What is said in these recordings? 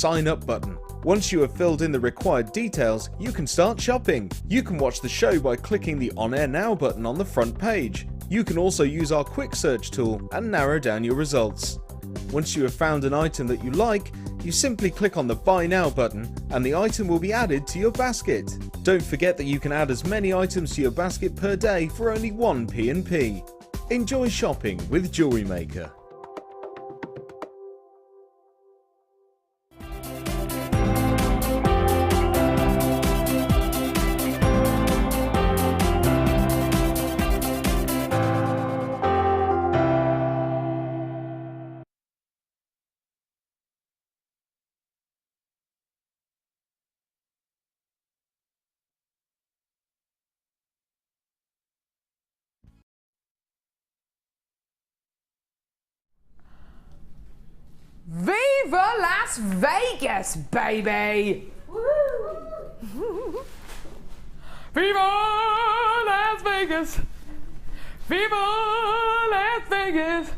sign up button. Once you have filled in the required details, you can start shopping. You can watch the show by clicking the On Air Now button on the front page. You can also use our quick search tool and narrow down your results. Once you have found an item that you like, you simply click on the Buy Now button and the item will be added to your basket. Don't forget that you can add as many items to your basket per day for only 1 P&P. Enjoy shopping with Jewellery Maker. Viva Las Vegas, baby! Woo. Viva Las Vegas! Viva Las Vegas!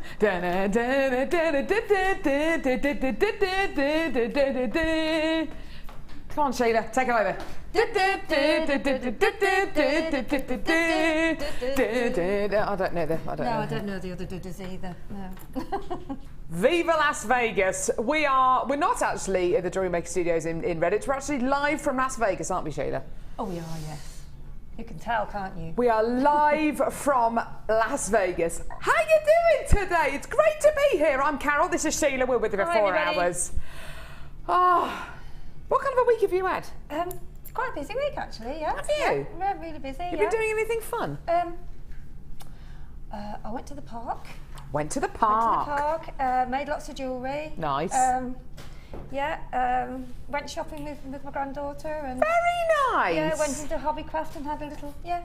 Come on, Sheila, take it over. I don't know the. I don't know the other dudders either. No. Viva Las Vegas! We're not actually at the Jewellery Maker Studios in Redditch. We're actually live from Las Vegas, aren't we, Sheila? Oh, we are, yes. You can tell, can't you? We are live from Las Vegas. How you doing today? It's great to be here. I'm Carol. This is Sheila. We're with you for 4 hours. Oh, what kind of a week have you had? It's quite a busy week, actually. Yeah. Have you? Yeah, really busy. You've been doing anything fun? I went to the park. Went to the park. Made lots of jewellery. Nice. Went shopping with my granddaughter and very nice. Yeah, went into Hobbycraft and had a little play.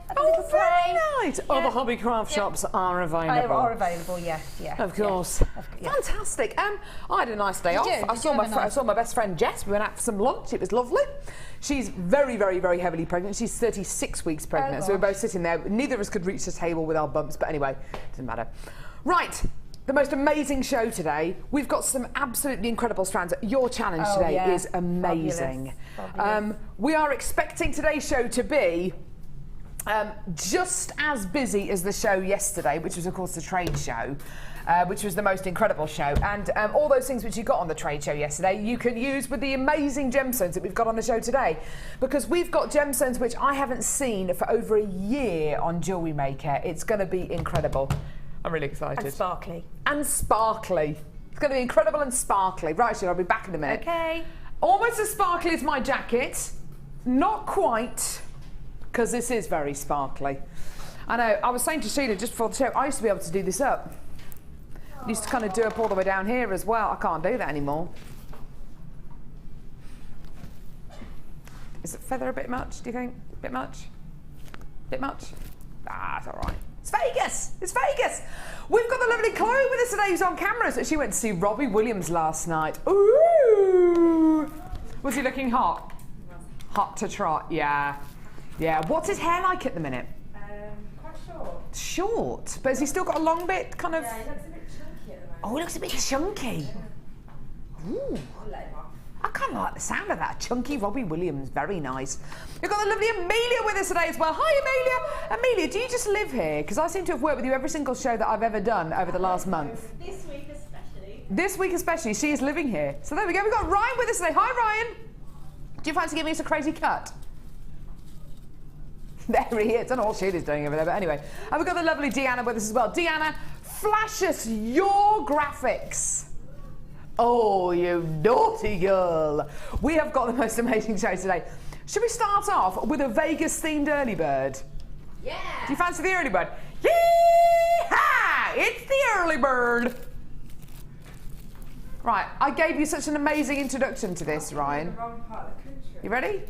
Very nice. Yeah. Oh, the Hobbycraft shops are available. Are available, yes, yeah. Of course. Yeah. Fantastic. I had a nice day off. I saw my best friend Jess. We went out for some lunch. It was lovely. She's very, very, very heavily pregnant. She's 36 weeks pregnant. So we're both sitting there. Neither of us could reach the table with our bumps, but anyway, doesn't matter. Right. The most amazing show today. We've got some absolutely incredible strands. Your challenge today is amazing. Fabulous. We are expecting today's show to be just as busy as the show yesterday, which was of course the trade show, which was the most incredible show. And all those things which you got on the trade show yesterday, you can use with the amazing gemstones that we've got on the show today. Because we've got gemstones which I haven't seen for over a year on Jewellery Maker. It's going to be incredible. I'm really excited. And sparkly. And sparkly. It's going to be incredible and sparkly. Right, Sheila, I'll be back in a minute. Okay. Almost as sparkly as my jacket. Not quite, because this is very sparkly. I know, I was saying to Sheila just before the show, I used to be able to do this up. I used to kind of do up all the way down here as well. I can't do that anymore. Is it feather a bit much, do you think? A bit much? Bit much? Ah, it's all right. It's Vegas! It's Vegas! We've got the lovely Chloe with us today who's on camera. So she went to see Robbie Williams last night. Ooh! Was he looking hot? Hot to trot, yeah. Yeah. What's his hair like at the minute? Quite short. Short? But has he still got a long bit, kind of? Yeah, he looks a bit chunky at the moment. Oh, he looks a bit chunky. Ooh. I'll let him off. I kind of like the sound of that. Chunky Robbie Williams, very nice. We've got the lovely Amelia with us today as well. Hi, Amelia. Amelia, do you just live here? Because I seem to have worked with you every single show that I've ever done over the last month. This week especially. This week especially, she is living here. So there we go. We've got Ryan with us today. Hi, Ryan. Do you fancy giving us a crazy cut? There he is. I don't know what Sheila's doing over there, but anyway. And we've got the lovely Deanna with us as well. Deanna, flash us your graphics. Oh, you naughty girl. We have got the most amazing show today. Should we start off with a Vegas-themed early bird? Yeah. Do you fancy the early bird? Yee-haw! It's the early bird. Right, I gave you such an amazing introduction to this, Ryan. The wrong part of the country. You ready?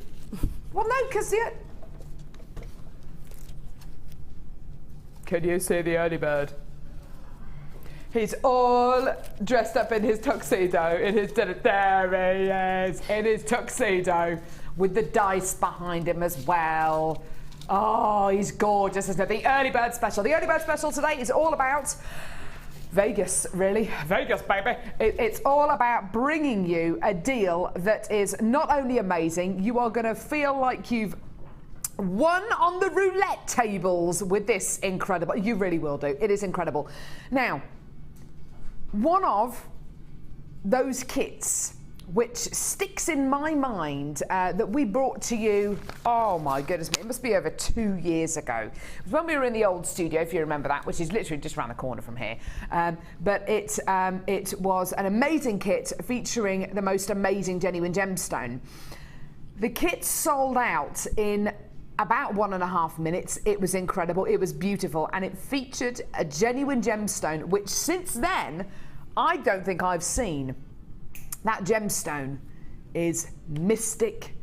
Well, no, because you... Can you see the early bird? He's all dressed up in his tuxedo, there he is, in his tuxedo, with the dice behind him as well. Oh, he's gorgeous, isn't it? The early bird special. The early bird special today is all about Vegas, really? Vegas, baby. It's all about bringing you a deal that is not only amazing, you are going to feel like you've won on the roulette tables with this incredible. You really will do. It is incredible. Now, one of those kits which sticks in my mind that we brought to you, oh my goodness, it must be over 2 years ago. It was when we were in the old studio, if you remember that, which is literally just around the corner from here. But it was an amazing kit featuring the most amazing genuine gemstone. The kit sold out in about 1.5 minutes. It was incredible, it was beautiful, and it featured a genuine gemstone, which since then, I don't think I've seen. That gemstone is Mystic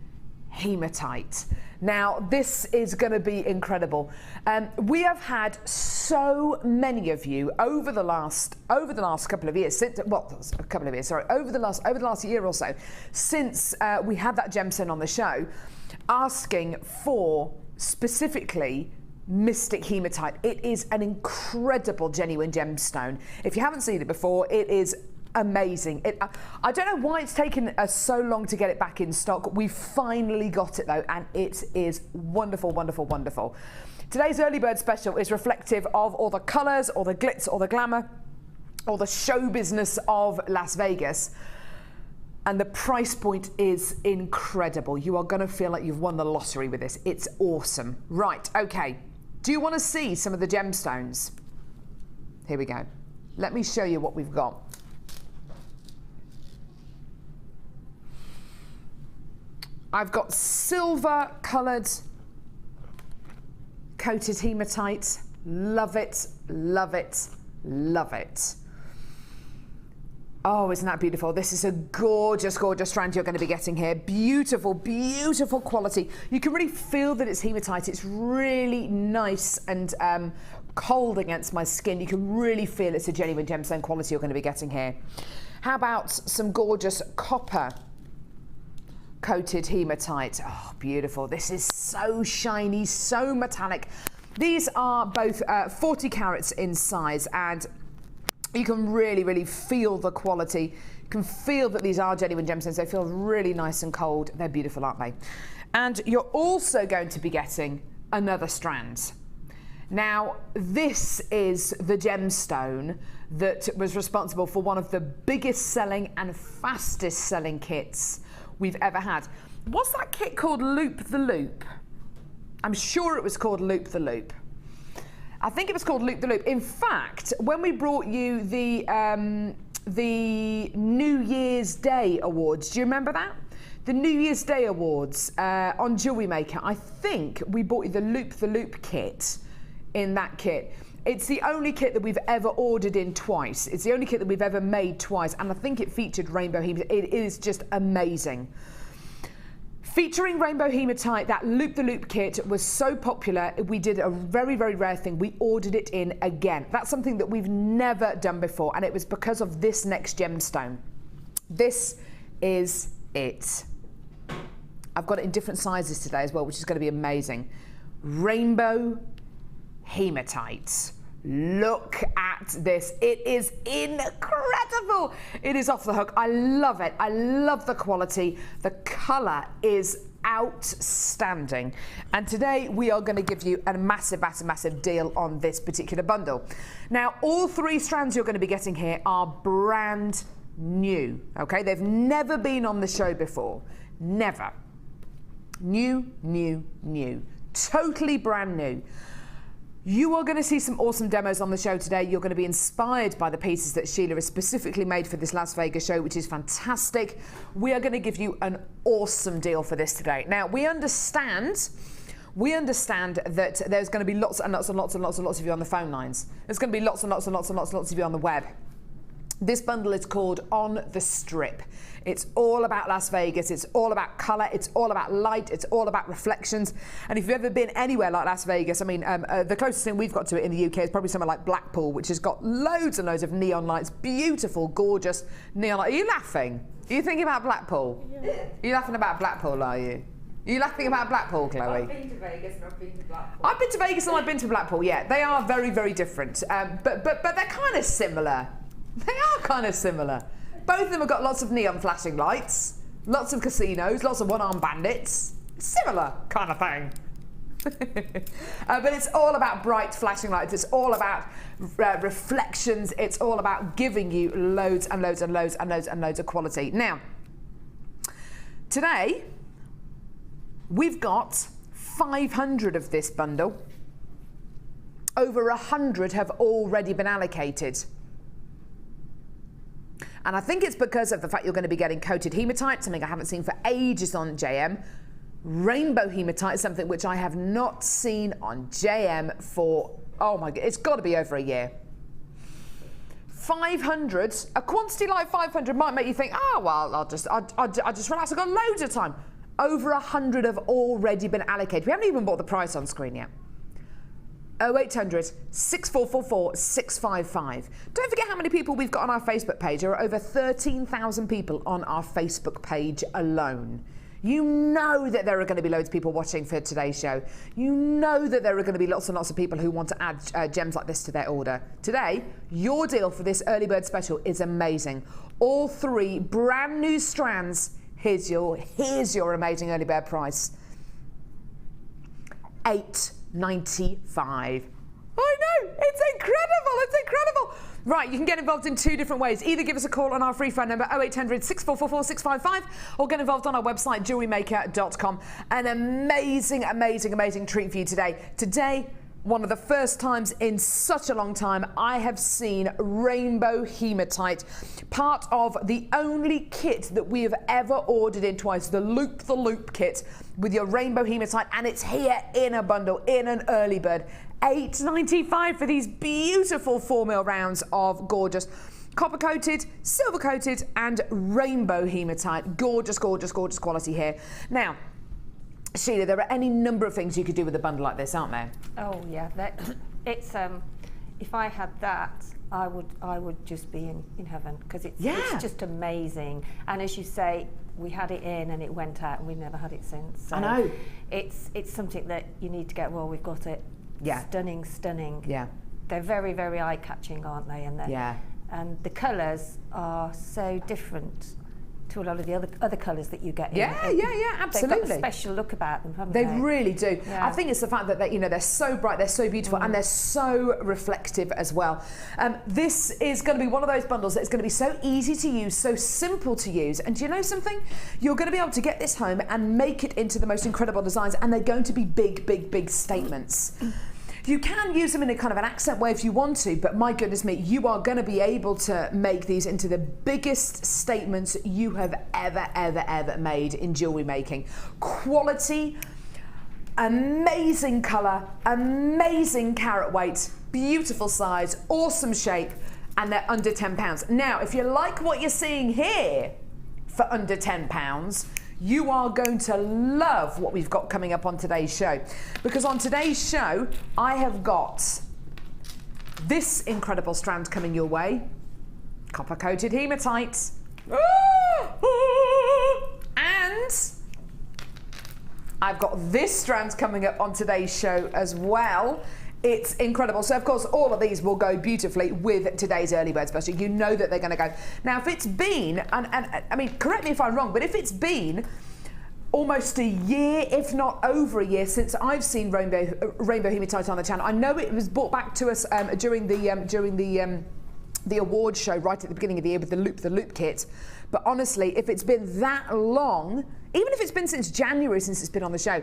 Hematite. Now, this is going to be incredible. We have had so many of you over the last couple of years, over the last year or so, since we had that gemstone on the show, asking for specifically Mystic Hematite. It is an incredible genuine gemstone. If you haven't seen it before, it is amazing. I don't know why it's taken us so long to get it back in stock. We finally got it though, and it is wonderful, wonderful, wonderful. Today's early bird special is reflective of all the colours, all the glitz, all the glamour, all the show business of Las Vegas. And the price point is incredible. You are going to feel like you've won the lottery with this. It's awesome. Right, okay. Do you want to see some of the gemstones? Here we go. Let me show you what we've got. I've got silver coloured coated hematite. Love it, love it, love it. Oh, isn't that beautiful? This is a gorgeous, gorgeous strand you're going to be getting here. Beautiful, beautiful quality. You can really feel that it's hematite. It's really nice and cold against my skin. You can really feel it's a genuine gemstone quality you're going to be getting here. How about some gorgeous copper coated hematite? Oh, beautiful. This is so shiny, so metallic. These are both 40 carats in size, and you can really, really feel the quality. You can feel that these are genuine gemstones. They feel really nice and cold. They're beautiful, aren't they? And you're also going to be getting another strand. Now, this is the gemstone that was responsible for one of the biggest selling and fastest selling kits we've ever had. Was that kit called Loop the Loop? I'm sure it was called Loop the Loop. I think it was called Loop the Loop. In fact, when we brought you the New Year's Day Awards, do you remember that? The New Year's Day Awards on Jewellery Maker, I think we bought you the Loop kit in that kit. It's the only kit that we've ever ordered in twice. It's the only kit that we've ever made twice, and I think it featured rainbow hematite. It is just amazing. Featuring rainbow hematite, that Loop the Loop kit was so popular, we did a very, very rare thing. We ordered it in again. That's something that we've never done before, and it was because of this next gemstone. This is it. I've got it in different sizes today as well, which is going to be amazing. Rainbow hematite. Look at this. It is incredible. It is off the hook. I love it. I love the quality. The colour is outstanding. And today we are going to give you a massive, massive, massive deal on this particular bundle. Now, all three strands you're going to be getting here are brand new. Okay, they've never been on the show before. Never. New, new, new. Totally brand new. You are going to see some awesome demos on the show today. You're going to be inspired by the pieces that Sheila has specifically made for this Las Vegas show, which is fantastic. We are going to give you an awesome deal for this today. Now, we understand that there's going to be lots and lots and lots and lots and lots of you on the phone lines. There's going to be lots and lots and lots and lots and lots of you on the web. This bundle is called On the Strip. It's all about Las Vegas. It's all about colour. It's all about light. It's all about reflections. And if you've ever been anywhere like Las Vegas, I mean, the closest thing we've got to it in the UK is probably somewhere like Blackpool, which has got loads and loads of neon lights, beautiful, gorgeous neon lights. Are you laughing? Are you thinking about Blackpool? Yeah. You're laughing about Blackpool, are you? Are you laughing about Blackpool, Chloe? I've been to Vegas and I've been to Blackpool. I've been to Vegas and I've been to Blackpool, yeah. They are very, very different. But they're kind of similar. They are kind of similar. Both of them have got lots of neon flashing lights, lots of casinos, lots of one-armed bandits. Similar kind of thing. But it's all about bright flashing lights. It's all about reflections. It's all about giving you loads and loads and loads and loads and loads of quality. Now, today, we've got 500 of this bundle. Over 100 have already been allocated. And I think it's because of the fact you're going to be getting coated hematite, something I haven't seen for ages on JM. Rainbow hematite is something which I have not seen on JM for, oh my god, it's got to be over a year. 500, a quantity like 500 might make you think, oh well, I'll just relax, I've got loads of time. Over 100 have already been allocated. We haven't even bought the price on screen yet. 0800 6444 655. Don't forget how many people we've got on our Facebook page. There are over 13,000 people on our Facebook page alone. You know that there are going to be loads of people watching for today's show. You know that there are going to be lots and lots of people who want to add gems like this to their order. Today, your deal for this early bird special is amazing. All 3 brand new strands. Here's your amazing early bird price. $8.95. I know, it's incredible. Right, you can get involved in 2 different ways. Either give us a call on our free phone number 0800 6444 655 or get involved on our website JewelleryMaker.com. An amazing treat for you today. Today, one of the first times in such a long time I have seen rainbow hematite, part of the only kit that we have ever ordered in twice, the loop kit with your rainbow hematite, and it's here in a bundle, in an early bird. $8.95 for these beautiful 4mm rounds of gorgeous copper coated, silver coated and rainbow hematite. Gorgeous quality here. Now, Sheila, there are any number of things you could do with a bundle like this, aren't there? Oh yeah, it's if I had that, I would just be in heaven, because it's just amazing. And as you say, we had it in and it went out and we've never had it since. So I know. It's something that you need to get. Well, we've got it. Yeah. Stunning. Yeah. They're very, very eye-catching, aren't they? And the colours are so different to a lot of the other colours that you get. Yeah, absolutely. They've got a special look about them, haven't they? They really do. Yeah. I think it's the fact that they're so bright, they're so beautiful, and they're so reflective as well. This is going to be one of those bundles that's going to be so easy to use, so simple to use. And do you know something? You're going to be able to get this home and make it into the most incredible designs, and they're going to be big statements. You can use them in a kind of an accent way if you want to, but my goodness me, you are going to be able to make these into the biggest statements you have ever made in jewellery making. Quality, amazing colour, amazing carat weight, beautiful size, awesome shape, and they're under £10. Now, if you like what you're seeing here for under £10, you are going to love what we've got coming up on today's show. Because on today's show, I have got this incredible strand coming your way. Copper-coated hematite. And I've got this strand coming up on today's show as well. It's incredible. So, of course, all of these will go beautifully with today's early bird special. You know that they're going to go. Now, if it's been, and I mean, correct me if I'm wrong, but if it's been almost a year, if not over a year, since I've seen rainbow hematite on the channel. I know it was brought back to us during the award show right at the beginning of the year with the loop kit. But honestly, if it's been that long, even if it's been since January since it's been on the show,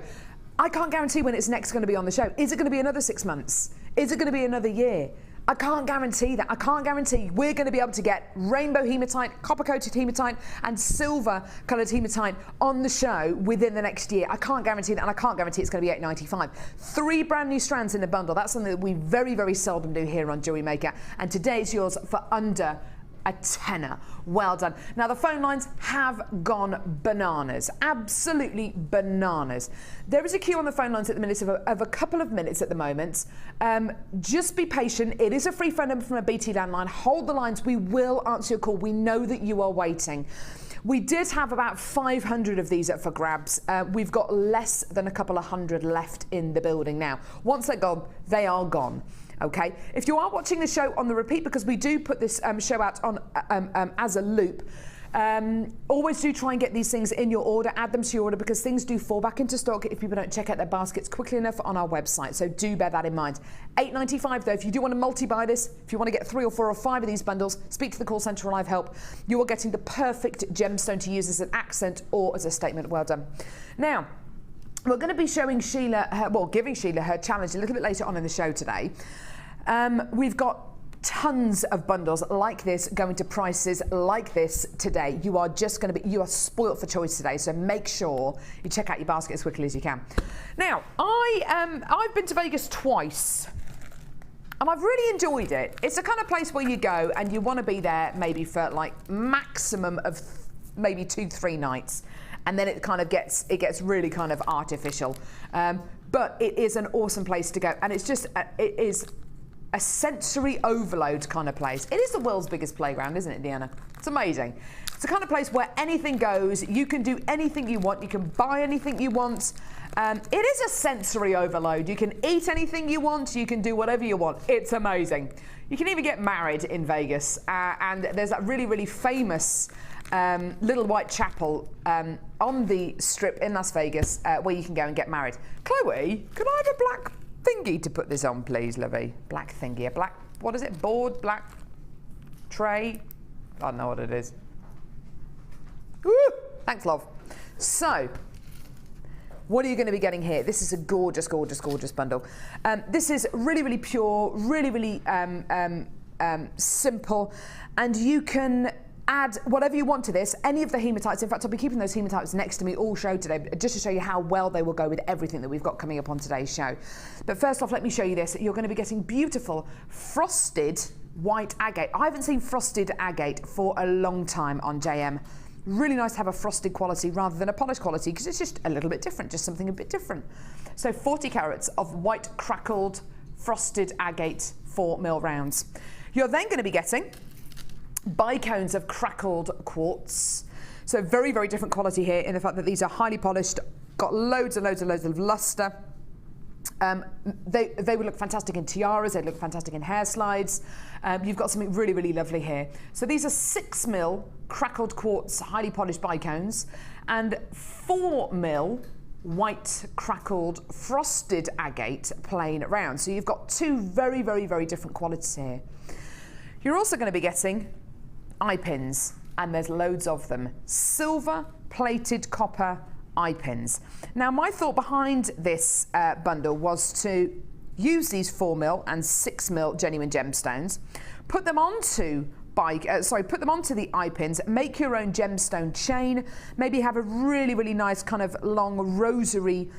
I can't guarantee when it's next going to be on the show. Is it going to be another 6 months? Is it going to be another year? I can't guarantee that. I can't guarantee we're going to be able to get rainbow hematite, copper-coated hematite and silver-coloured hematite on the show within the next year. I can't guarantee that, and I can't guarantee it's going to be $8.95. 3 brand new strands in the bundle. That's something that we very, very seldom do here on Jewellery Maker. And today it's yours for under a tenner. Well done. Now the phone lines have gone bananas, absolutely bananas. There is a queue on the phone lines at the minute of a couple of minutes at the moment. Just be patient. It is a free phone number from a BT landline. Hold the lines. We will answer your call. We know that you are waiting. We did have about 500 of these up for grabs. We've got less than a couple of hundred left in the building now. Once they're gone, they are gone. Okay, if you are watching the show on the repeat, because we do put this show out on as a loop, always do try and get these things in your order, add them to your order, because things do fall back into stock if people don't check out their baskets quickly enough on our website. So do bear that in mind. $8.95 though, if you do want to multi-buy this, if you want to get 3 or 4 or 5 of these bundles, speak to the call centre or live help. You are getting the perfect gemstone to use as an accent or as a statement. Well done. Now, we're going to be showing Sheila, giving Sheila her challenge a little bit later on in the show today. We've got tons of bundles like this going to prices like this today. You are spoilt for choice today, so make sure you check out your basket as quickly as you can. Now, I've been to Vegas twice, and I've really enjoyed it. It's the kind of place where you go and you want to be there maybe for like maximum of maybe 2-3 nights, and then it gets really kind of artificial. But it is an awesome place to go, and it is a sensory overload kind of place. It is the world's biggest playground, isn't it, Deanna? It's amazing. It's the kind of place where anything goes. You can do anything you want. You can buy anything you want. It is a sensory overload. You can eat anything you want. You can do whatever you want. It's amazing. You can even get married in Vegas. And there's that really, really famous little white chapel on the strip in Las Vegas where you can go and get married. Chloe, could I have a black thingy to put this on, please, lovey? Black thingy, a black, what is it? Board, black tray? I don't know what it is. Woo! Thanks, love. So, what are you going to be getting here? This is a gorgeous, gorgeous, gorgeous bundle. This is really, really pure, really, really simple, and you can add whatever you want to this, any of the hematites. In fact, I'll be keeping those hematites next to me all show today, just to show you how well they will go with everything that we've got coming up on today's show. But first off, let me show you this. You're going to be getting beautiful frosted white agate. I haven't seen frosted agate for a long time on JM. Really nice to have a frosted quality rather than a polished quality, because it's just a little bit different, just something a bit different. So 40 carats of white crackled frosted agate 4mm rounds. You're then going to be getting bicones of crackled quartz. So very, very different quality here in the fact that these are highly polished, got loads and loads and loads of luster. They would look fantastic in tiaras, they'd look fantastic in hair slides. You've got something really, really lovely here. So these are 6mm crackled quartz, highly polished bicones, and 4mm white crackled frosted agate plain round. So you've got 2 very, very, very different qualities here. You're also going to be getting eye pins, and there's loads of them. Silver plated copper eye pins. Now, my thought behind this bundle was to use these 4mm and 6mm genuine gemstones, put them onto the eye pins, make your own gemstone chain, maybe have a really, really nice kind of long rosary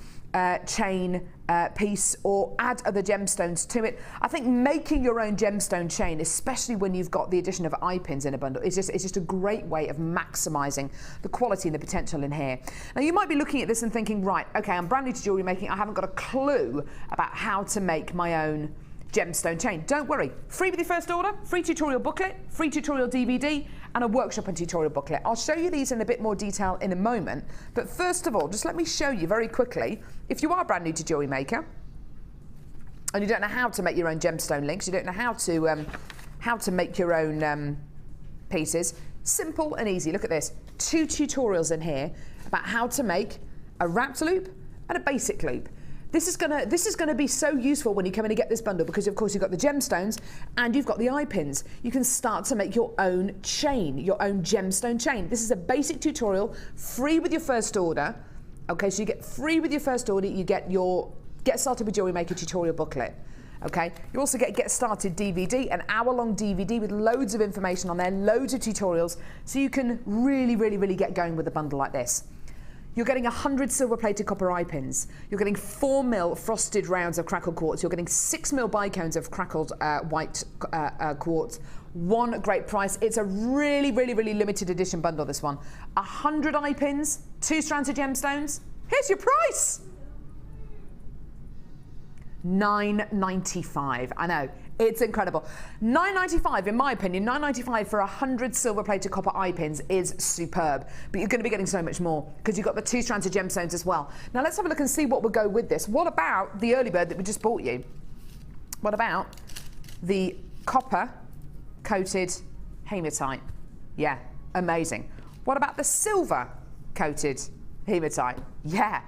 chain piece, or add other gemstones to it. I think making your own gemstone chain, especially when you've got the addition of eye pins in a bundle, it's just a great way of maximising the quality and the potential in here. Now, you might be looking at this and thinking, right, okay, I'm brand new to jewellery making, I haven't got a clue about how to make my own gemstone chain. Don't worry, free with your first order, free tutorial booklet, free tutorial DVD, and a workshop and tutorial booklet. I'll show you these in a bit more detail in a moment, but first of all, just let me show you very quickly, if you are brand new to Jewellery Maker and you don't know how to make your own gemstone links, you don't know how to make your own pieces, simple and easy. Look at this, 2 tutorials in here about how to make a wrapped loop and a basic loop. This is gonna be so useful when you come in and get this bundle, because of course you've got the gemstones and you've got the eye pins. You can start to make your own chain, your own gemstone chain. This is a basic tutorial, free with your first order. Okay, so you get free with your first order, you get your Get Started with Jewellery Maker tutorial booklet. Okay, you also get Started DVD, an hour-long DVD with loads of information on there, loads of tutorials, so you can really, really, really get going with a bundle like this. You're getting 100 silver-plated copper eye pins. You're getting 4mm frosted rounds of crackled quartz. You're getting 6mm bicones of crackled white quartz. One great price. It's a really, really, really limited edition bundle, this one. 100 eye pins, 2 strands of gemstones. Here's your price. $9.95. I know, It's incredible. $9.95, in my opinion, $9.95 for 100 silver-plated copper eye pins is superb. But you're going to be getting so much more because you've got the 2 strands of gemstones as well. Now let's have a look and see what will go with this. What about the early bird that we just bought you? What about the copper-coated hematite? Yeah, amazing. What about the silver-coated hematite? Yeah.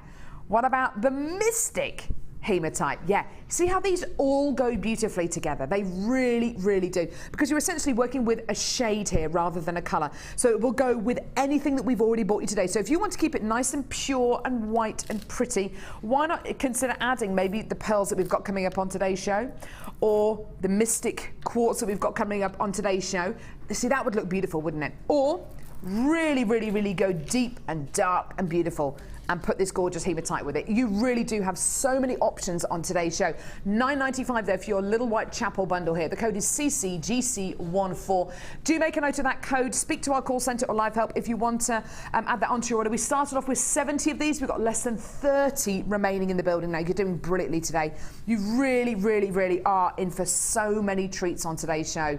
What about the mystic hematite? Yeah. See how these all go beautifully together? They really, really do. Because you're essentially working with a shade here rather than a colour. So it will go with anything that we've already bought you today. So if you want to keep it nice and pure and white and pretty, why not consider adding maybe the pearls that we've got coming up on today's show, or the mystic quartz that we've got coming up on today's show. See, that would look beautiful, wouldn't it? Or really, really, really go deep and dark and beautiful and put this gorgeous hematite with it. You really do have so many options on today's show. $9.95 there for your little white chapel bundle here. The code is CCGC14. Do make a note of that code. Speak to our call centre or live help if you want to add that onto your order. We started off with 70 of these. We've got less than 30 remaining in the building now. You're doing brilliantly today. You really, really, really are in for so many treats on today's show.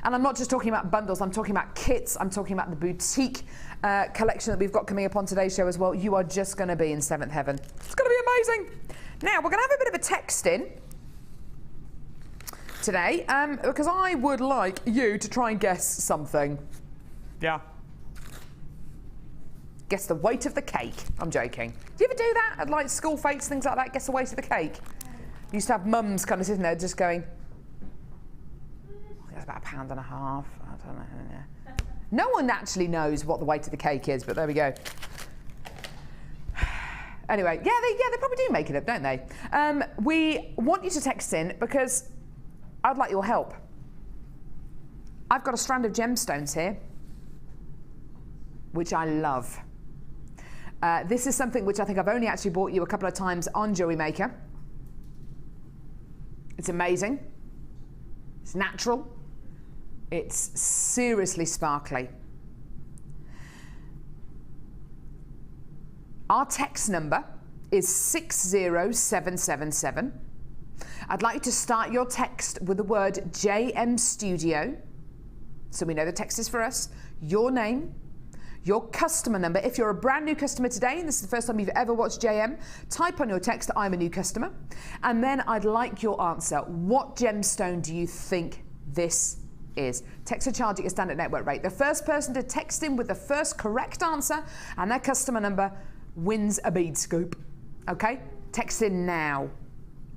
And I'm not just talking about bundles, I'm talking about kits, I'm talking about the boutique collection that we've got coming up on today's show as well. You are just going to be in 7th heaven. It's going to be amazing. Now, we're going to have a bit of a text in today because I would like you to try and guess something. Yeah. Guess the weight of the cake. I'm joking. Do you ever do that at like school fetes, things like that? Guess the weight of the cake? You used to have mums kind of sitting there just going, it's about £1.50. I don't know. No one actually knows what the weight of the cake is, but there we go. Anyway, yeah, they probably do make it up, don't they? We want you to text in because I'd like your help. I've got a strand of gemstones here, which I love. This is something which I think I've only actually bought you a couple of times on Jewellery Maker. It's amazing. It's natural. It's seriously sparkly. Our text number is 60777. I'd like you to start your text with the word JM Studio, so we know the text is for us, your name, your customer number. If you're a brand new customer today and this is the first time you've ever watched JM, type on your text that I'm a new customer, and then I'd like your answer. What gemstone do you think this is? Text or charge at your standard network rate. The first person to text in with the first correct answer and their customer number wins a bead scoop. Okay? Text in now.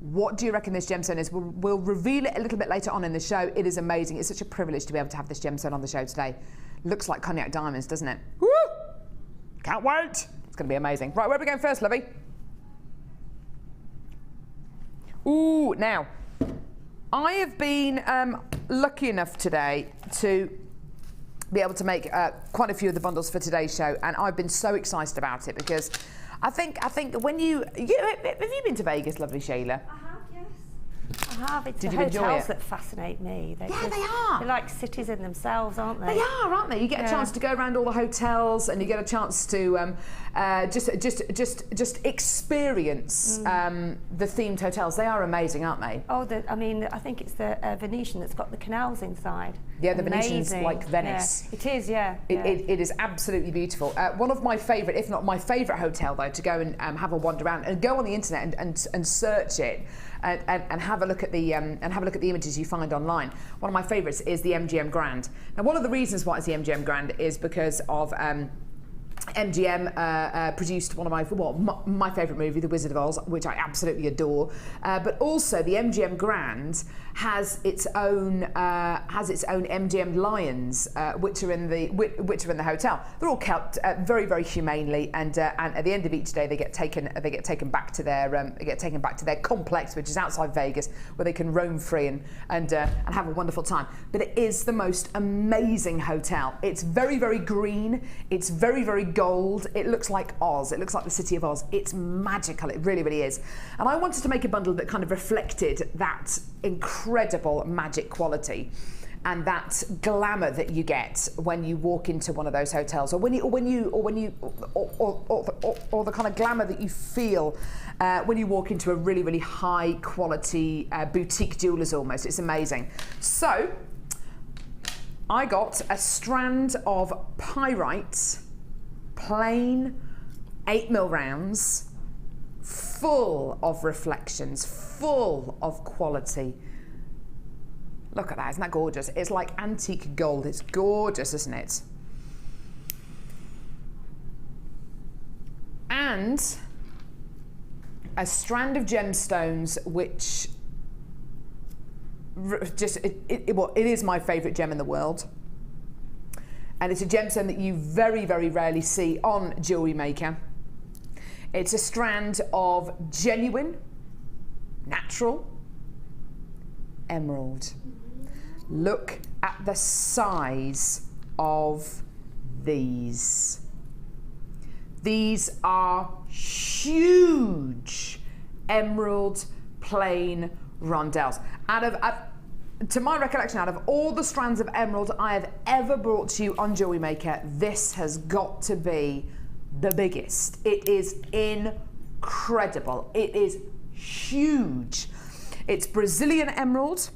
What do you reckon this gemstone is? We'll reveal it a little bit later on in the show. It is amazing. It's such a privilege to be able to have this gemstone on the show today. Looks like cognac diamonds, doesn't it? Woo! Can't wait. It's going to be amazing. Right, where are we going first, Lovey? Ooh, now, I have been lucky enough today to be able to make quite a few of the bundles for today's show, and I've been so excited about it because I think when you have you been to Vegas, lovely Sheila? I have, yes. I have. It's Did the you enjoy hotels it? that fascinate me. Yeah, they are. They're like cities in themselves, aren't they? They are, aren't they? You get a chance to go around all the hotels, and you get a chance to just experience the themed hotels. They are amazing, aren't they? Oh, I mean, I think it's the Venetian that's got the canals inside. Yeah, the Amazing. Venetian's like Venice. Yeah. It is, yeah. It is absolutely beautiful. One of my favourite, if not my favourite hotel, though, to go and have a wander around and go on the internet and search it and have a look at the images you find online. One of my favourites is the MGM Grand. Now, one of the reasons why it's the MGM Grand is because of MGM produced one of my favourite movie, The Wizard of Oz, which I absolutely adore. But also, the MGM Grand has its own MGM lions, which are in the hotel. They're all kept very, very humanely, and at the end of each day, they get taken back to their complex, which is outside Vegas, where they can roam free and have a wonderful time. But it is the most amazing hotel. It's very, very green. It's very, very gold. It looks like Oz. It looks like the city of Oz. It's magical. It really, really is. And I wanted to make a bundle that kind of reflected that incredible magic quality. and that glamour that you get when you walk into one of those hotels, or the kind of glamour that you feel when you walk into a really, really high quality boutique jewellers almost. It's amazing. So I got a strand of pyrite, plain 8mm rounds, full of reflections, full of quality. Look at that, isn't that gorgeous? It's like antique gold. It's gorgeous, isn't it? And a strand of gemstones, which just, it is my favourite gem in the world. And it's a gemstone that you very, very rarely see on Jewellery Maker. It's a strand of genuine, natural emerald. Look at the size of these. These are huge emerald plain rondelles. To my recollection, out of all the strands of emerald I have ever brought to you on Jewellery Maker, this has got to be the biggest. It is incredible. It is huge. It's Brazilian emerald,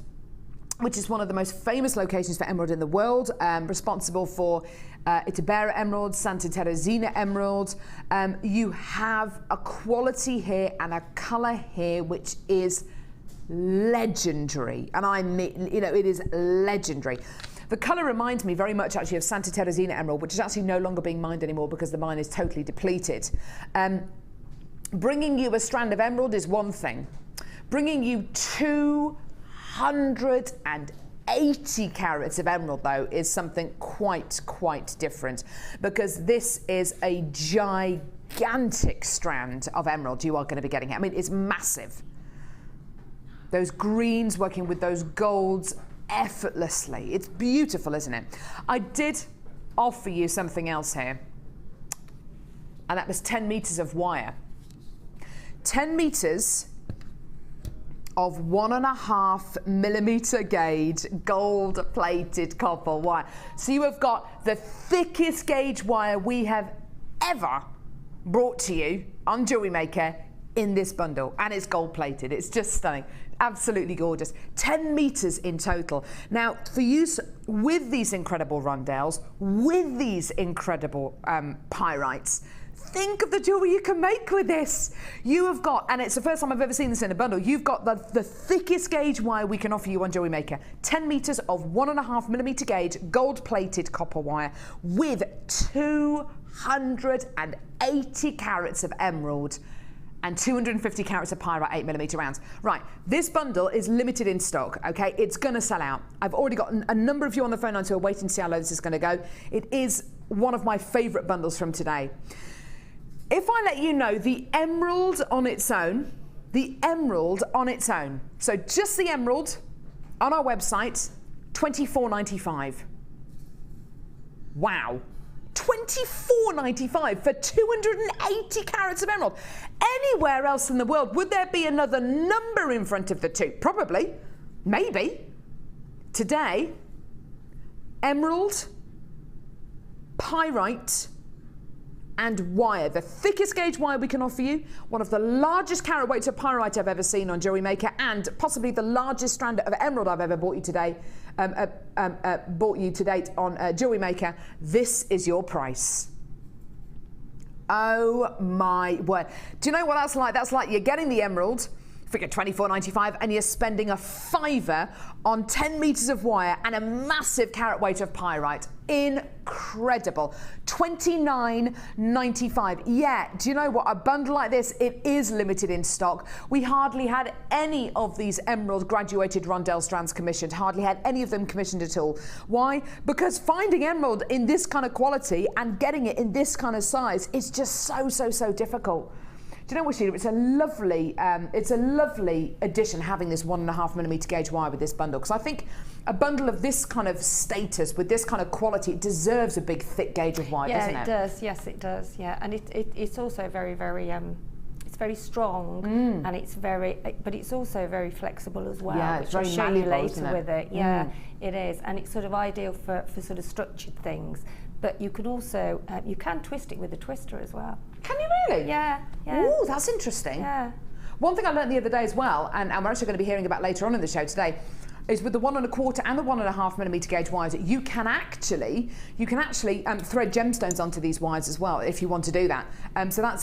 which is one of the most famous locations for emerald in the world, responsible for Itabera emerald, Santa Teresina emerald. You have a quality here and a colour here which is legendary, and I mean, it is legendary. The colour reminds me very much actually of Santa Teresina emerald, which is actually no longer being mined anymore because the mine is totally depleted. Bringing you a strand of emerald is one thing. Bringing you 280 carats of emerald, though, is something quite different, because this is a gigantic strand of emerald you are going to be getting here. I mean, it's massive. Those greens working with those golds effortlessly. It's beautiful, isn't it? I did offer you something else here, and that was 10 meters of wire. 10 meters of 1.5mm gauge gold-plated copper wire. So you have got the thickest gauge wire we have ever brought to you on Jewellery Maker in this bundle, and it's gold-plated. It's just stunning. Absolutely gorgeous. 10 meters in total. Now, for use with these incredible rondelles, with these incredible pyrites, think of the jewellery you can make with this. You have got, and it's the first time I've ever seen this in a bundle, you've got the thickest gauge wire we can offer you on Jewellery Maker. 10 meters of 1.5mm gauge gold-plated copper wire with 280 carats of emerald and 250 carats of pyrite 8mm rounds. Right, this bundle is limited in stock, okay? It's gonna sell out. I've already got a number of you on the phone who are waiting to see how low this is gonna go. It is one of my favorite bundles from today. If I let you know the emerald on its own, so just the emerald on our website, $24.95. Wow. $24.95 for 280 carats of emerald. Anywhere else in the world, would there be another number in front of the two? Probably, maybe. Today, emerald, pyrite, and wire, the thickest gauge wire we can offer you, one of the largest carat weights of pyrite I've ever seen on Jewellery Maker, and possibly the largest strand of emerald I've ever bought you today, bought you to date on Jewellery Maker. This is your price. Oh my word. Do you know what that's like? That's like you're getting the emerald, figure $24.95, and you're spending a £5 on 10 meters of wire and a massive carat weight of pyrite. Incredible. $29.95. Yeah, do you know what? A bundle like this, it is limited in stock. We hardly had any of these emerald graduated rondelle strands commissioned. Hardly had any of them commissioned at all. Why? Because finding emerald in this kind of quality and getting it in this kind of size is just so difficult. Do you know what, Sheila? It's a lovely addition having this 1.5mm gauge wire with this bundle, because I think a bundle of this kind of status with this kind of quality, it deserves a big thick gauge of wire, doesn't it? Yeah, it does. Yes, it does. Yeah, and it's also very very strong and it's but it's also very flexible as well. Yeah, it's very I'll show you malleable, later isn't it? with it. Yeah, it is, and it's sort of ideal for sort of structured things. But you can also you can twist it with a twister as well. Can you really? Yeah, yeah. Ooh, that's interesting. Yeah. One thing I learned the other day as well, and we're actually going to be hearing about later on in the show today, is with the 1 1/4 and the 1.5 millimeter gauge wires, you can actually thread gemstones onto these wires as well if you want to do that. So that's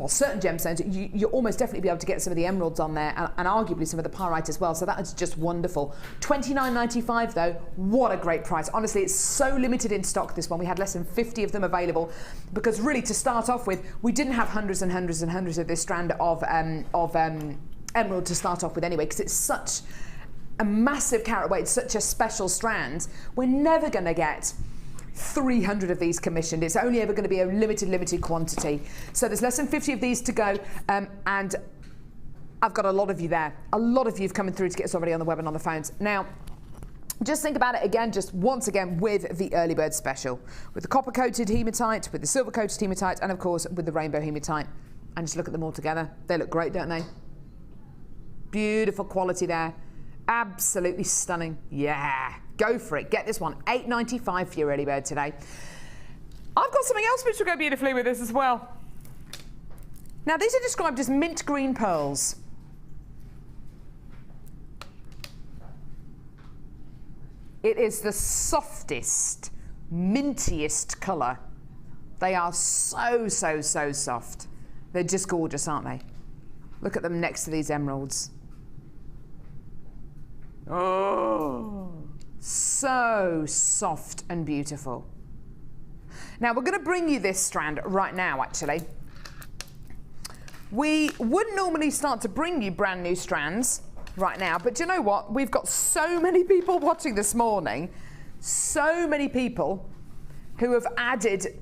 certain gemstones you almost definitely be able to get some of the emeralds on there and arguably some of the pyrite as well. So that is just wonderful. $29.95 though, what a great price. Honestly, it's so limited in stock. This one we had less than 50 of them available because really to start off with, we didn't have hundreds and hundreds and hundreds of this strand of emerald to start off with anyway, because it's such a massive carat weight, such a special strand. We're never going to get 300 of these commissioned. It's only ever going to be a limited quantity. So there's less than 50 of these to go, and I've got a lot of you there. A lot of you have coming through to get us already on the web and on the phones. Now, just think about it again, just once again with the early bird special, with the copper coated hematite, with the silver coated hematite, and of course with the rainbow hematite. And just look at them all together. They look great, don't they? Beautiful quality there. Absolutely stunning. Yeah, go for it. Get this one. $8.95 for your early bird today. I've got something else which will go beautifully with this as well. Now, these are described as mint green pearls. It is the softest, mintiest colour. They are so soft. They're just gorgeous, aren't they? Look at them next to these emeralds. Oh, so soft and beautiful. Now we're going to bring you this strand right now, actually. We wouldn't normally start to bring you brand new strands right now, but do you know what? We've got so many people watching this morning, so many people who have added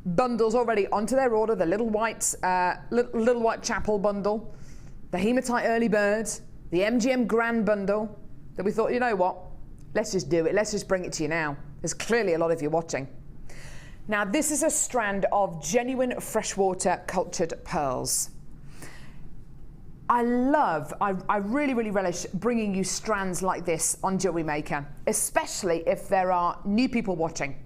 bundles already onto their order, the little white chapel bundle, the hematite early bird, the MGM Grand Bundle, that we thought, you know what, let's just do it. Let's just bring it to you now. There's clearly a lot of you watching. Now, this is a strand of genuine freshwater cultured pearls. I really relish bringing you strands like this on Jewellery Maker, especially if there are new people watching.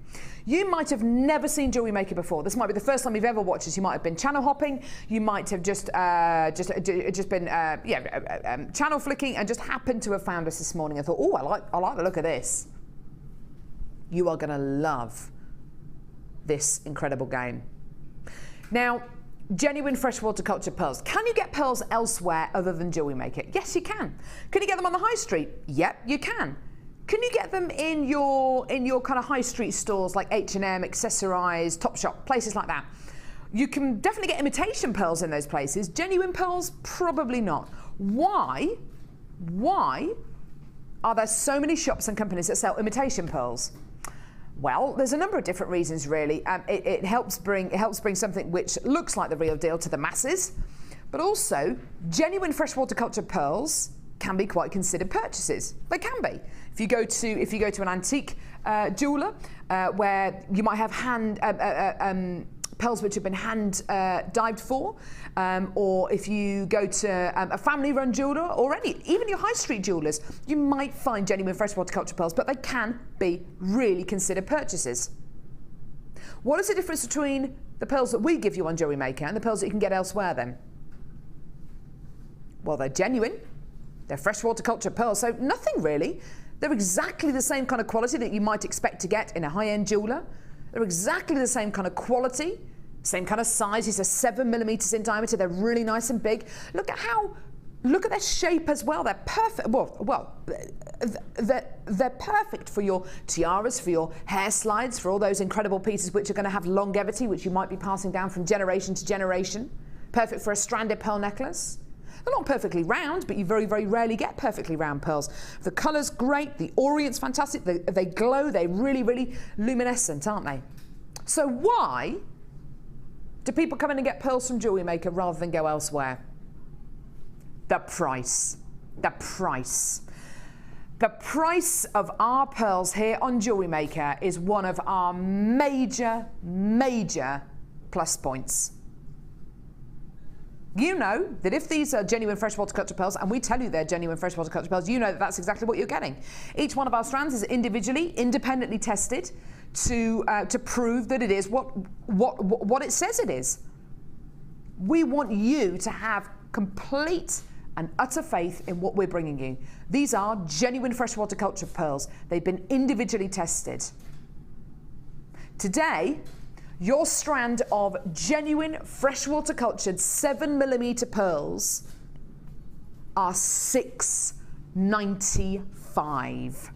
You might have never seen Jewellery Maker before. This might be the first time you've ever watched this. You might have been channel hopping. You might have just been channel flicking and just happened to have found us this morning and thought, oh, I like the look of this. You are going to love this incredible game. Now, genuine freshwater cultured pearls. Can you get pearls elsewhere other than Jewellery Maker? Yes, you can. Can you get them on the high street? Yep, you can. Can you get them in your kind of high street stores like H&M, Accessorize, Topshop, places like that? You can definitely get imitation pearls in those places. Genuine pearls, probably not. Why are there so many shops and companies that sell imitation pearls? Well, there's a number of different reasons, really. It helps bring something which looks like the real deal to the masses, but also genuine freshwater cultured pearls can be quite considered purchases. They can be. If you go to an antique jeweller where you might have pearls which have been hand dived for, or if you go to a family-run jeweller or even your high street jewellers, you might find genuine freshwater cultured pearls, but they can be really considered purchases. What is the difference between the pearls that we give you on Jewellery Maker and the pearls that you can get elsewhere then? Well, they're genuine. They're freshwater cultured pearls, so nothing really. They're exactly the same kind of quality that you might expect to get in a high-end jeweller. They're exactly the same kind of quality, same kind of size. These are 7 millimeters in diameter. They're really nice and big. Look at their shape as well. They're perfect. Well, they're perfect for your tiaras, for your hair slides, for all those incredible pieces which are going to have longevity, which you might be passing down from generation to generation. Perfect for a stranded pearl necklace. They're not perfectly round, but you very rarely get perfectly round pearls. The colour's great, the orient's fantastic, they glow, they're really luminescent, aren't they? So why do people come in and get pearls from Jewellery Maker rather than go elsewhere? The price. The price. The price of our pearls here on Jewellery Maker is one of our major plus points. you know that if these are genuine freshwater cultured pearls, and we tell you they're genuine freshwater cultured pearls, you know that that's exactly what you're getting. Each one of our strands is independently tested to prove that it is what it says it is. We want you to have complete and utter faith in what we're bringing you. These are genuine freshwater cultured pearls. They've been individually tested. Today, your strand of genuine freshwater cultured 7mm pearls are $6.95.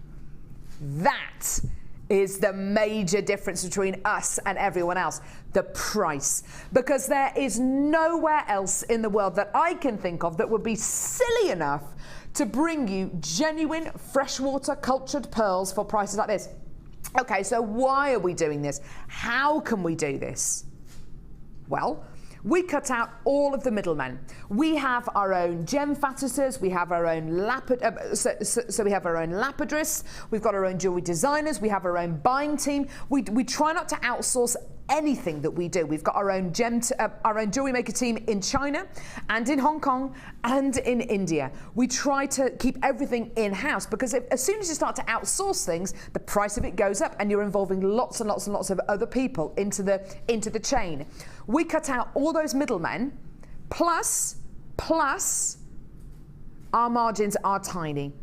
That is the major difference between us and everyone else, the price. Because there is nowhere else in the world that I can think of that would be silly enough to bring you genuine freshwater cultured pearls for prices like this. Okay, so why are we doing this? How can we do this? Well, we cut out all of the middlemen. We have our own gem fattisters, we have our own so we have our own lapidarists, we've got our own jewelry designers, we have our own buying team. We try not to outsource anything that we do. We've got our own Jewellery Maker team in China and in Hong Kong and in India. We try to keep everything in-house because as soon as you start to outsource things, the price of it goes up and you're involving lots and lots and lots of other people into the chain. We cut out all those middlemen, plus our margins are tiny.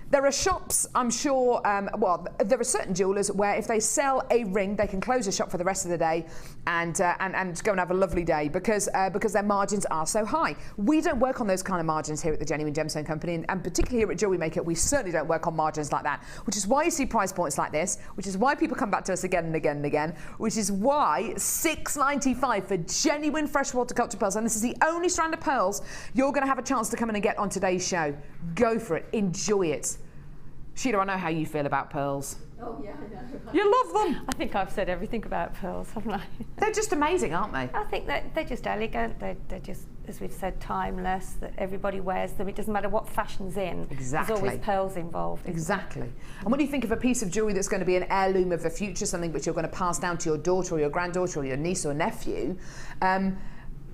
There are shops, I'm sure, there are certain jewellers where if they sell a ring, they can close the shop for the rest of the day and go and have a lovely day because their margins are so high. We don't work on those kind of margins here at the Genuine Gemstone Company, and particularly here at Jewellery Maker, we certainly don't work on margins like that, which is why you see price points like this, which is why people come back to us again and again and again, which is why $6.95 for genuine freshwater cultured pearls, and this is the only strand of pearls you're going to have a chance to come in and get on today's show. Go for it. Enjoy it. Sheila, I know how you feel about pearls. Oh yeah, I know. You love them. I think I've said everything about pearls, haven't I? They're just amazing, aren't they? I think that they're just elegant. They're just, as we've said, timeless. That everybody wears them. It doesn't matter what fashion's in. Exactly. There's always pearls involved. Exactly. And when you think of a piece of jewellery that's going to be an heirloom of the future, something which you're going to pass down to your daughter or your granddaughter or your niece or nephew, and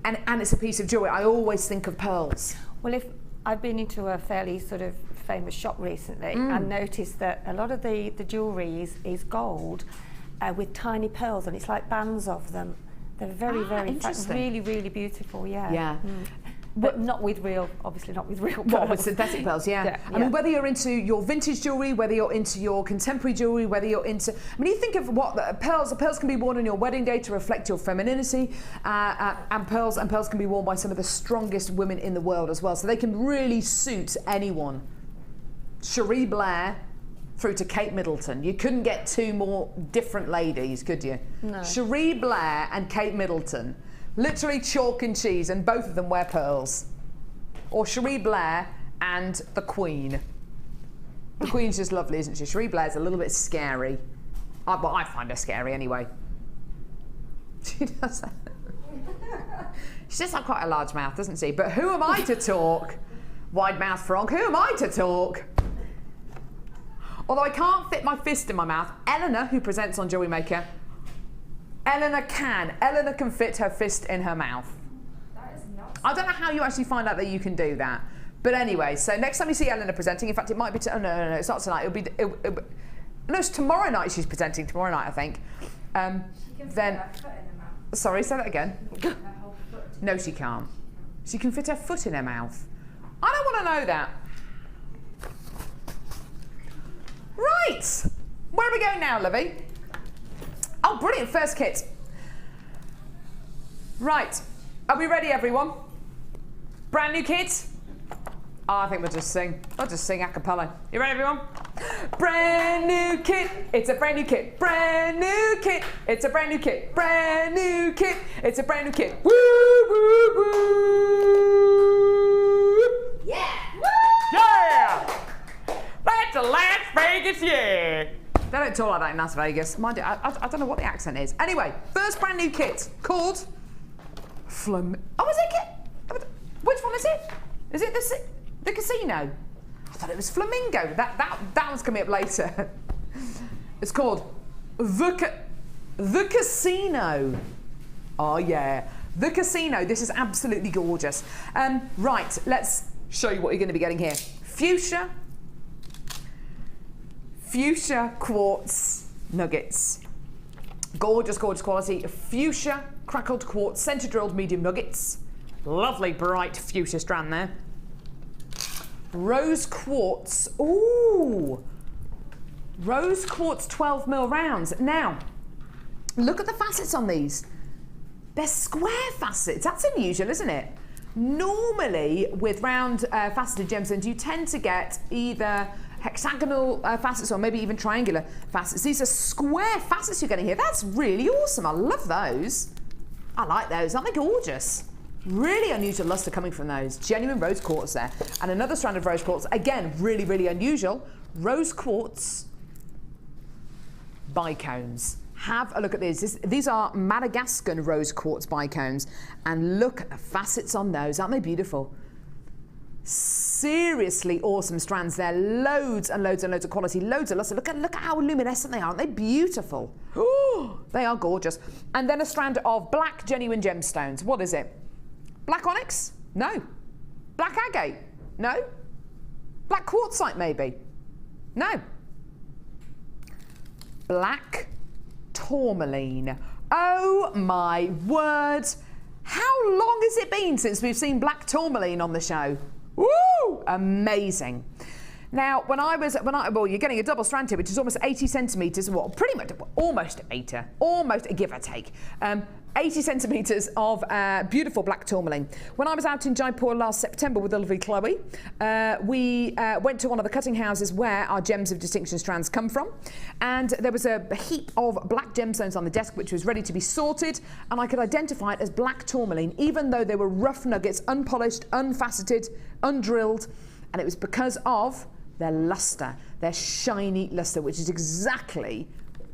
it's a piece of jewellery, I always think of pearls. Well, if I've been into a fairly sort of famous shop recently and noticed that a lot of the jewellery is gold with tiny pearls, and it's like bands of them. They're very really, really beautiful. Yeah. Yeah. But not with real, obviously not with real pearls. What, with synthetic pearls, yeah. I mean, whether you're into your vintage jewellery, whether you're into your contemporary jewellery, whether you're into... I mean, you think of what pearls can be worn on your wedding day to reflect your femininity, and pearls can be worn by some of the strongest women in the world as well. So they can really suit anyone. Cherie Blair through to Kate Middleton. You couldn't get two more different ladies, could you? No. Cherie Blair and Kate Middleton. Literally chalk and cheese, and both of them wear pearls. Or Cherie Blair and the Queen. The Queen's just lovely, isn't she? Cherie Blair's a little bit scary. Well, I find her scary anyway. She does that. She does have quite a large mouth, doesn't she? But who am I to talk? Wide mouth frog, who am I to talk? Although I can't fit my fist in my mouth, Eleanor, who presents on Jewellery Maker, Eleanor can fit her fist in her mouth. That is nuts. I don't know how you actually find out that you can do that. But anyway, so next time you see Eleanor presenting, in fact, it might be... no, it's not tonight. No, it's tomorrow night she's presenting, tomorrow night, I think. She can fit her foot in her mouth. Sorry, say that again. Her whole foot. No, she can't. She can fit her foot in her mouth. I don't want to know that. Right. Where are we going now, Livy? Oh, brilliant. First kit. Right. Are we ready, everyone? Brand new kit? Oh, I think we'll just sing. I'll just sing a cappella. You ready, everyone? Brand new kit. It's a brand new kit. Brand new kit. It's a brand new kit. Brand new kit. It's a brand new kit. Woo, woo, woo. Yeah! Yeah! That's a Las Vegas, yeah! They don't talk like that in Las Vegas. Mind you, I don't know what the accent is. Anyway, first brand new kit called Oh, is it kit? Which one is it? Is it the casino? I thought it was Flamingo. That one's coming up later. It's called the Casino. Oh yeah, The Casino. This is absolutely gorgeous. Right, let's show you what you're going to be getting here. Fuchsia quartz nuggets. Gorgeous, gorgeous quality. Fuchsia crackled quartz, center drilled medium nuggets. Lovely bright fuchsia strand there. Rose quartz. Ooh. Rose quartz 12mm rounds. Now, look at the facets on these. They're square facets. That's unusual, isn't it? Normally, with round faceted gemstones, you tend to get either hexagonal facets or maybe even triangular facets. These are square facets you're getting here. That's really awesome. I love those. I like those. Aren't they gorgeous? Really unusual luster coming from those. Genuine rose quartz there. And another strand of rose quartz. Again, really, really unusual. Rose quartz bicones. Have a look at these. These are Madagascar rose quartz bicones. And look at the facets on those. Aren't they beautiful? Seriously awesome strands there. Loads and loads and loads of quality. Loads of luster. Look at how luminescent they are. Aren't they beautiful? Ooh, they are gorgeous. And then a strand of black genuine gemstones. What is it? Black onyx? No. Black agate? No. Black quartzite maybe? No. Black tourmaline. Oh my word. How long has it been since we've seen black tourmaline on the show? Woo! Amazing. Now, well, you're getting a double strand here, which is almost 80 centimetres, well, pretty much, almost a metre, almost a give or take. 80 centimetres of beautiful black tourmaline. When I was out in Jaipur last September with the lovely Chloe, we went to one of the cutting houses where our gems of distinction strands come from, and there was a heap of black gemstones on the desk which was ready to be sorted, and I could identify it as black tourmaline, even though they were rough nuggets, unpolished, unfaceted, undrilled, and it was because of their luster, their shiny luster, which is exactly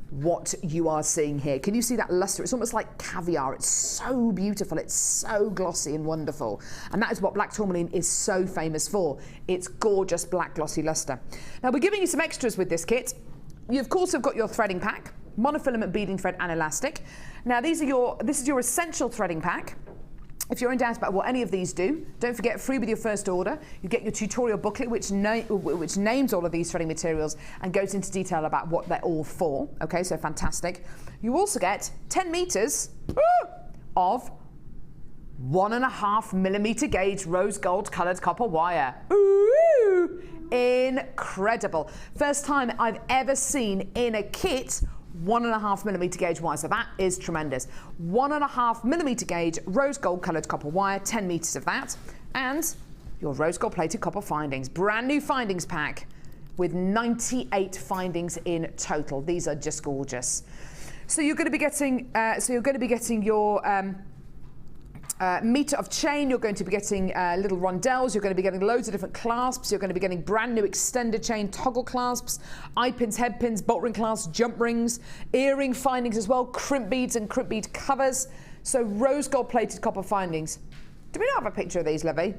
what you are seeing here. Can you see that luster? It's almost like caviar. It's so beautiful. It's so glossy and wonderful. And that is what black tourmaline is so famous for. It's gorgeous black glossy luster. Now, we're giving you some extras with this kit. You, of course, have got your threading pack, monofilament beading thread and elastic. Now, this is your essential threading pack. If you're in doubt about what any of these do, don't forget, free with your first order, you get your tutorial booklet which names all of these threading materials and goes into detail about what they're all for. Okay, so fantastic. You also get 10 metres of 1.5mm gauge rose gold coloured copper wire. Ooh, incredible. First time I've ever seen in a kit 1.5mm gauge wire, so that is tremendous. 1.5mm gauge rose gold coloured copper wire, 10 metres of that, and your rose gold plated copper findings. Brand new findings pack with 98 findings in total. These are just gorgeous. So you're going to be getting your metre of chain, you're going to be getting little rondelles, you're going to be getting loads of different clasps, you're going to be getting brand new extended chain toggle clasps, eye pins, head pins, bolt ring clasps, jump rings, earring findings as well, crimp beads and crimp bead covers. So rose gold plated copper findings. Do we not have a picture of these, Lovey?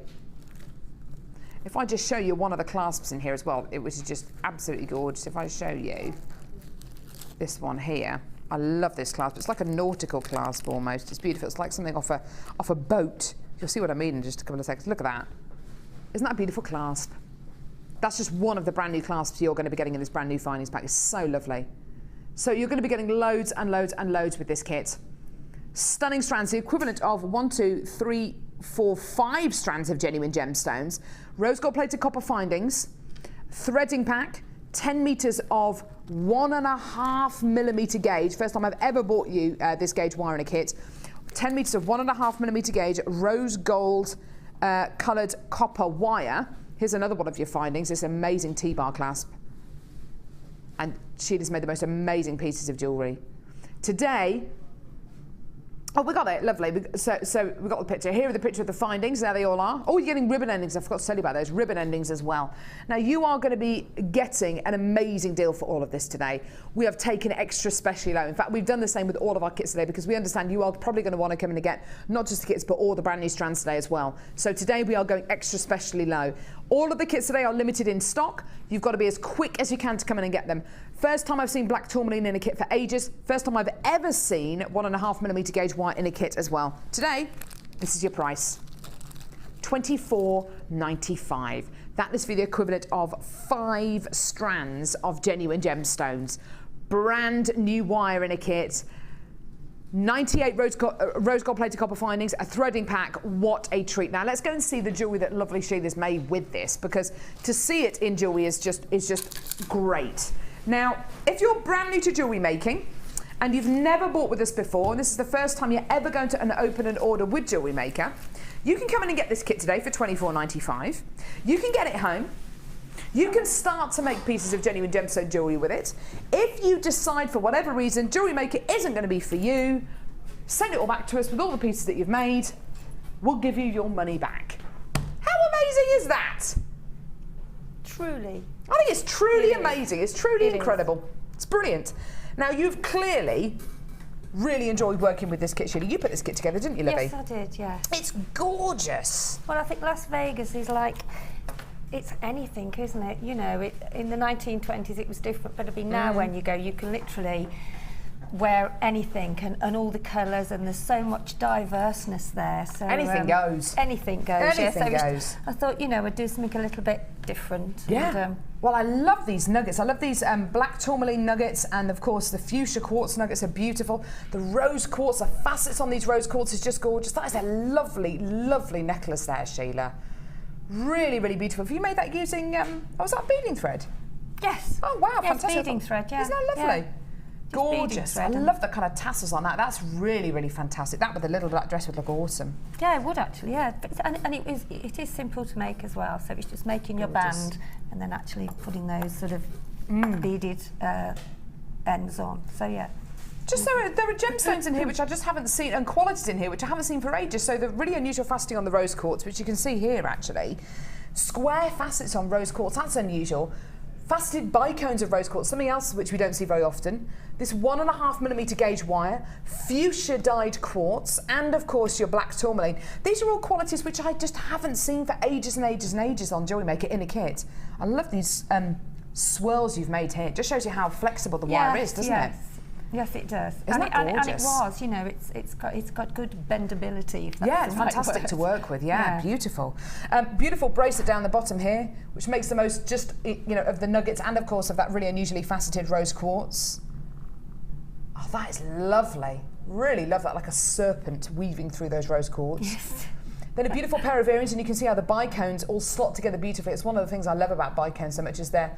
If I just show you one of the clasps in here as well, it was just absolutely gorgeous. If I show you this one here. I love this clasp. It's like a nautical clasp almost. It's beautiful. It's like something off a boat. You'll see what I mean in just a couple of seconds. Look at that. Isn't that a beautiful clasp? That's just one of the brand new clasps you're going to be getting in this brand new findings pack. It's so lovely. So you're going to be getting loads and loads and loads with this kit. Stunning strands, the equivalent of 1, 2, 3, 4, 5 strands of genuine gemstones. Rose gold plated copper findings. Threading pack. 10 metres of 1.5mm gauge. First time I've ever bought you this gauge wire in a kit. 10 metres of 1.5mm gauge rose gold coloured copper wire. Here's another one of your findings, this amazing T-bar clasp. And Sheila's made the most amazing pieces of jewellery. Today, oh, we got it, lovely. So we got the picture. Here are the picture of the findings, there they all are. Oh, you're getting ribbon endings, I forgot to tell you about those, ribbon endings as well. Now you are going to be getting an amazing deal for all of this today. We have taken it extra specially low. In fact, we've done the same with all of our kits today because we understand you are probably going to want to come in and get not just the kits but all the brand new strands today as well. So today we are going extra specially low. All of the kits today are limited in stock. You've got to be as quick as you can to come in and get them. First time I've seen black tourmaline in a kit for ages. First time I've ever seen 1.5mm gauge wire in a kit as well. Today, this is your price. $24.95. That is for the equivalent of 5 strands of genuine gemstones. Brand new wire in a kit. 98 rose gold plated copper findings, a threading pack. What a treat. Now let's go and see the jewellery that lovely Sheila's made with this, because to see it in jewellery is just great. Now, if you're brand new to jewellery making and you've never bought with us before, and this is the first time you're ever going to open an order with Jewellery Maker, you can come in and get this kit today for $24.95. You can get it home. You can start to make pieces of genuine gemstone jewellery with it. If you decide for whatever reason Jewellery Maker isn't going to be for you, send it all back to us with all the pieces that you've made. We'll give you your money back. How amazing is that? Truly. I think it's truly amazing. It's truly incredible. It's brilliant. Now, you've clearly really enjoyed working with this kit, Sheila. You put this kit together, didn't you, Libby? Yes, I did, yes. It's gorgeous. Well, I think Las Vegas is like, it's anything, isn't it? You know, in the 1920s it was different, but now when you go, you can literally wear anything and all the colours, and there's so much diverseness there. So anything goes. Anything goes. Anything goes. I thought, you know, I'd do something a little bit different. Yeah. And, well, I love these nuggets. I love these black tourmaline nuggets, and of course the fuchsia quartz nuggets are beautiful. The rose quartz, the facets on these rose quartz is just gorgeous. That is a lovely, lovely necklace there, Sheila. Really, really beautiful. Have you made that using, was that beading thread? Yes. Oh, wow, yes, fantastic. Beading thread, yeah. Isn't that lovely? Yeah. Gorgeous. I love the kind of tassels on that. That's really, really fantastic. That with the little black dress would look awesome. Yeah, it would actually, yeah. But and it is simple to make as well. So it's just making your band and then actually putting those sort of beaded ends on. So yeah. Just there are gemstones in here which I just haven't seen, and qualities in here which I haven't seen for ages. So the really unusual faceting on the rose quartz, which you can see here actually. Square facets on rose quartz, that's unusual. Faceted bicones of rose quartz, something else which we don't see very often. This 1.5mm gauge wire, fuchsia dyed quartz, and of course your black tourmaline. These are all qualities which I just haven't seen for ages and ages and ages on Jewellery Maker in a kit. I love these swirls you've made here. It just shows you how flexible the wire is, doesn't it? Yes, it does. Isn't that gorgeous? And it was, you know, it's got good bendability. If that's yeah, it's the right fantastic word. to work with. Yeah, beautiful. Beautiful bracelet down the bottom here, which makes the most just, you know, of the nuggets and of course of that really unusually faceted rose quartz. Oh, that is lovely. Really love that, like a serpent weaving through those rose quartz. Yes. Then a beautiful pair of earrings, and you can see how the bicones all slot together beautifully. It's one of the things I love about bicones so much is their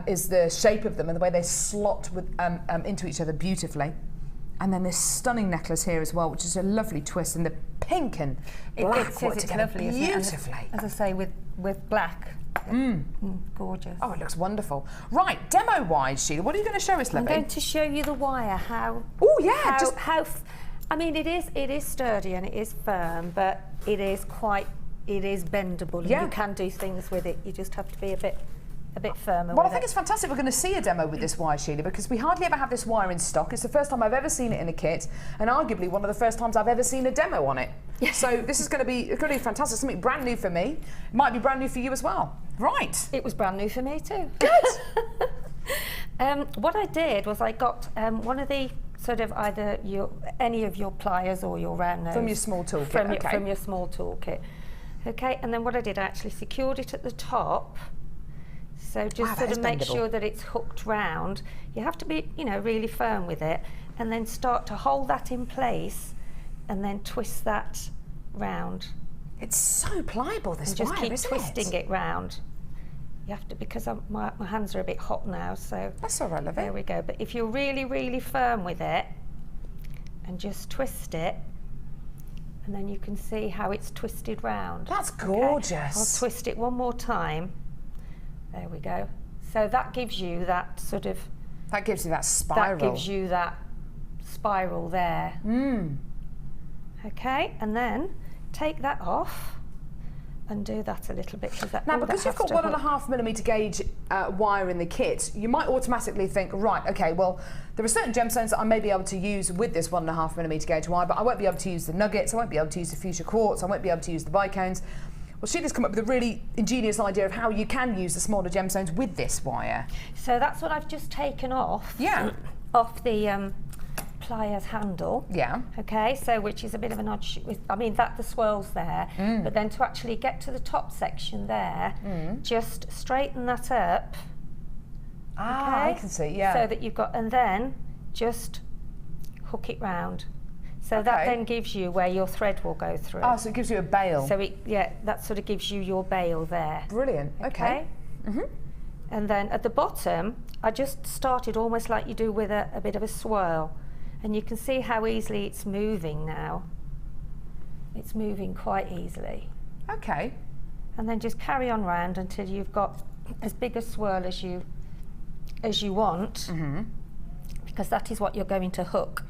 is the shape of them and the way they slot with, into each other beautifully. And then this stunning necklace here as well, which is a lovely twist, and the pink and black work together lovely, beautifully. As I say, with black. Gorgeous. Oh, it looks wonderful. Right, demo-wise, Sheila, what are you going to show us, Libby? I'm going to show you the wire, how... Oh, yeah. I mean, it is sturdy and it is firm, but it is bendable, and you can do things with it. You just have to be a bit firmer. Well, I think it's fantastic we're going to see a demo with this wire, Sheila, because we hardly ever have this wire in stock. It's the first time I've ever seen it in a kit, and arguably one of the first times I've ever seen a demo on it. So this is going to be fantastic, something brand new for me. It might be brand new for you as well. Right. It was brand new for me too. Good. What I did was I got one of the sort of either any of your pliers or your round nose. From your small toolkit, from your small toolkit. Okay, and then what I did, I actually secured it at the top. So just sort of make sure that it's hooked round. You have to be, you know, really firm with it, and then start to hold that in place, and then twist that round. It's so pliable, this wire, isn't it? Just keep twisting it round. You have to, because my hands are a bit hot now, so... That's all right, love it. There we go. But if you're really, really firm with it, and just twist it, and then you can see how it's twisted round. That's gorgeous. Okay. I'll twist it one more time. There we go. So that gives you that sort of... That gives you that spiral. That gives you that spiral there. Okay, and then take that off and do that a little bit. Now, because you've got 1.5mm gauge wire in the kit, you might automatically think, right, okay, well, there are certain gemstones that I may be able to use with this 1.5mm gauge wire, but I won't be able to use the nuggets, I won't be able to use the fuchsia quartz, I won't be able to use the bicones. Well, Sheila's come up with a really ingenious idea of how you can use the smaller gemstones with this wire. So that's what I've just taken off. Yeah. Off the pliers handle. Yeah. Okay, so which is a bit of an odd I mean, the swirl's there, but then to actually get to the top section there, just straighten that up. Ah, okay? I can see, yeah. So that you've got, and then just hook it round. So that then gives you where your thread will go through. Ah, so it gives you a bail. So that sort of gives you your bail there. Brilliant, okay. And then at the bottom, I just started almost like you do with a bit of a swirl. And you can see how easily it's moving now. It's moving quite easily. Okay. And then just carry on round until you've got as big a swirl as you want, because that is what you're going to hook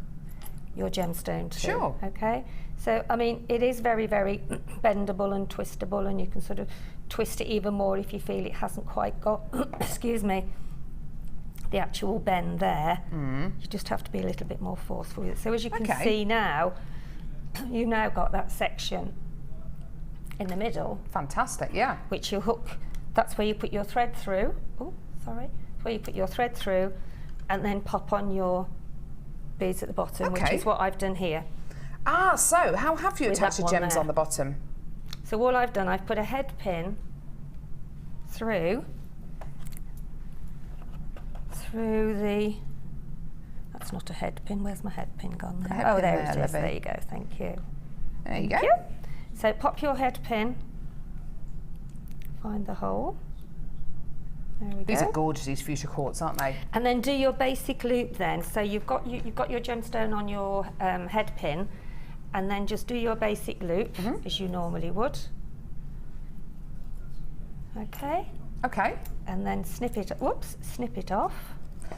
your gemstone to. Sure. Okay. So I mean, it is very, very bendable and twistable, and you can sort of twist it even more if you feel it hasn't quite got, excuse me, the actual bend there. You just have to be a little bit more forceful with it. So as you can see now, you've now got that section in the middle. Fantastic, yeah. Which you hook, that's where you put your thread through. Oh, sorry. That's where you put your thread through and then pop on your beads at the bottom, which is what I've done here. Ah, so how have you attached the gems on the bottom? So all I've done, I've put a head pin through the, that's not a head pin, where's my head pin gone there? Oh, there it is, there you go, thank you. There you go. So pop your head pin, find the hole. There we go. These are gorgeous, these fuchsia quartz, aren't they? And then do your basic loop then. So you've got your gemstone on your head pin, and then just do your basic loop as you normally would. Okay. Okay. And then snip it off.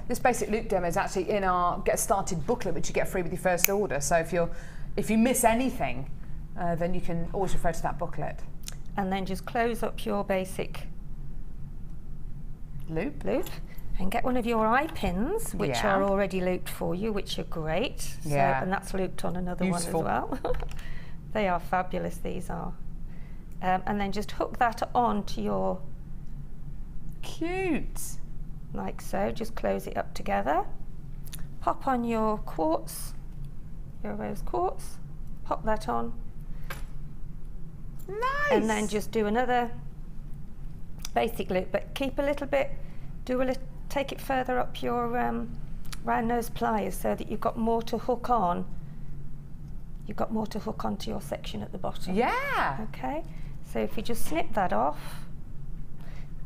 This basic loop demo is actually in our Get Started booklet, which you get free with your first order. So if you miss anything, then you can always refer to that booklet. And then just close up your basic loop, and get one of your eye pins, which are already looped for you, which are great. Yeah. So, and that's looped on another one as well. They are fabulous, these are. And then just hook that onto your... Cute. Like so, just close it up together. Pop on your quartz, your rose quartz, pop that on. Nice. And then just do another basic loop, but keep a little bit, take it further up your round nose pliers so that you've got more to hook on. You've got more to hook onto your section at the bottom. Yeah. Okay, so if you just snip that off,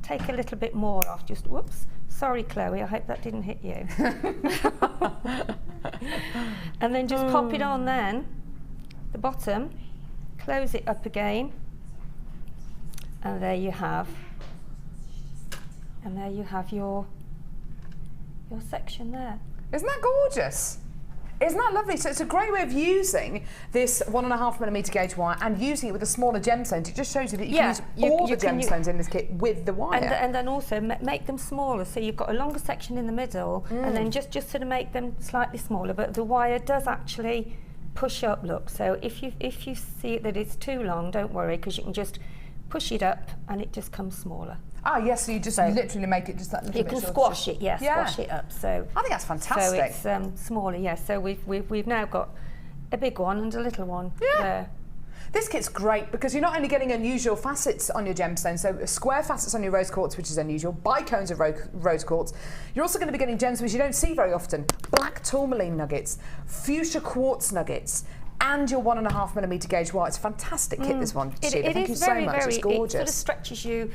take a little bit more off, just whoops. Sorry, Chloe, I hope that didn't hit you. And then just pop it on then, the bottom, close it up again, and there you have. And there you have your section there. Isn't that gorgeous? Isn't that lovely? So it's a great way of using this 1.5mm gauge wire and using it with the smaller gemstones. It just shows you that you can use all the gemstones in this kit with the wire. And then also make them smaller, so you've got a longer section in the middle, and then just sort of make them slightly smaller. But the wire does actually push up. Look, so if you see that it's too long, don't worry, because you can just push it up and it just comes smaller. Ah, yes, so you just literally make it just that little bit. You can squash it, squash it up. So I think that's fantastic. So it's smaller, yes. So we've now got a big one and a little one. Yeah. This kit's great because you're not only getting unusual facets on your gemstones, so square facets on your rose quartz, which is unusual, bicones of rose quartz. You're also going to be getting gems which you don't see very often: black tourmaline nuggets, fuchsia quartz nuggets, and your 1.5mm gauge wire. It's a fantastic kit, this one, Sheila. Thank you so much. It's gorgeous. It sort of stretches you.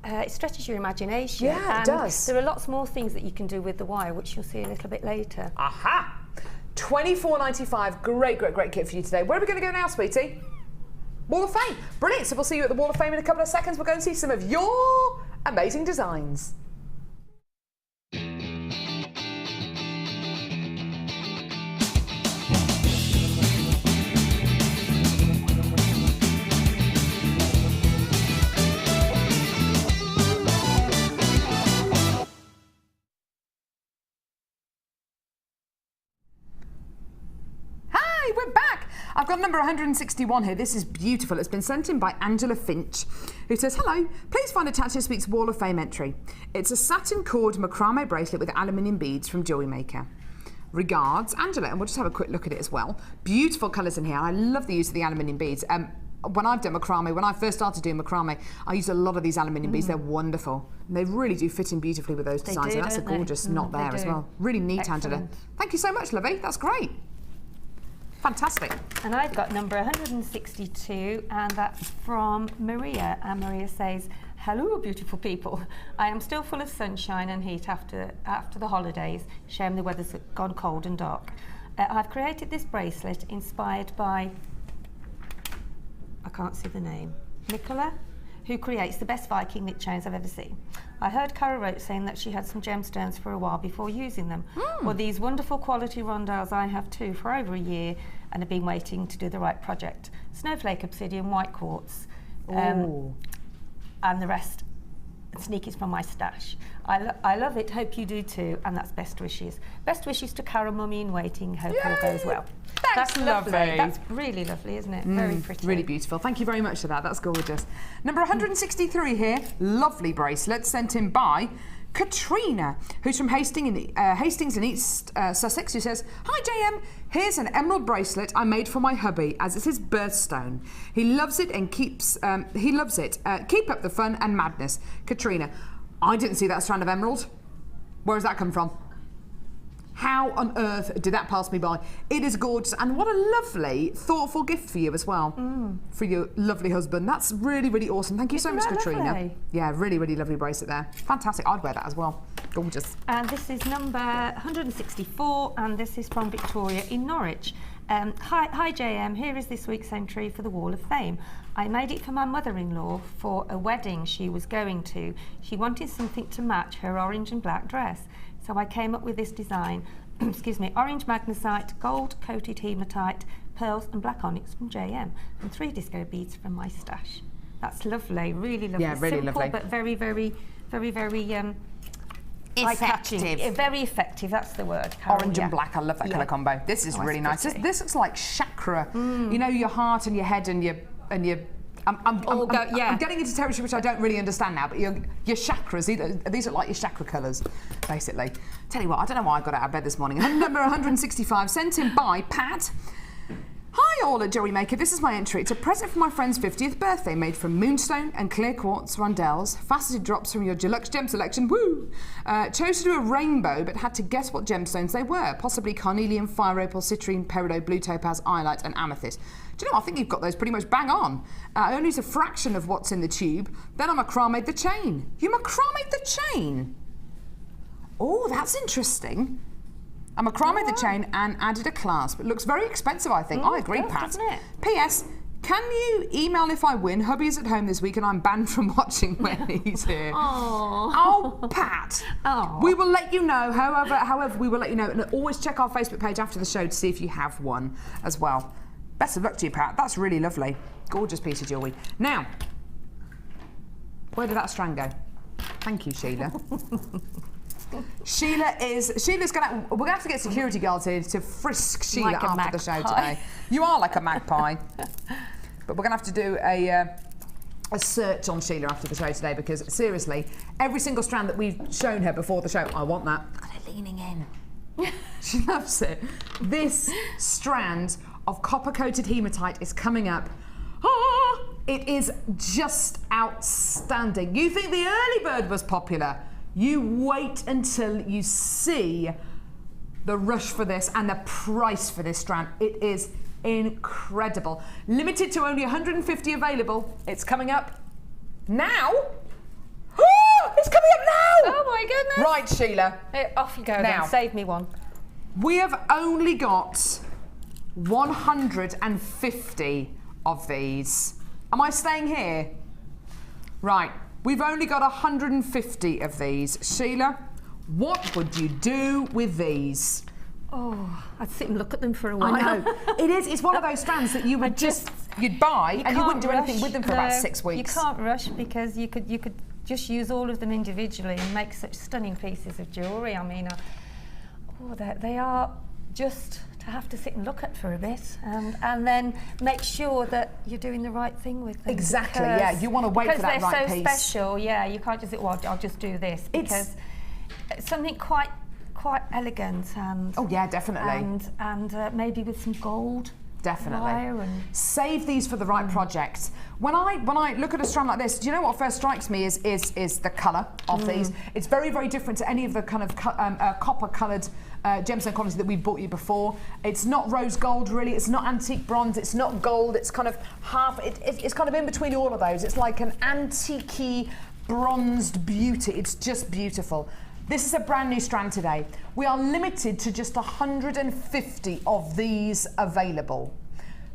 It stretches your imagination. Yeah, it does. There are lots more things that you can do with the wire, which you'll see a little bit later. Aha! $24.95. Great kit for you today. Where are we going to go now, sweetie? Wall of Fame. Brilliant. So we'll see you at the Wall of Fame in a couple of seconds. We'll go and see some of your amazing designs. We're back. I've got number 161 here. This is beautiful. It's been sent in by Angela Finch, who says, hello, please find attached this week's Wall of Fame entry. It's a satin cord macrame bracelet with aluminium beads from Jewellery Maker. Regards, Angela, and we'll just have a quick look at it as well. Beautiful colours in here. I love the use of the aluminium beads. When I've done macrame, when I first started doing macrame, I used a lot of these aluminium beads. They're wonderful. And they really do fit in beautifully with those designs. And that's a gorgeous knot there as well. Really neat, Excellent. Angela. Thank you so much, Lovey. That's great. Fantastic. And I've got number 162, and that's from Maria. And Maria says, hello, beautiful people. I am still full of sunshine and heat after the holidays. Shame the weather's gone cold and dark. I've created this bracelet inspired by, I can't see the name, Nicola, who creates the best Viking knit chains I've ever seen. I heard Cara wrote saying that she had some gemstones for a while before using them. Well, these wonderful quality rondelles I have too for over a year and have been waiting to do the right project. Snowflake obsidian, white quartz, and the rest sneakies from my stash. I love it, hope you do too, and that's best wishes. Best wishes to Cara, mummy in waiting, hope all goes well. That's lovely. That's really lovely, isn't it? Very pretty. Really beautiful. Thank you very much for that. That's gorgeous. Number 163 here. Lovely bracelet sent in by Katrina, who's from Hastings in East Sussex, who says, hi JM, here's an emerald bracelet I made for my hubby as it's his birthstone. He loves it and keep up the fun and madness. Katrina, I didn't see that strand of emerald. Where has that come from? How on earth did that pass me by? It is gorgeous, and what a lovely, thoughtful gift for you as well, for your lovely husband. That's really, really awesome. Thank you so much, Katrina. Lovely? Yeah, really, really lovely bracelet there. Fantastic. I'd wear that as well. Gorgeous. And this is number 164, and this is from Victoria in Norwich. Hi JM, here is this week's entry for the Wall of Fame. I made it for my mother-in-law for a wedding she was going to. She wanted something to match her orange and black dress. So I came up with this design, excuse me, orange magnesite, gold-coated hematite, pearls and black onyx from JM, and 3 disco beads from my stash. That's lovely, really lovely. Yeah, really Simple, lovely. But very, very, very, very effective. Very effective, that's the word, Carol. Orange and black, I love that colour combo. This is really nice. This looks like chakra. You know, your heart and your head and your I'm getting into territory which I don't really understand now, but your chakras, these are like your chakra colours, basically. Tell you what, I don't know why I got out of bed this morning. Number 165, sent in by Pat. Hi all at Jewellery Maker, this is my entry. It's a present for my friend's 50th birthday, made from moonstone and clear quartz rondelles, faceted drops from your deluxe gem selection, woo! Chose to do a rainbow, but had to guess what gemstones they were, possibly carnelian, fire opal, citrine, peridot, blue topaz, iolite and amethyst. Do you know, I think you've got those pretty much bang on. I only use a fraction of what's in the tube, then I macrame'd the chain. You macrame'd the chain? Oh, that's interesting. I macrame'd the chain and added a clasp. It looks very expensive, I think. I agree, Pat. Doesn't it? P.S. Can you email if I win? Hubby is at home this week and I'm banned from watching when he's here. Oh, Pat. We will let you know. However, we will let you know. And always check our Facebook page after the show to see if you have won as well. Best of luck to you, Pat. That's really lovely. Gorgeous piece of jewellery. Now, where did that strand go? Thank you, Sheila. Sheila's gonna. We're gonna have to get security guards here to frisk Sheila like after the show today. You are like a magpie. But we're gonna have to do a search on Sheila after the show today, because seriously, every single strand that we've shown her before the show, I want that. Look at her leaning in. She loves it. This strand of copper-coated hematite is coming up. It is just outstanding. You think the early bird was popular? You wait until you see the rush for this and the price for this strand. It is incredible. Limited to only 150 available. It's coming up now. It's coming up now! Oh my goodness. Right, Sheila. Off you go now, then. Save me one. We have only got 150 of these. Am I staying here? Right. We've only got 150 of these. Sheila, what would you do with these? Oh, I'd sit and look at them for a while. I know. It's one of those strands that you would you'd buy and you wouldn't do anything with them for about 6 weeks. You can't rush, because you could just use all of them individually and make such stunning pieces of jewellery. I mean, they are just have to sit and look at for a bit, and then make sure that you're doing the right thing with them. Exactly, yeah. You want to wait for that right piece. Because they're so special, yeah. You can't just think, well, I'll just do this, because it's something quite elegant and... Oh yeah, definitely. And maybe with some gold. Definitely. Save these for the right project. When I look at a strand like this, do you know what first strikes me is the colour of these? It's very, very different to any of the kind of copper-coloured gemstone quality that we've bought you before. It's not rose gold, really. It's not antique bronze. It's not gold. It's kind of half. It's kind of in between all of those. It's like an antique-y bronzed beauty. It's just beautiful. This is a brand new strand today. We are limited to just 150 of these available.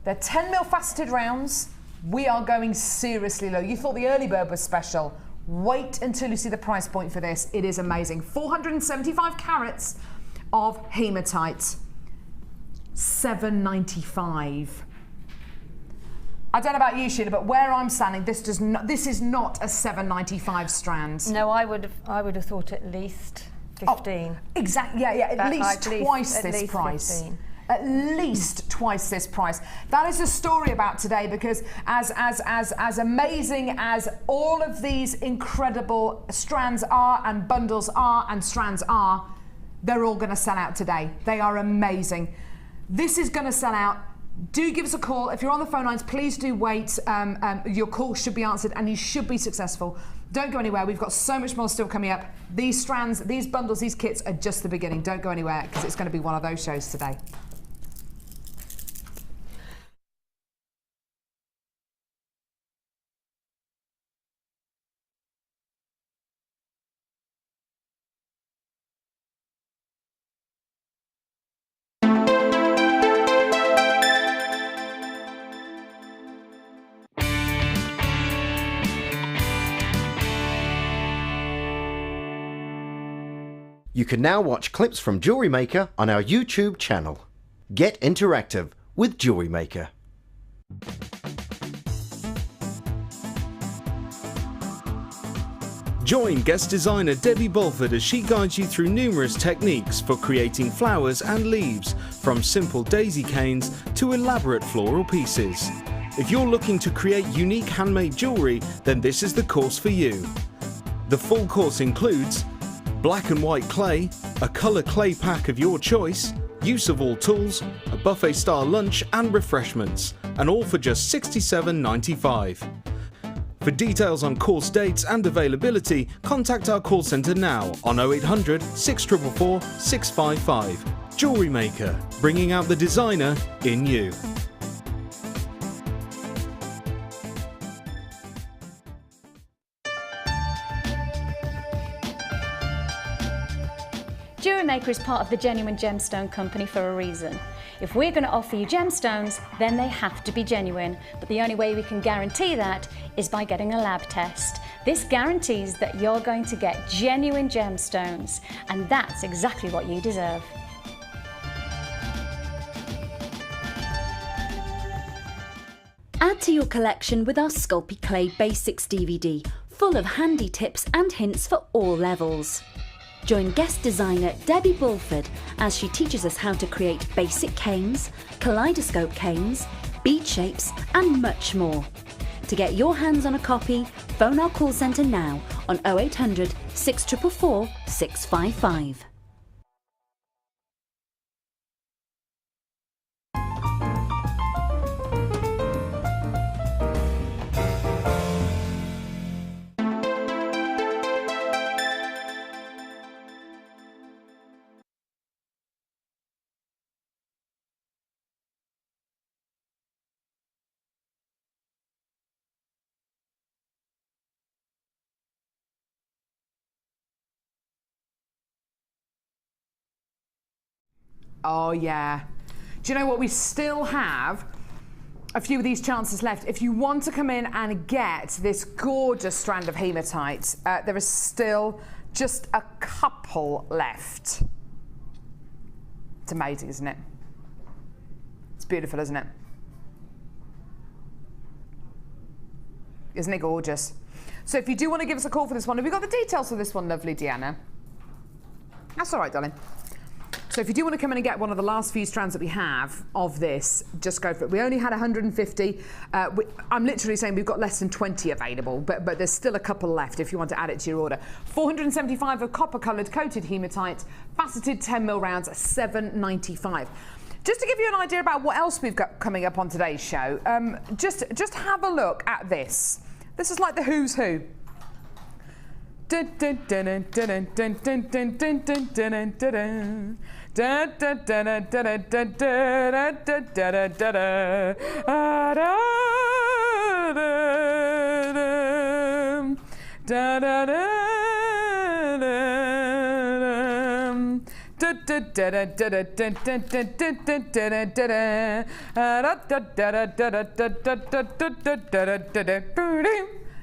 They're 10mm faceted rounds. We are going seriously low. You thought the early bird was special. Wait until you see the price point for this. It is amazing. 475 carats of hematite. $7.95. I don't know about you, Sheila, but where I'm standing, this is not a $7.95 strand. No, I would have thought at least 15. Oh, exactly. Yeah, at least twice this price. 15. At least twice this price. That is the story about today, because as amazing as all of these incredible strands are, and bundles are, and strands are, they're all going to sell out today. They are amazing. This is going to sell out. Do give us a call. If you're on the phone lines, please do wait. Your call should be answered and you should be successful. Don't go anywhere. We've got so much more still coming up. These strands, these bundles, these kits are just the beginning. Don't go anywhere, because it's going to be one of those shows today. You can now watch clips from Jewellery Maker on our YouTube channel. Get interactive with Jewellery Maker. Join guest designer Debbie Bulford as she guides you through numerous techniques for creating flowers and leaves, from simple daisy canes to elaborate floral pieces. If you're looking to create unique handmade jewellery, then this is the course for you. The full course includes black and white clay, a colour clay pack of your choice, use of all tools, a buffet style lunch and refreshments, and all for just $67.95. For details on course dates and availability, contact our call centre now on 0800 644 655. Jewellery Maker, bringing out the designer in you. Jewellery Maker is part of the Genuine Gemstone Company for a reason. If we're going to offer you gemstones, then they have to be genuine. But the only way we can guarantee that is by getting a lab test. This guarantees that you're going to get genuine gemstones, and that's exactly what you deserve. Add to your collection with our Sculpey Clay Basics DVD, full of handy tips and hints for all levels. Join guest designer Debbie Bulford as she teaches us how to create basic canes, kaleidoscope canes, bead shapes and much more. To get your hands on a copy, phone our call centre now on 0800 644 655. Oh yeah. Do you know what? We still have a few of these chances left. If you want to come in and get this gorgeous strand of hematite, there is still just a couple left. It's amazing, isn't it? It's beautiful, isn't it? Isn't it gorgeous? So if you do want to give us a call for this one, have we got the details for this one, lovely Deanna? That's all right, darling. So if you do want to come in and get one of the last few strands that we have of this, just go for it. We only had 150. I'm literally saying we've got less than 20 available, but there's still a couple left if you want to add it to your order. 475 of copper-coloured coated hematite, faceted 10mm rounds, $7.95. Just to give you an idea about what else we've got coming up on today's show, just have a look at this. This is like the who's who.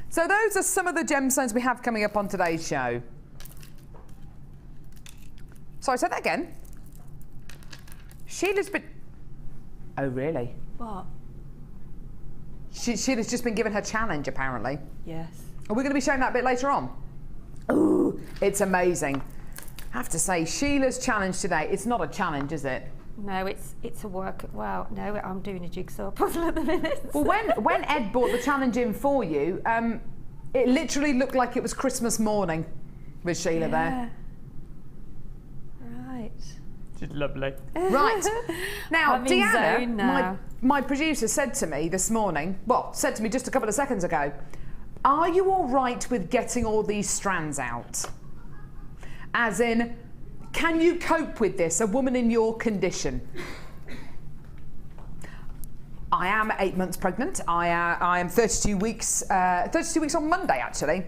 So those are some of the gemstones we have coming up on today's show. Sorry, say that again. Sheila's been... Oh, really? What? Sheila's just been given her challenge, apparently. Yes. Are we going to be showing that a bit later on? Ooh, it's amazing. I have to say, Sheila's challenge today, it's not a challenge, is it? No, it's a work. Well, no, I'm doing a jigsaw puzzle at the minute. Well, when Ed brought the challenge in for you, it literally looked like it was Christmas morning with Sheila there. Right. She's lovely. Right. Now, Deanna, my producer, said to me this morning, well, said to me just a couple of seconds ago, are you all right with getting all these strands out? As in, can you cope with this, a woman in your condition? I am 8 months pregnant. I am 32 weeks. 32 weeks on Monday, actually.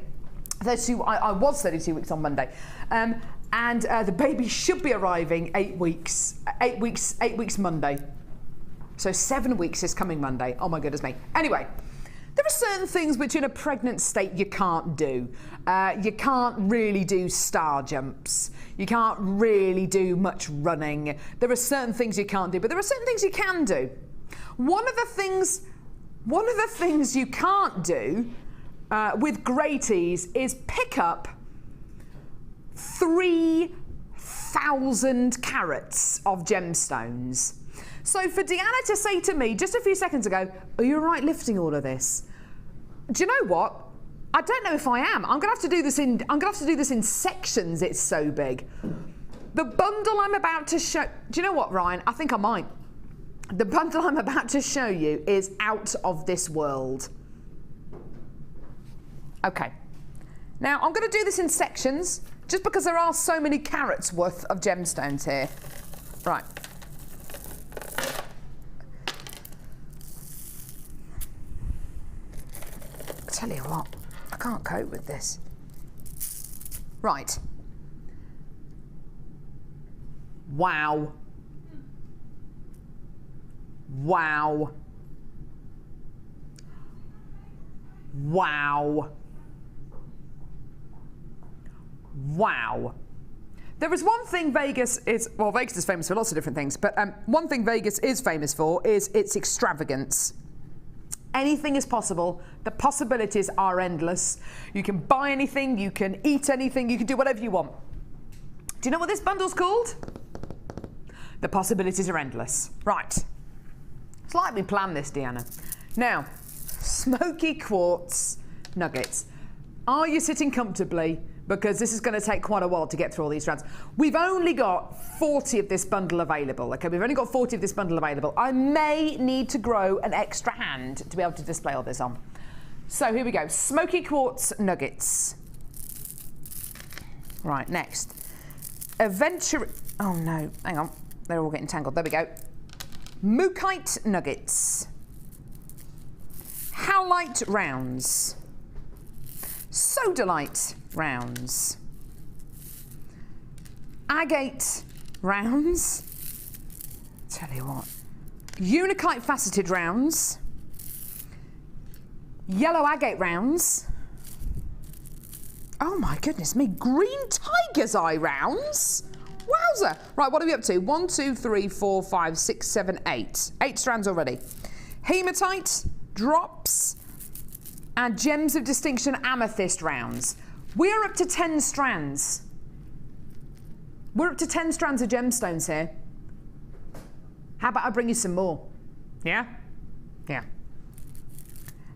32. I was 32 weeks on Monday, and the baby should be arriving 8 weeks. 8 weeks Monday. So 7 weeks is coming Monday. Oh my goodness me. Anyway. There are certain things which in a pregnant state you can't do. You can't really do star jumps. You can't really do much running. There are certain things you can't do, but there are certain things you can do. One of the things you can't do with great ease is pick up 3,000 carats of gemstones. So for Deanna to say to me just a few seconds ago, are you all right lifting all of this? Do you know what? I don't know if I am. I'm gonna have to do this in sections. It's so big. The bundle I'm about to show. Do you know what, Ryan? I think I might. The bundle I'm about to show you is out of this world. Okay. Now I'm gonna do this in sections, just because there are so many carats worth of gemstones here. Right. Tell you what, I can't cope with this. Right. Wow. Wow. Wow. Wow. There is one thing Vegas is, well, Vegas is famous for lots of different things, but one thing Vegas is famous for is its extravagance. Anything is possible. The possibilities are endless. You can buy anything, you can eat anything, you can do whatever you want. Do you know what this bundle's called? The possibilities are endless. Right. It's like we planned this, Deanna. Now, smoky quartz nuggets. Are you sitting comfortably? Because this is going to take quite a while to get through all these strands. We've only got 40 of this bundle available. Okay, we've only got 40 of this bundle available. I may need to grow an extra hand to be able to display all this on. So here we go. Smoky quartz nuggets. Right, next. Adventure. Oh no, hang on. They're all getting tangled. There we go. Mookite nuggets. Howlite rounds. Sodalite rounds. Agate rounds. Tell you what. Unikite faceted rounds. Yellow agate rounds. Oh my goodness me. Green tiger's eye rounds. Wowzer. Right, what are we up to? 1, 2, 3, 4, 5, 6, 7, 8. 8 strands already. Hematite, drops, and Gems of Distinction amethyst rounds. We are up to 10 strands. We're up to 10 strands of gemstones here. How about I bring you some more? Yeah? Yeah.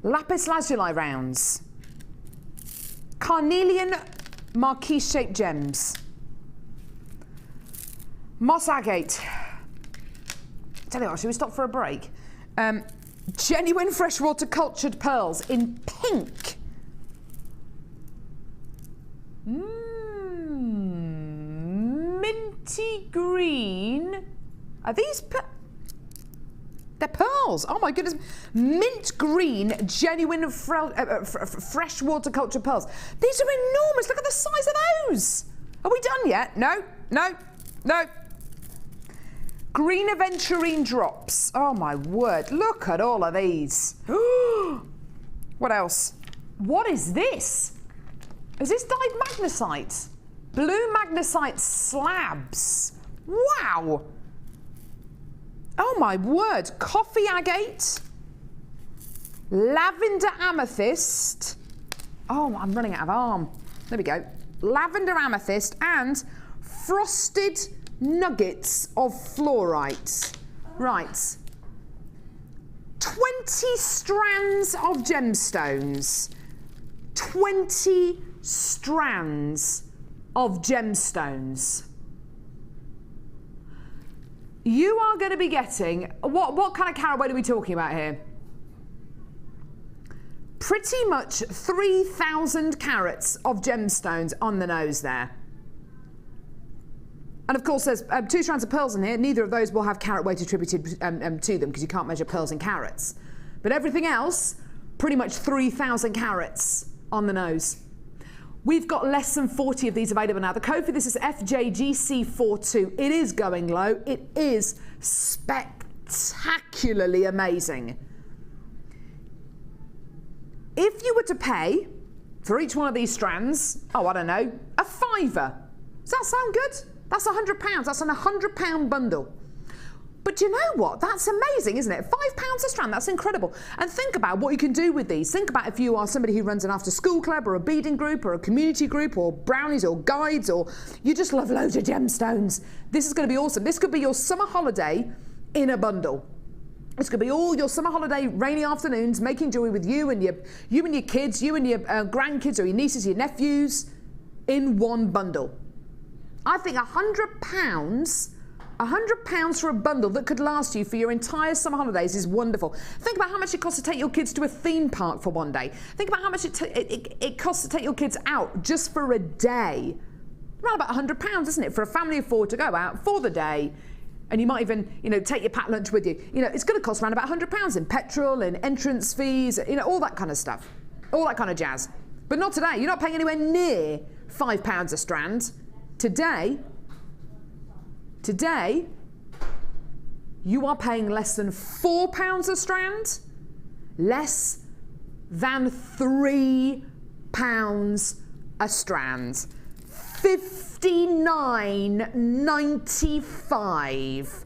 Lapis lazuli rounds. Carnelian marquise-shaped gems. Moss agate. Tell you what, should we stop for a break? Genuine freshwater cultured pearls in pink. Minty green. Are these they're pearls? Oh my goodness. Mint green, genuine freshwater cultured pearls. These are enormous. Look at the size of those. Are we done yet? No, no, no. Green aventurine drops. Oh my word. Look at all of these. What else? What is this? Is this dyed magnesite? Blue magnesite slabs. Wow. Oh my word. Coffee agate. Lavender amethyst. Oh, I'm running out of arm. There we go. Lavender amethyst and frosted nuggets of fluorite. Right. 20 strands of gemstones. 20 strands of gemstones. You are going to be getting, what kind of carat weight are we talking about here? Pretty much 3,000 carats of gemstones on the nose there. And of course there's 2 strands of pearls in here. Neither of those will have carat weight attributed to them because you can't measure pearls in carats. But everything else, pretty much 3,000 carats on the nose. We've got less than 40 of these available now. The code for this is FJGC42. It is going low. It is spectacularly amazing. If you were to pay for each one of these strands, oh, I don't know, a £5. Does that sound good? That's £100. That's an £100 bundle. But you know what? That's amazing, isn't it? £5 a strand, that's incredible. And think about what you can do with these. Think about if you are somebody who runs an after-school club or a beading group or a community group or brownies or guides or you just love loads of gemstones. This is going to be awesome. This could be your summer holiday in a bundle. This could be all your summer holiday rainy afternoons making jewelry with you and your kids, you and your grandkids or your nieces, your nephews in one bundle. I think £100 for a bundle that could last you for your entire summer holidays is wonderful. Think about how much it costs to take your kids to a theme park for one day. Think about how much it costs to take your kids out just for a day. Around about £100, isn't it, for a family of 4 to go out for the day. And you might even, take your packed lunch with you. It's going to cost around about £100 in petrol and entrance fees, all that kind of stuff. All that kind of jazz. But not today. You're not paying anywhere near £5 a strand. Today, you are paying less than £4 a strand, less than £3 a strand. $59.95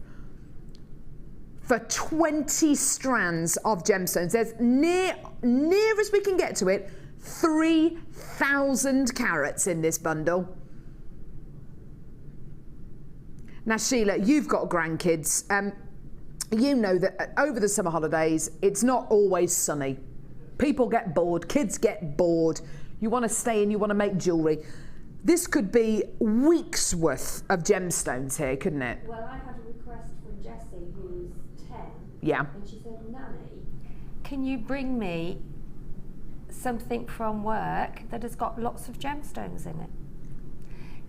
for 20 strands of gemstones. There's near as we can get to it, 3,000 carats in this bundle. Now, Sheila, you've got grandkids. You know that over the summer holidays, it's not always sunny. People get bored, kids get bored. You want to stay in, you want to make jewellery. This could be weeks worth of gemstones here, couldn't it? Well, I had a request from Jessie, who's 10. Yeah. And she said, Nanny, can you bring me something from work that has got lots of gemstones in it?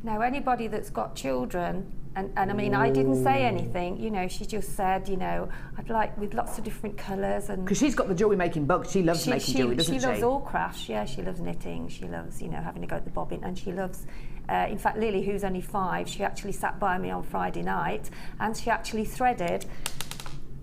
Now, anybody that's got children, and I mean, I didn't say anything, she just said, I'd like with lots of different colours. And because she's got the jewellery making bug, she loves making jewellery, doesn't she? She loves all crafts, yeah, she loves knitting, she loves, having to go at the bobbin, and she loves, in fact, Lily, who's only 5, she actually sat by me on Friday night, and she actually threaded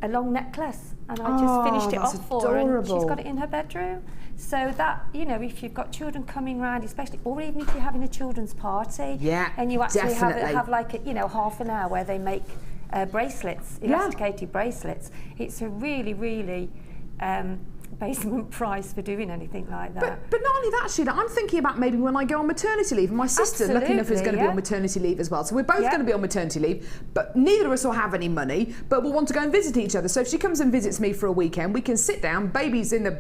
a long necklace, and I just finished it off for her, and she's got it in her bedroom. So that, if you've got children coming round, especially, or even if you're having a children's party, and you actually have like a, half an hour where they make bracelets, elasticated bracelets, it's a really, really basement price for doing anything like that. But not only that, Sheila, I'm thinking about maybe when I go on maternity leave. And my sister, lucky enough, is going to be on maternity leave as well. So we're both going to be on maternity leave, but neither of us will have any money, but we'll want to go and visit each other. So if she comes and visits me for a weekend, we can sit down, baby's in the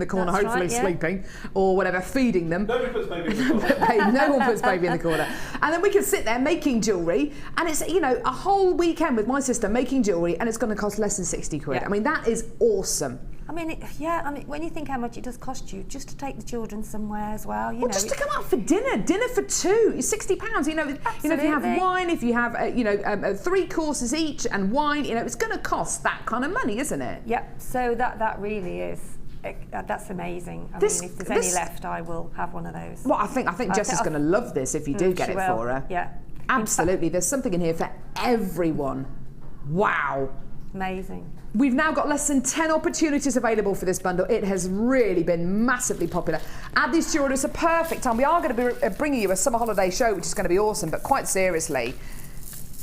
corner, That's hopefully right, sleeping or whatever, feeding them. Nobody puts baby in the corner. No one puts baby in the corner. And then we can sit there making jewellery, and it's, you know, a whole weekend with my sister making jewellery, and it's going to cost less than 60 quid. Yeah. I mean, that is awesome. I mean, I mean, when you think how much it does cost you just to take the children somewhere as well, you know, just to come out for dinner for two, it's £60. You know, if you have wine, if you have 3 courses each and wine, you know, it's going to cost that kind of money, isn't it? Yep. So that really is. That's amazing. I mean, if there's any left, I will have one of those. Well, I think Jess is going to love this if you do get it for her. Yeah. Absolutely. There's something in here for everyone. Wow. Amazing. We've now got less than 10 opportunities available for this bundle. It has really been massively popular. Add these to your order. It's a perfect time. We are going to be bringing you a summer holiday show, which is going to be awesome, but quite seriously,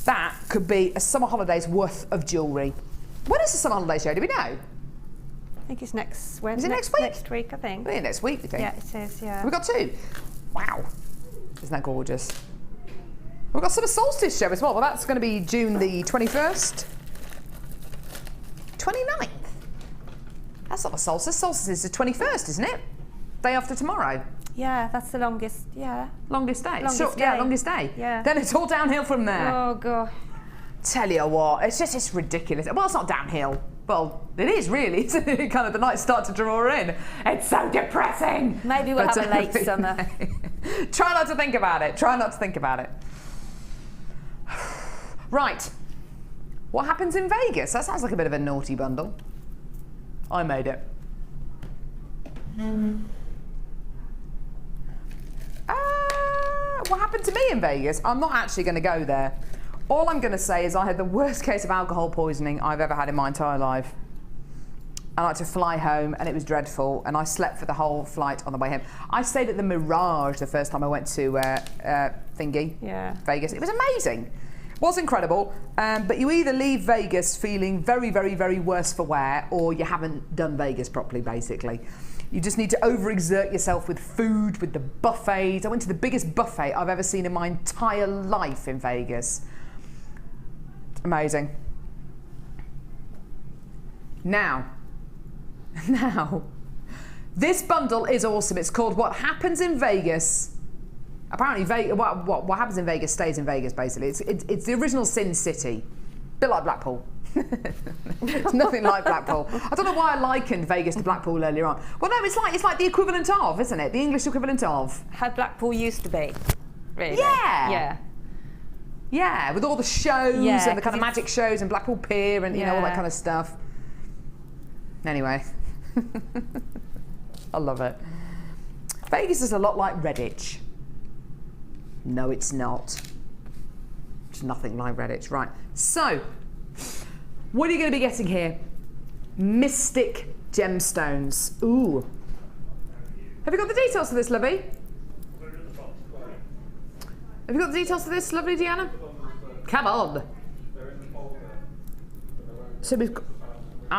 that could be a summer holiday's worth of jewellery. When is the summer holiday show? Do we know? I think it's next Wednesday. Is it next week? Next week, I think. Yeah, next week, we think. Yeah, it is, yeah. We've got 2. Wow. Isn't that gorgeous? We've got summer solstice show as well. Well, that's going to be June the 21st. 29th. That's not the solstice. Solstice is the 21st, isn't it? Day after tomorrow. Yeah, that's the longest, yeah. Longest day. Longest day. Yeah, longest day. Yeah. Then it's all downhill from there. Oh, God. Tell you what, it's ridiculous. Well, it's not downhill. Well, it is really, isn't it? Kind of the nights start to draw in. It's so depressing. Maybe we'll have a late summer. Try not to think about it. Try not to think about it. Right. What happens in Vegas? That sounds like a bit of a naughty bundle. I made it. What happened to me in Vegas? I'm not actually going to go there. All I'm going to say is I had the worst case of alcohol poisoning I've ever had in my entire life. I had to fly home and it was dreadful, and I slept for the whole flight on the way home. I stayed at the Mirage the first time I went to Vegas. It was amazing. It was incredible, but you either leave Vegas feeling very, very, very worse for wear, or you haven't done Vegas properly, basically. You just need to overexert yourself with food, with the buffets. I went to the biggest buffet I've ever seen in my entire life in Vegas. Amazing. Now, this bundle is awesome. It's called What Happens in Vegas. Apparently, what happens in Vegas stays in Vegas, basically. It's the original Sin City. A bit like Blackpool. It's nothing like Blackpool. I don't know why I likened Vegas to Blackpool earlier on. Well, no, it's like the equivalent of, isn't it? The English equivalent of. How Blackpool used to be, really. Yeah. Yeah. Yeah, with all the shows and the kind of magic shows and Blackpool Pier and, you know, all that kind of stuff. Anyway. I love it. Vegas is a lot like Redditch. No, it's not. It's nothing like Redditch. Right. So, what are you going to be getting here? Mystic gemstones. Ooh. Have you got the details for this, lovey? Have you got the details for this, lovely Deanna? Come on. So we've got,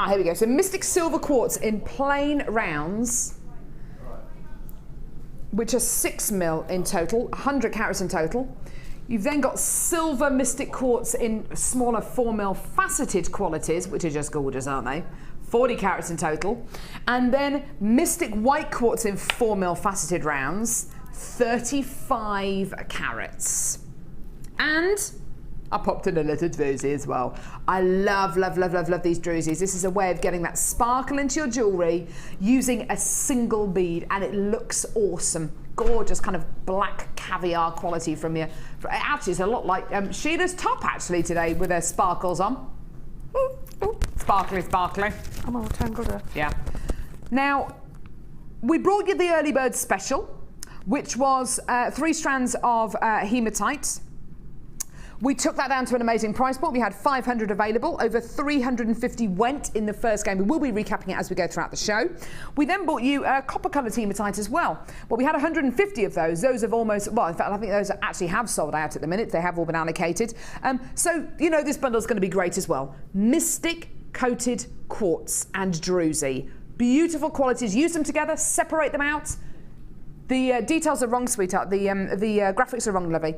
here we go. So Mystic silver quartz in plain rounds, which are 6mm in total, 100 carats in total. You've then got silver Mystic quartz in smaller 4mm faceted qualities, which are just gorgeous, aren't they? 40 carats in total. And then Mystic white quartz in 4mm faceted rounds, 35 carats. And I popped in a little druzy as well. I love, love, love, love, love these druzies. This is a way of getting that sparkle into your jewellery using a single bead, and it looks awesome. Gorgeous kind of black caviar quality from you. Actually, it's a lot like Sheila's top actually today with her sparkles on. Ooh, ooh. Sparkly, sparkly. I'm all tangled up. Yeah. Now, we brought you the early bird special, which was 3 strands of hematite. We took that down to an amazing price point. We had 500 available. Over 350 went in the first game. We will be recapping it as we go throughout the show. We then bought you copper-coloured hematite as well. Well, we had 150 of those. Those have almost, well, in fact, I think those actually have sold out at the minute. They have all been allocated. So, you know, this bundle is going to be great as well. Mystic coated quartz and druzy. Beautiful qualities. Use them together, separate them out. The details are wrong, sweetheart. The graphics are wrong, lovey.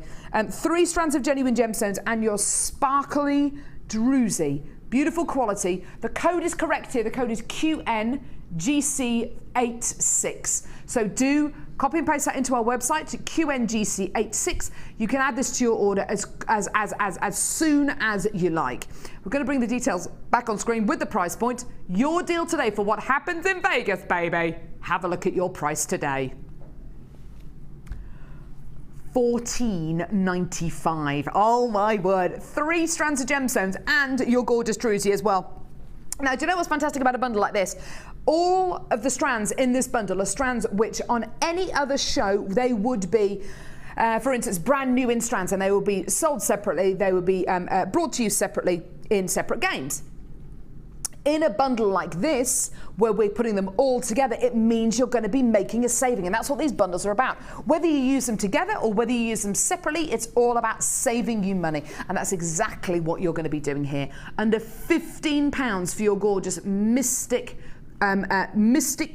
3 strands of genuine gemstones and your sparkly druzy. Beautiful quality. The code is correct here. The code is QNGC86. So do copy and paste that into our website to QNGC86. You can add this to your order as soon as you like. We're going to bring the details back on screen with the price point. Your deal today for what happens in Vegas, baby. Have a look at your price today. $14.95. Oh my word. 3 strands of gemstones and your gorgeous druzy as well. Now, do you know what's fantastic about a bundle like this? All of the strands in this bundle are strands which on any other show they would be, for instance, brand new in strands, and they will be sold separately. They will be brought to you separately in separate games. In a bundle like this, where we're putting them all together, it means you're going to be making a saving, and that's what these bundles are about. Whether you use them together or whether you use them separately, it's all about saving you money, and that's exactly what you're going to be doing here. Under £15 for your gorgeous Mystic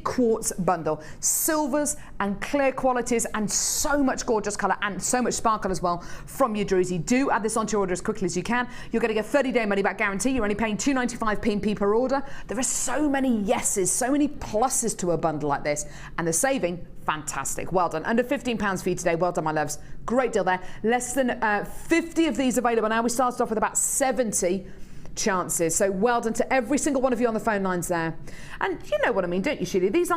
quartz bundle. Silvers and clear qualities and so much gorgeous colour and so much sparkle as well from your druzy. Do add this onto your order as quickly as you can. You're getting a 30-day money-back guarantee. You're only paying £2.95 p per order. There are so many yeses, so many pluses to a bundle like this, and the saving, fantastic. Well done. Under £15 for you today. Well done, my loves. Great deal there. Less than 50 of these available now. We started off with about 70 chances. So well done to every single one of you on the phone lines there. And you know what I mean, don't you, Sheila? These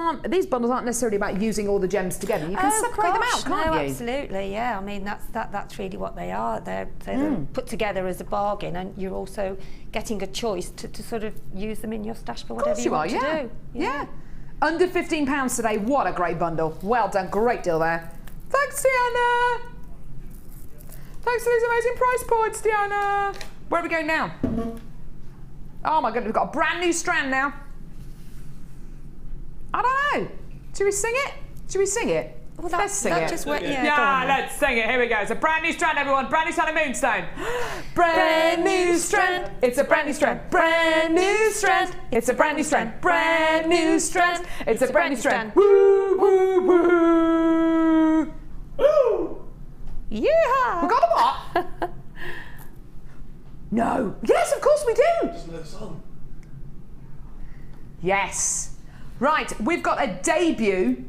bundles aren't necessarily about using all the gems together. You can separate them out, can't you? Absolutely, yeah. I mean, that's really what they are. They're put together as a bargain, and you're also getting a choice to sort of use them in your stash for whatever you want to do. Yeah. Under £15 today. What a great bundle. Well done. Great deal there. Thanks, Tiana. Thanks for these amazing price points, Tiana. Where are we going now? Oh my goodness, we've got a brand new strand now. I don't know. Should we sing it? Should we sing it? Well, let's sing it. Let's sing it. Here we go. It's a brand new strand, everyone. Brand new strand of moonstone. Brand new strand. It's a brand new strand. Brand new strand. It's a brand new strand. Brand new strand. It's a brand new strand. Woo, woo, woo. Woo. Yeah. We got a what? No. Yes, of course we do. Just know the song. Yes. Right, we've got a debut.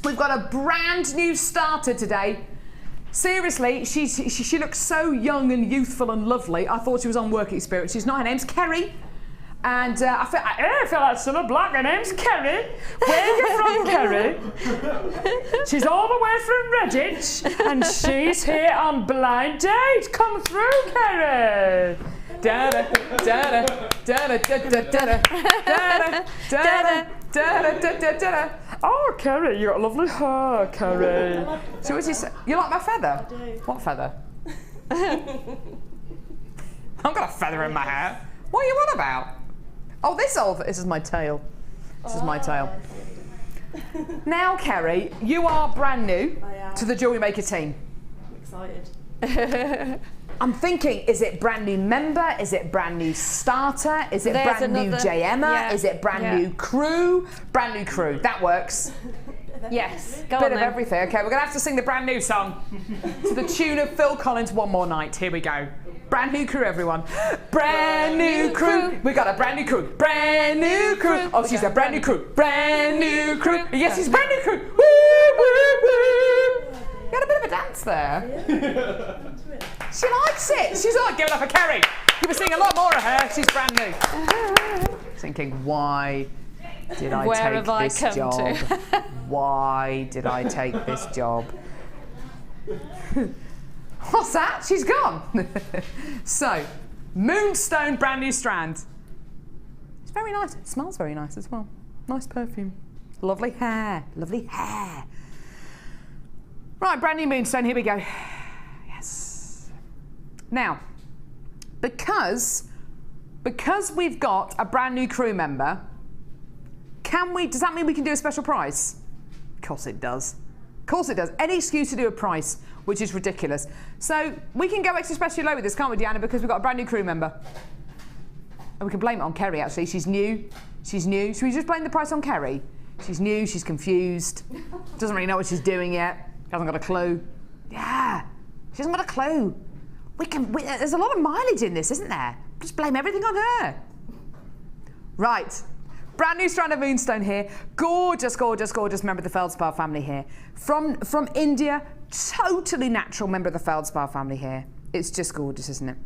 We've got a brand new starter today. Seriously, she looks so young and youthful and lovely. I thought she was on work experience. She's not. Her name's Kerry. And I feel like Cilla Black. Her name's Kerry. Where are you from, Kerry? She's all the way from Redditch, and she's here on blind date. Come through, Kerry. Da da da da da da da da da da da. Oh, Kerry, you got lovely hair, Kerry. So what's he say? You like my feather? I do. What feather? I've got a feather in my hair. What are you on about? Oh, this is my tail. This is my tail. Now, Kerry, you are brand new to the Jewellery Maker team. I'm excited. I'm thinking, is it brand new member? Is it brand new starter? Is it brand new JMer? Yeah. Is it brand new crew? Brand new crew. That works. Yes. Go Bit on of then. everything. Okay, we're going to have to sing the brand new song to the tune of Phil Collins' One More Night. Here we go. Brand new crew, everyone. Brand new crew. We got a brand new crew. Brand new crew. Oh, she's a brand new crew. Brand new crew. Yes, she's brand new crew. Woo, woo, woo. You had a bit of a dance there. She likes it. She's like, give it up for Kerry. You were seeing a lot more of her. She's brand new. Thinking, why did I take this job? Why did I take this job? What's that? She's gone. So, Moonstone brand new strand. It's very nice. It smells very nice as well. Nice perfume. Lovely hair. Lovely hair. Right, brand new Moonstone. Here we go. Yes. Now, because we've got a brand new crew member, does that mean we can do a special price? Of course it does. Of course it does. Any excuse to do a price, which is ridiculous. So we can go extra specially low with this, can't we, Deanna, because we've got a brand new crew member. And we can blame it on Kerry, actually. She's new. She's new. Should we just blame the price on Kerry? She's new, she's confused, doesn't really know what she's doing yet, hasn't got a clue. Yeah, she hasn't got a clue. There's a lot of mileage in this, isn't there? Just blame everything on her. Right, brand new strand of moonstone here. Gorgeous, gorgeous, gorgeous member of the feldspar family here. From India, totally natural member of the feldspar family here. It's just gorgeous, isn't it?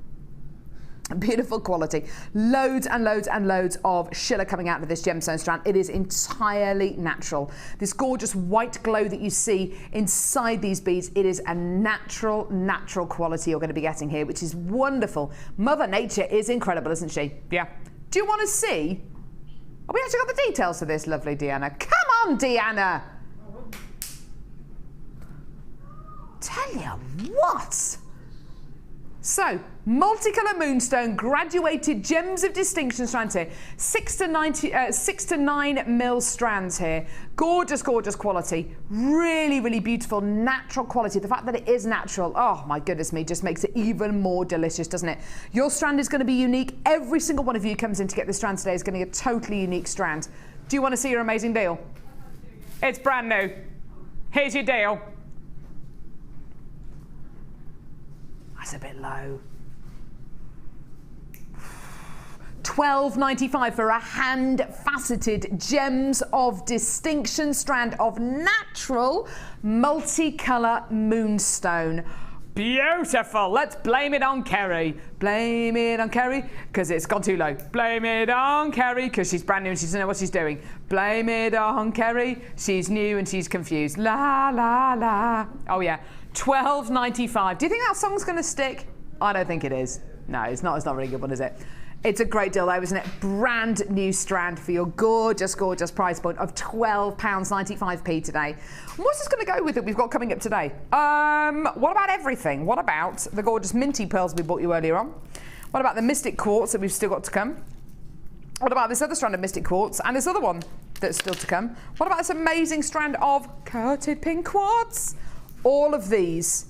Beautiful quality. Loads and loads and loads of Sheila coming out of this gemstone strand. It is entirely natural. This gorgeous white glow that you see inside these beads, it is a natural quality you're going to be getting here, which is wonderful. Mother Nature is incredible, isn't she? Yeah. Do you want to see? Have we actually got the details to this, lovely Deanna? Come on, Deanna! Tell you what! So, multicolour moonstone, graduated gems of distinction strands here. 6 to 9 mil strands here. Gorgeous, gorgeous quality. Really, really beautiful, natural quality. The fact that it is natural, oh my goodness me, just makes it even more delicious, doesn't it? Your strand is going to be unique. Every single one of you comes in to get this strand today is going to get a totally unique strand. Do you want to see your amazing deal? It's brand new. Here's your deal. That's a bit low. $12.95 for a hand-faceted gems of distinction strand of natural multicolour moonstone. Beautiful. Let's blame it on Kerry. Blame it on Kerry because it's gone too low. Blame it on Kerry because she's brand new and she doesn't know what she's doing. Blame it on Kerry. She's new and she's confused. La, la, la. Oh, yeah. $12.95. Do you think that song's going to stick? I don't think it is. No, it's not. It's not a really good one, is it? It's a great deal though, isn't it? Brand new strand for your gorgeous, gorgeous price point of £12.95p today. What's this going to go with that we've got coming up today? What about everything? What about the gorgeous minty pearls we bought you earlier on? What about the mystic quartz that we've still got to come? What about this other strand of mystic quartz and this other one that's still to come? What about this amazing strand of coated pink quartz? All of these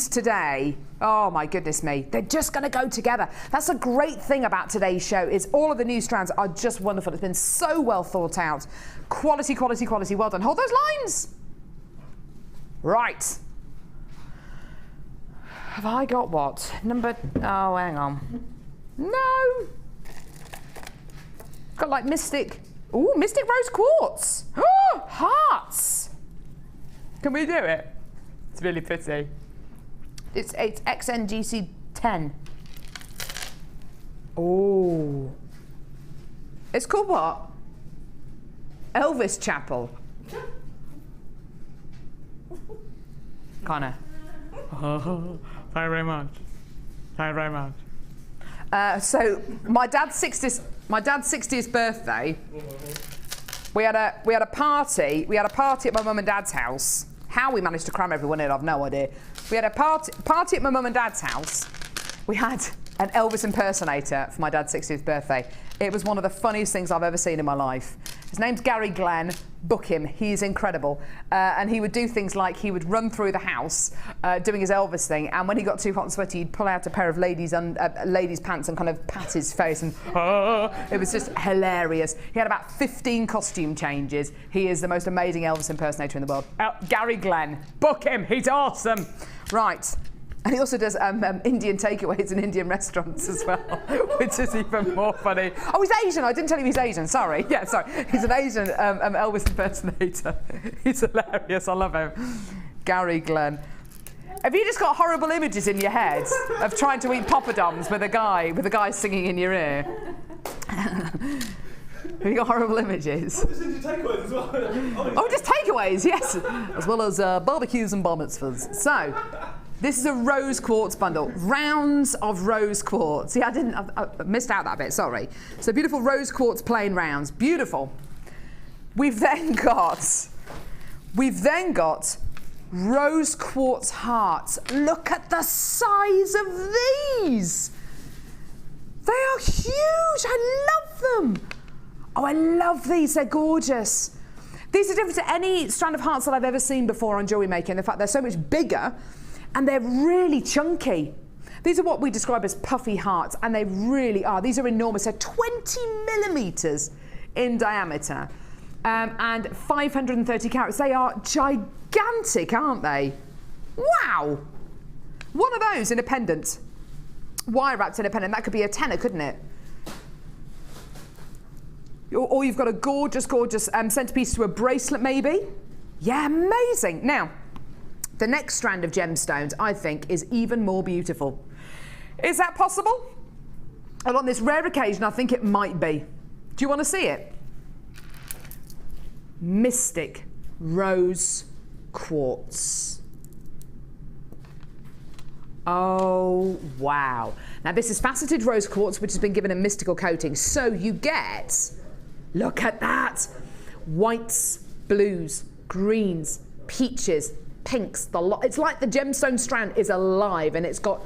today, oh my goodness me, they're just going to go together. That's a great thing about today's show, is all of the new strands are just wonderful. It's been so well thought out. Quality, quality, quality. Well done. Hold those lines. Right. Have I got what? Oh, hang on. No. Got like mystic. Ooh, mystic rose quartz. Oh, hearts. Can we do it? It's really pretty. It's XNGC 10. Oh. It's called what? Elvis Chapel. Connor. Oh, thank you very much. Thank you very much. So my dad's 60th birthday. We had a party. We had a party at my mum and dad's house. How we managed to cram everyone in, I've no idea. We had a party at my mum and dad's house. We had an Elvis impersonator for my dad's 60th birthday. It was one of the funniest things I've ever seen in my life. His name's Gary Glenn. Book him. He's incredible. And he would do things like he would run through the house doing his Elvis thing, and when he got too hot and sweaty, he'd pull out a pair of ladies' pants and kind of pat his face, and it was just hilarious. He had about 15 costume changes. He is the most amazing Elvis impersonator in the world. Gary Glenn. Book him. He's awesome. Right. And he also does Indian takeaways in Indian restaurants as well, which is even more funny. Oh, he's Asian. I didn't tell you he's Asian. Sorry. Yeah, sorry. He's an Asian Elvis impersonator. He's hilarious. I love him. Gary Glenn. Have you just got horrible images in your head of trying to eat poppadoms with a guy singing in your ear? Have you got horrible images? Just Indian takeaways as well. Oh, just takeaways, yes. As well as barbecues and bar mitzvahs. So. This is a rose quartz bundle. Rounds of rose quartz. See, I missed out that bit, sorry. So beautiful rose quartz plain rounds. Beautiful. We've then got rose quartz hearts. Look at the size of these. They are huge. I love them. Oh, I love these. They're gorgeous. These are different to any strand of hearts that I've ever seen before on Jewellery Maker, in the fact they're so much bigger. And they're really chunky. These are what we describe as puffy hearts, and they really are. These are enormous. They're 20 millimetres in diameter and 530 carats. They are gigantic, aren't they? Wow! One of those in a pendant, wire wrapped in a pendant, that could be a tenner, couldn't it? Or you've got a gorgeous, gorgeous centrepiece to a bracelet, maybe. Yeah, amazing. Now, the next strand of gemstones, I think, is even more beautiful. Is that possible? And on this rare occasion, I think it might be. Do you want to see it? Mystic rose quartz. Oh, wow. Now, this is faceted rose quartz, which has been given a mystical coating. So you get, look at that, whites, blues, greens, peaches, pinks. It's like the gemstone strand is alive, and it's got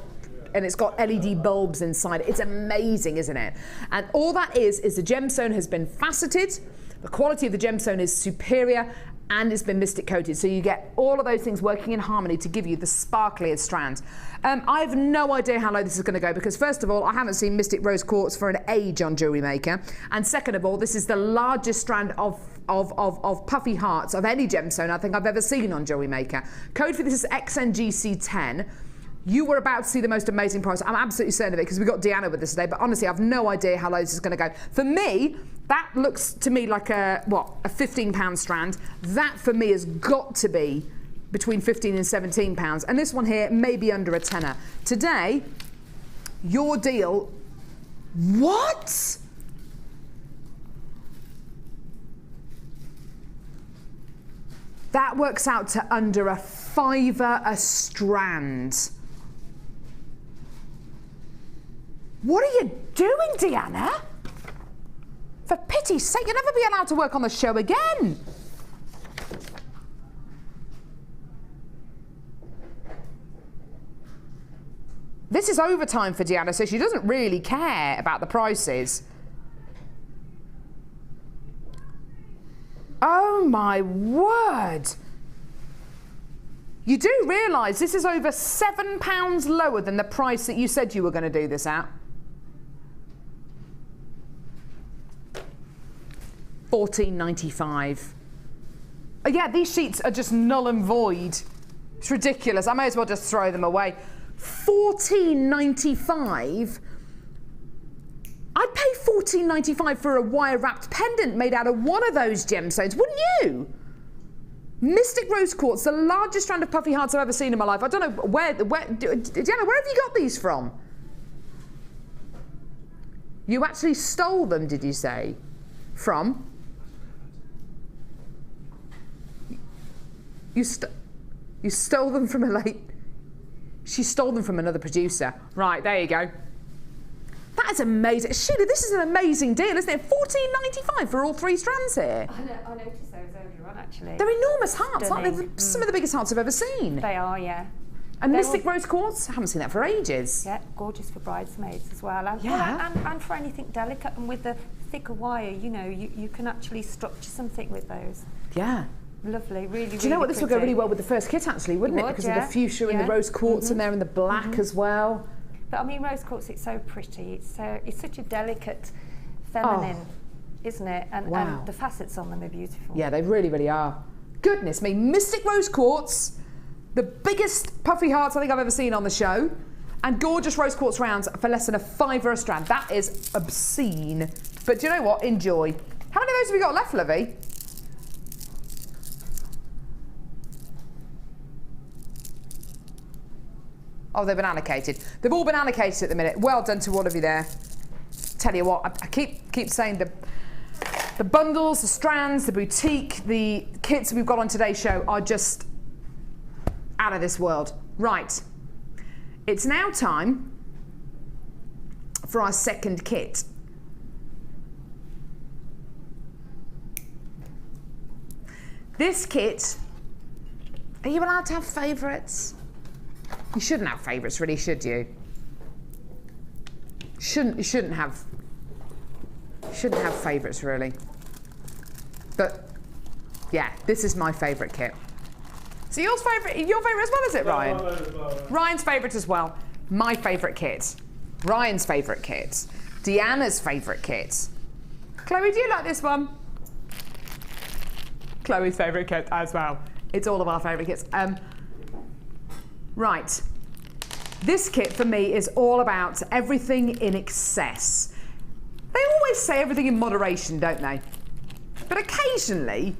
LED bulbs inside. It's amazing, isn't it? And all that is the gemstone has been faceted. The quality of the gemstone is superior, and it's been mystic coated. So you get all of those things working in harmony to give you the sparkliest strands. I have no idea how low this is going to go, because first of all, I haven't seen mystic rose quartz for an age on Jewellery Maker. And second of all, this is the largest strand of puffy hearts of any gemstone I think I've ever seen on Jewellery Maker. Code for this is XNGC10. You were about to see the most amazing price. I'm absolutely certain of it, because we got Deanna with us today, but honestly, I've no idea how low this is going to go. For me, that looks to me like a £15 strand. That for me has got to be between 15 and 17 pounds. And this one here, maybe under a tenner. Today, your deal, what? That works out to under a £5 a strand. What are you doing, Deanna? For pity's sake, you'll never be allowed to work on the show again. This is overtime for Deanna, so she doesn't really care about the prices. Oh my word. You do realise this is over £7 lower than the price that you said you were going to do this at? £14.95. Oh, yeah, these sheets are just null and void. It's ridiculous. I may as well just throw them away. £14.95. I'd pay £14.95 for a wire-wrapped pendant made out of one of those gemstones, wouldn't you? Mystic rose quartz, the largest strand of puffy hearts I've ever seen in my life. I don't know where Deanna, where have you got these from? You actually stole them, did you say? From? You stole them from a late... She stole them from another producer. Right, there you go. That is amazing. Sheila, this is an amazing deal, isn't it? £14.95 for all 3 strands here. I noticed those earlier on, actually. They're enormous hearts, aren't they? Some of the biggest hearts I've ever seen. They are, yeah. And mystic rose quartz? I haven't seen that for ages. Yeah, gorgeous for bridesmaids as well. And, yeah. And for anything delicate, and with the thicker wire, you know, you can actually structure something with those. Yeah. Lovely, really, Do you know what? This would go really well with the first kit, actually, wouldn't it? Because of the fuchsia and the rose quartz in there, and the black as well. But I mean, rose quartz, it's so pretty. It's such a delicate, feminine, isn't it? And the facets on them are beautiful. Yeah, they really, really are. Goodness me, mystic rose quartz, the biggest puffy hearts I think I've ever seen on the show, and gorgeous rose quartz rounds for less than a £5 a strand. That is obscene. But do you know what? Enjoy. How many of those have we got left, Lovey? Oh, they've been allocated. They've all been allocated at the minute. Well done to all of you there. Tell you what, I keep saying the bundles, the strands, the boutique, the kits we've got on today's show are just out of this world. Right. It's now time for our second kit. This kit, are you allowed to have favourites? You shouldn't have favourites, really, should you? You shouldn't have favourites, really. But yeah, this is my favourite kit. So your favourite as well, is it, Ryan? Ryan's favourite as well. my favourite kit, Ryan's favourite kit, Deanna's favourite kit. Chloe, do you like this one? Chloe's favourite kit as well. It's all of our favourite kits. Right. This kit for me is all about everything in excess. They always say everything in moderation, don't they? But occasionally,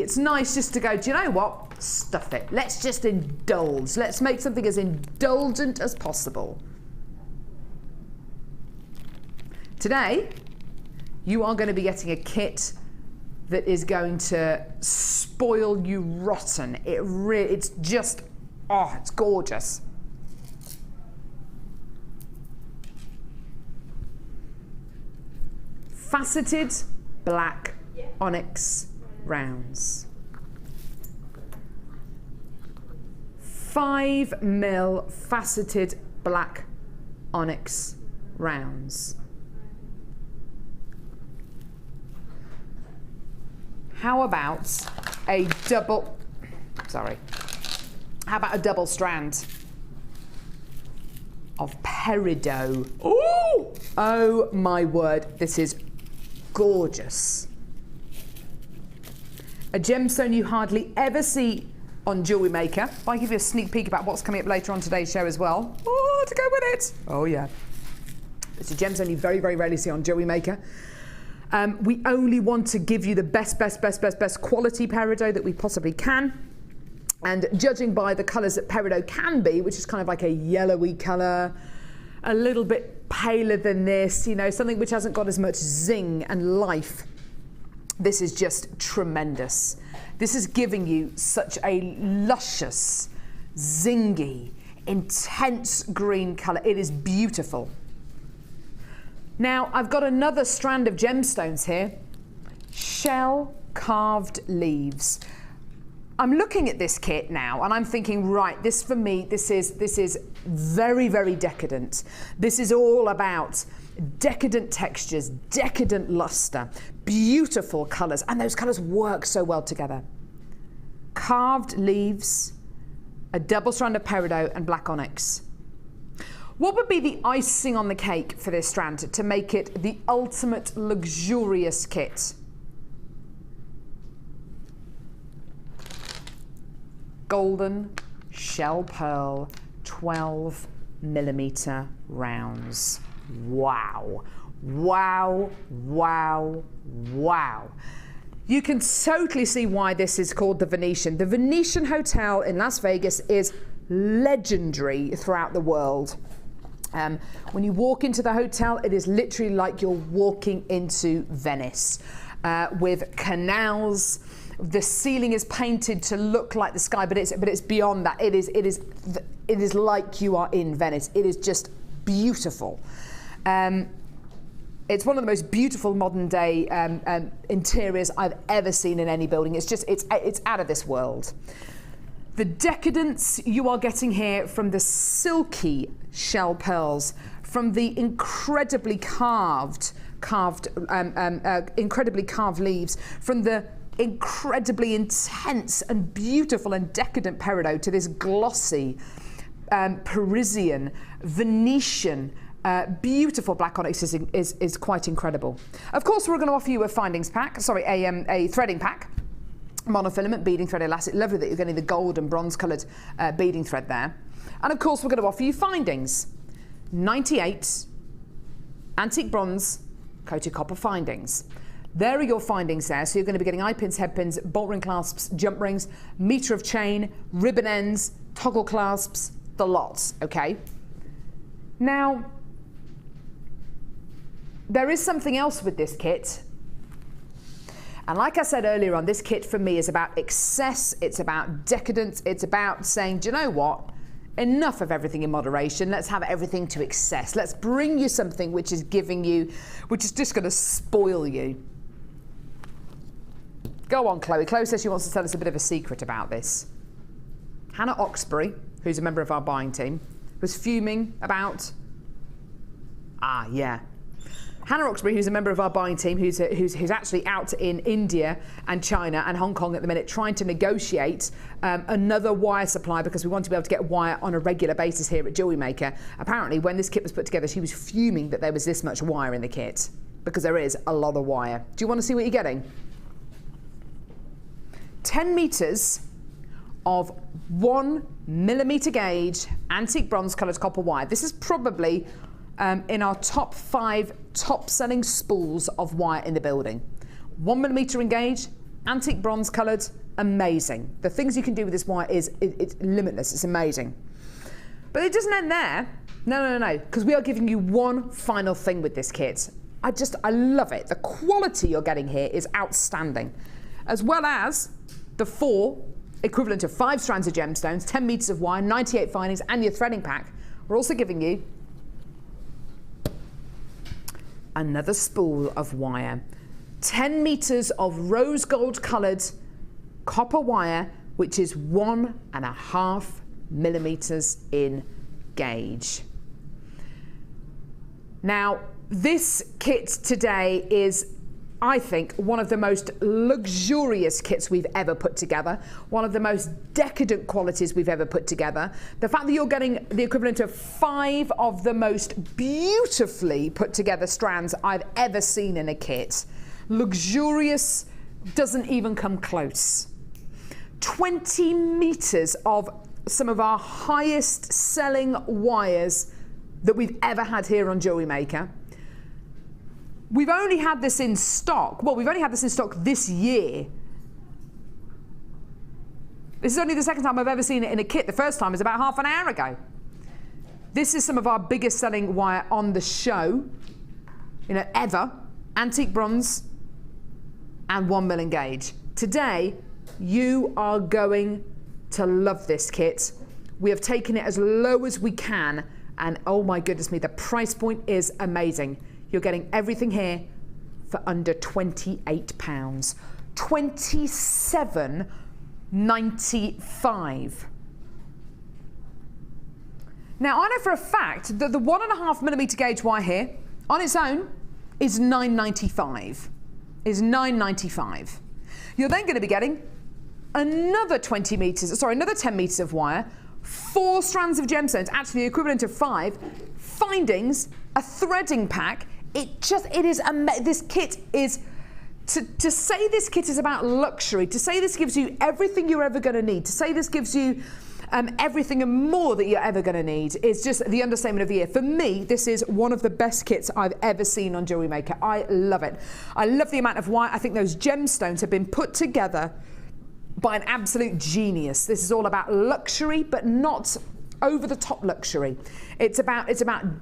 it's nice just to go, do you know what? Stuff it. Let's just indulge. Let's make something as indulgent as possible. Today, you are going to be getting a kit that is going to spoil you rotten. It's just, oh, it's gorgeous. Faceted black onyx rounds. 5mm faceted black onyx rounds. How about a double strand of peridot? Ooh! Oh my word, this is gorgeous. A gemstone you hardly ever see on Jewellery Maker. If I give you a sneak peek about what's coming up later on today's show as well. Oh, to go with it. Oh yeah. It's a gemstone you very, very rarely see on Jewellery Maker. We only want to give you the best quality peridot that we possibly can. And judging by the colours that peridot can be, which is kind of like a yellowy colour, a little bit paler than this, you know, something which hasn't got as much zing and life. This is just tremendous. This is giving you such a luscious, zingy, intense green colour. It is beautiful. Now, I've got another strand of gemstones here. Shell carved leaves. I'm looking at this kit now and I'm thinking, right, this for me, this is very, very decadent. This is all about decadent textures, decadent luster, beautiful colours, and those colours work so well together. Carved leaves, a double strand of peridot and black onyx. What would be the icing on the cake for this strand to make it the ultimate luxurious kit? Golden shell pearl 12mm rounds. Wow, wow, wow, wow. You can totally see why this is called the Venetian. The Venetian Hotel in Las Vegas is legendary throughout the world. When you walk into the hotel, it is literally like you're walking into Venice, with canals. The ceiling is painted to look like the sky, but it's beyond that. It is like you are in Venice. It is just beautiful. It's one of the most beautiful modern day interiors I've ever seen in any building. It's out of this world. The decadence you are getting here from the silky shell pearls, from the incredibly carved leaves, from the incredibly intense and beautiful and decadent peridot to this glossy Parisian, Venetian, beautiful black onyx is quite incredible. Of course, we're going to offer you a findings pack, a threading pack. Monofilament beading thread elastic. Lovely that you're getting the gold and bronze coloured beading thread there. And of course, we're going to offer you findings. 98 antique bronze coated copper findings. There are your findings there. So you're going to be getting eye pins, head pins, bolt ring clasps, jump rings, metre of chain, ribbon ends, toggle clasps, the lots, okay? Now, there is something else with this kit. And like I said earlier on, this kit for me is about excess, it's about decadence, it's about saying, do you know what? Enough of everything in moderation, let's have everything to excess. Let's bring you something which is just going to spoil you. Go on, Chloe. Chloe says she wants to tell us a bit of a secret about this. Hannah Oxbury, who's a member of our buying team, was fuming about... yeah. Hannah Oxbury, who's a member of our buying team, who's actually out in India and China and Hong Kong at the minute, trying to negotiate another wire supply because we want to be able to get wire on a regular basis here at Jewellery Maker. Apparently, when this kit was put together, she was fuming that there was this much wire in the kit, because there is a lot of wire. Do you want to see what you're getting? 10 metres of 1 millimetre gauge antique bronze coloured copper wire. This is probably in our top 5 top selling spools of wire in the building. 1 millimetre in gauge, antique bronze coloured, amazing. The things you can do with this wire it's limitless, it's amazing. But it doesn't end there. No, because we are giving you one final thing with this kit. I love it. The quality you're getting here is outstanding. As well as the 4 equivalent of 5 strands of gemstones, 10 metres of wire, 98 findings, and your threading pack. We're also giving you another spool of wire. 10 metres of rose gold coloured copper wire, which is 1.5 millimetres in gauge. Now, this kit today is, I think, one of the most luxurious kits we've ever put together, one of the most decadent qualities we've ever put together. The fact that you're getting the equivalent of 5 of the most beautifully put together strands I've ever seen in a kit. Luxurious doesn't even come close. 20 metres of some of our highest selling wires that we've ever had here on Jewellery Maker. We've only had this in stock. Well, we've only had this in stock this year. This is only the second time I've ever seen it in a kit. The first time was about half an hour ago. This is some of our biggest selling wire on the show, ever. Antique bronze and 1 mil in gauge. Today, you are going to love this kit. We have taken it as low as we can, and oh my goodness me, the price point is amazing. You're getting everything here for under £28. £27.95. Now, I know for a fact that the 1.5 millimetre gauge wire here, on its own, is £9.95. You're then going to be getting another 10 metres of wire, 4 strands of gemstones, actually the equivalent of 5, findings, a threading pack. This kit is, to say this kit is about luxury, to say this gives you everything you're ever going to need, to say this gives you everything and more that you're ever going to need is just the understatement of the year. For me, this is one of the best kits I've ever seen on Jewellery Maker. I love it. I love the amount of wire. I think those gemstones have been put together by an absolute genius. This is all about luxury, but not over-the-top luxury. It's about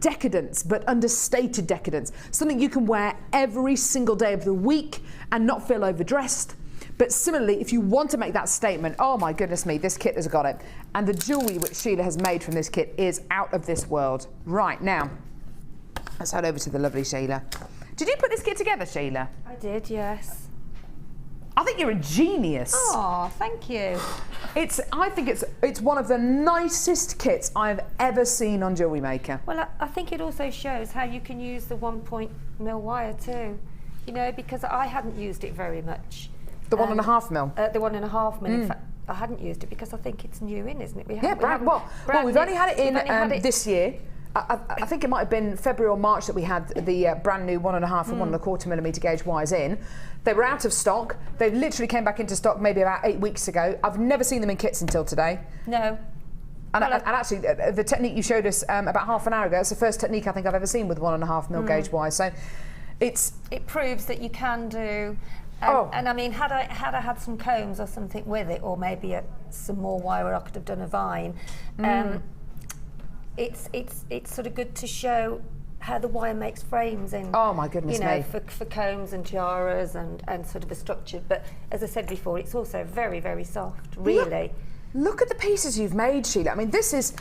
decadence, but understated decadence. Something you can wear every single day of the week and not feel overdressed. But similarly, if you want to make that statement, oh my goodness me, this kit has got it. And the jewellery which Sheila has made from this kit is out of this world. Right, now, let's head over to the lovely Sheila. Did you put this kit together, Sheila? I did, yes. I think you're a genius. Oh, thank you. I think it's one of the nicest kits I've ever seen on Jewellery Maker. Well, I think it also shows how you can use the 1 mil wire too. Because I hadn't used it very much. The 1.5 mil? The 1.5 mil. In fact, I hadn't used it because I think it's new in, isn't it? We've only had it in this year. I think it might have been February or March that we had the brand new 1.5 and 1.25 millimetre gauge wires in. They were out of stock. They literally came back into stock maybe about 8 weeks ago. I've never seen them in kits until today. No. And actually, the technique you showed us about half an hour ago, it's the first technique I think I've ever seen with 1.5 mil gauge wires. So it proves that you can do. And I mean, had I had some combs or something with it, or maybe some more wire, I could have done a vine. It's sort of good to show how the wire makes frames in. Oh my goodness me! For combs and tiaras and sort of the structure. But as I said before, it's also very, very soft. Really. Look at the pieces you've made, Sheila. I mean, this is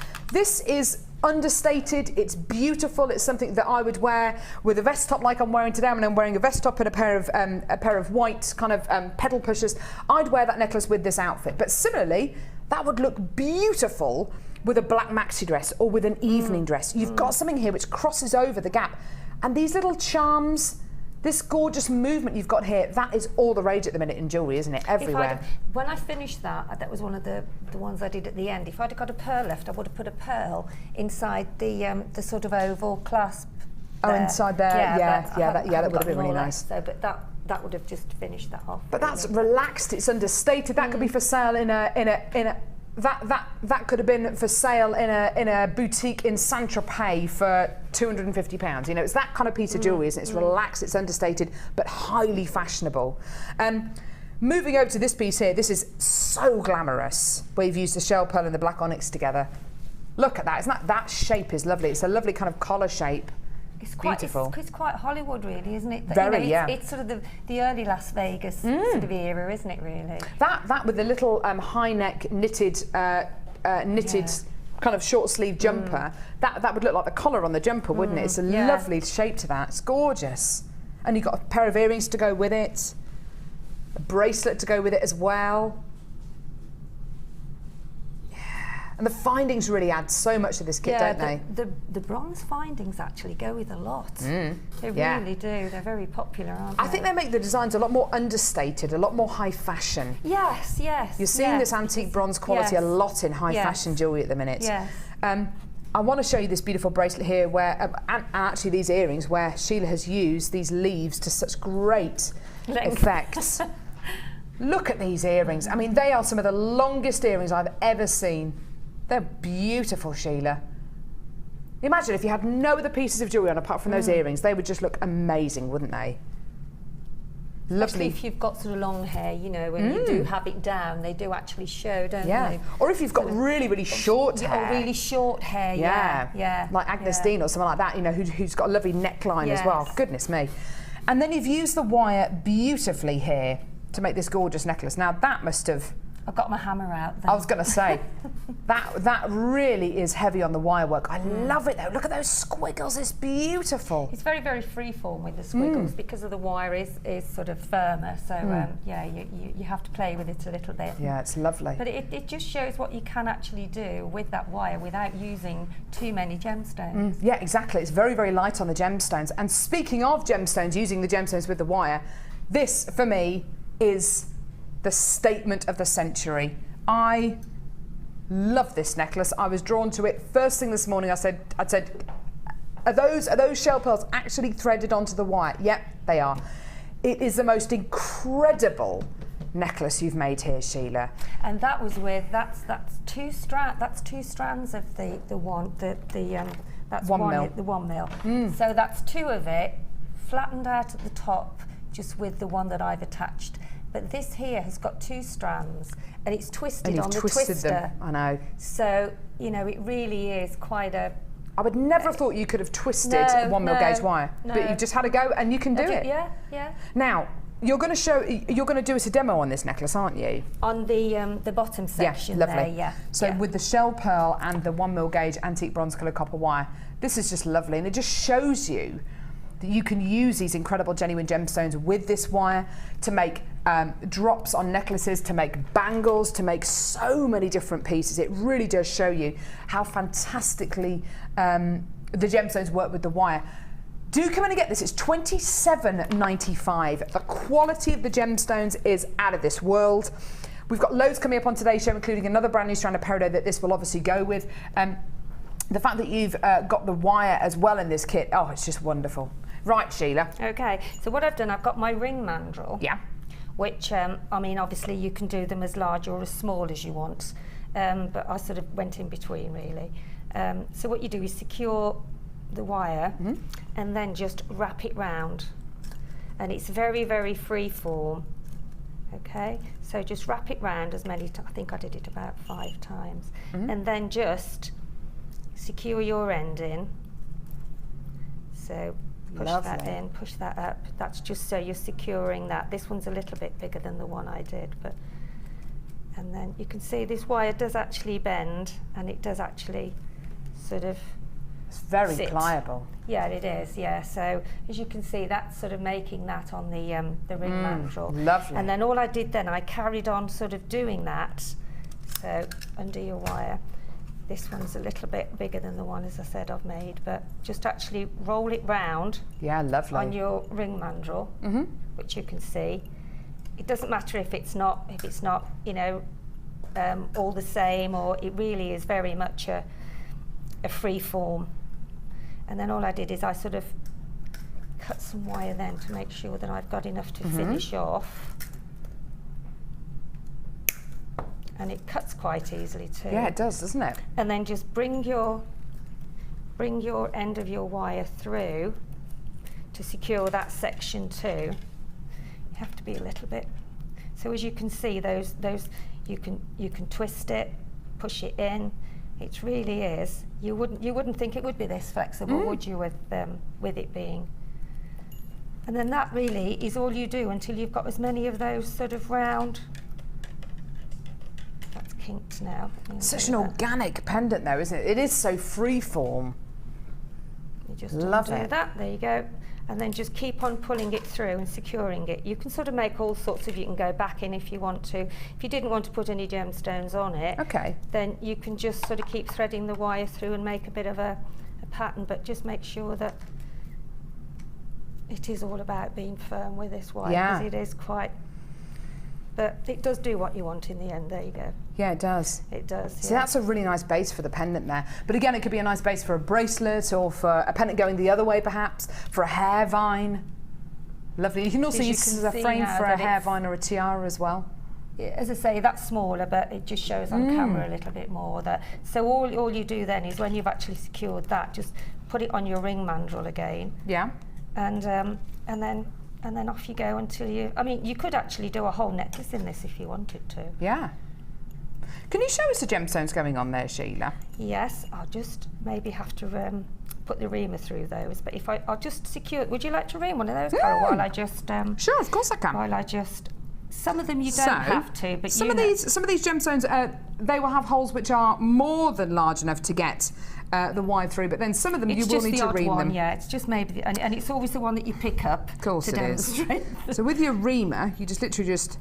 understated. It's beautiful. It's something that I would wear with a vest top like I'm wearing today. I mean, I'm wearing a vest top and a pair of white kind of pedal pushers. I'd wear that necklace with this outfit. But similarly, that would look beautiful with a black maxi dress or with an evening dress. You've got something here which crosses over the gap And these little charms, this gorgeous movement you've got here, that is all the rage at the minute in jewellery, isn't it? Everywhere. When I finished that was one of the ones I did at the end. If I'd have got a pearl left, I would have put a pearl inside the sort of oval clasp. Oh, inside there, that would have been really nice. So, but that would have just finished that off. But that's relaxed. It's understated. That could be for sale in a. That could have been for sale in a boutique in Saint-Tropez for £250. You know, it's that kind of piece of jewellery, isn't it? It's relaxed, it's understated, but highly fashionable. Moving over to this piece here, this is so glamorous, where you've used the shell pearl and the black onyx together. Look at that, that shape is lovely. It's a lovely kind of collar shape. It's quite beautiful. It's quite Hollywood, really, isn't it? Very, it's sort of the early Las Vegas sort of era, isn't it? Really. That with the little high neck knitted kind of short sleeve jumper. That would look like the collar on the jumper, wouldn't it? It's a lovely shape to that. It's gorgeous, and you've got a pair of earrings to go with it, a bracelet to go with it as well. And the findings really add so much to this kit, don't they? The bronze findings actually go with a lot. They really do. They're very popular, aren't they? I think they make the designs a lot more understated, a lot more high fashion. Yes. You're seeing this antique bronze quality a lot in high fashion jewellery at the minute. Yes. I want to show you this beautiful bracelet here, where, and actually these earrings, where Sheila has used these leaves to such great effect. Look at these earrings. I mean, they are some of the longest earrings I've ever seen. They're beautiful, Sheila. Imagine if you had no other pieces of jewellery on apart from those earrings. They would just look amazing, wouldn't they? Lovely. Especially if you've got sort of long hair, you know, when you do have it down, they do actually show, don't they? Or if you've got really, really short hair. Or really short hair, yeah. Like Agnes Dean or someone like that, you know, who's got a lovely neckline as well. Goodness me. And then you've used the wire beautifully here to make this gorgeous necklace. Now that must have... I've got my hammer out then. I was going to say, that really is heavy on the wire work. I love it though. Look at those squiggles. It's beautiful. It's very, very freeform with the squiggles because of the wire is sort of firmer. So you have to play with it a little bit. Yeah, it's lovely. But it just shows what you can actually do with that wire without using too many gemstones. Yeah, exactly. It's very, very light on the gemstones. And speaking of gemstones, using the gemstones with the wire, this for me is the statement of the century. I love this necklace. I was drawn to it first thing this morning. I said, are those shell pearls actually threaded onto the wire? Yep, they are. It is the most incredible necklace you've made here, Sheila. And that was with that's two strands of the 1 mil. So that's 2 of it flattened out at the top, just with the one that I've attached. But this here has got 2 strands and it's twisted on the twister. Them. I know. So, you know, it really is quite a... I would never have thought you could have twisted 1 mil gauge wire, but you've just had a go and you can do it. Yeah. Now, you're going to do us a demo on this necklace, aren't you? On the bottom section lovely. there, So with the shell pearl and the 1 mil gauge antique bronze colour copper wire, this is just lovely, and it just shows you that you can use these incredible genuine gemstones with this wire to make drops on necklaces, to make bangles, to make so many different pieces. It really does show you how fantastically the gemstones work with the wire. Do come in and get this. It's $27.95. The quality of the gemstones is out of this world. We've got loads coming up on today's show, including another brand new strand of peridot that this will obviously go with. The fact that you've got the wire as well in this kit, oh, it's just wonderful. Right, Sheila. Okay, so what I've done, I've got my ring mandrel. Yeah. Which, I mean, obviously you can do them as large or as small as you want, but I sort of went in between, really. So what you do is secure the wire and then just wrap it round. And it's very, very free form. Okay, so just wrap it round as many times. I think I did it about 5 times. And then just secure your end in. So push that in, push that up. That's just so you're securing that. This one's a little bit bigger than the one I did, but and then you can see this wire does actually bend, and it does actually sort of it's very pliable. Yeah, it is. Yeah. So as you can see, that's sort of making that on the ring mandrel. Lovely. And then all I did then, I carried on sort of doing that. So undo your wire. This one's a little bit bigger than the one, as I said, I've made, but just actually roll it round. Yeah, lovely. On your ring mandrel, which you can see. It doesn't matter if it's not, you know, all the same, or it really is very much a free form. And then all I did is I sort of cut some wire then to make sure that I've got enough to finish off. And it cuts quite easily too. Yeah, it does, doesn't it? And then just bring your end of your wire through to secure that section too. You have to be a little bit. So as you can see, those you can twist it, push it in. It really is. You wouldn't think it would be this flexible, would you, with it being? And then that really is all you do until you've got as many of those sort of round. That's kinked now. Such an organic pendant though, isn't it? It is so free form. You just love undo it. that, there you go. And then just keep on pulling it through and securing it. You can sort of make all sorts of, you can go back in if you want to. If you didn't want to put any gemstones on it, then you can just sort of keep threading the wire through and make a bit of a pattern, but just make sure that it is all about being firm with this wire, because it is quite, but it does do what you want in the end. There you go. Yeah, it does. It does. So that's a really nice base for the pendant there. But again, it could be a nice base for a bracelet, or for a pendant going the other way perhaps, for a hair vine. Lovely. You can also use this as a frame for a hair vine or a tiara as well. As I say, that's smaller, but it just shows on camera a little bit more. So all you do then is when you've actually secured that, just put it on your ring mandrel again. Yeah. And then off you go until you. I mean, you could actually do a whole necklace in this if you wanted to. Yeah. Can you show us the gemstones going on there, Sheila? Yes, I'll just maybe have to put the reamer through those. But if I'll just secure. Would you like to ream one of those, Carol? While I just. Sure, of course I can. While I just. Some of them you don't have to, but some of these gemstones, they will have holes which are more than large enough to get the wire through, but then some of them you will need to ream them. Yeah, it's just maybe, and it's always the one that you pick up. Of course to it is. So with your reamer, you just literally just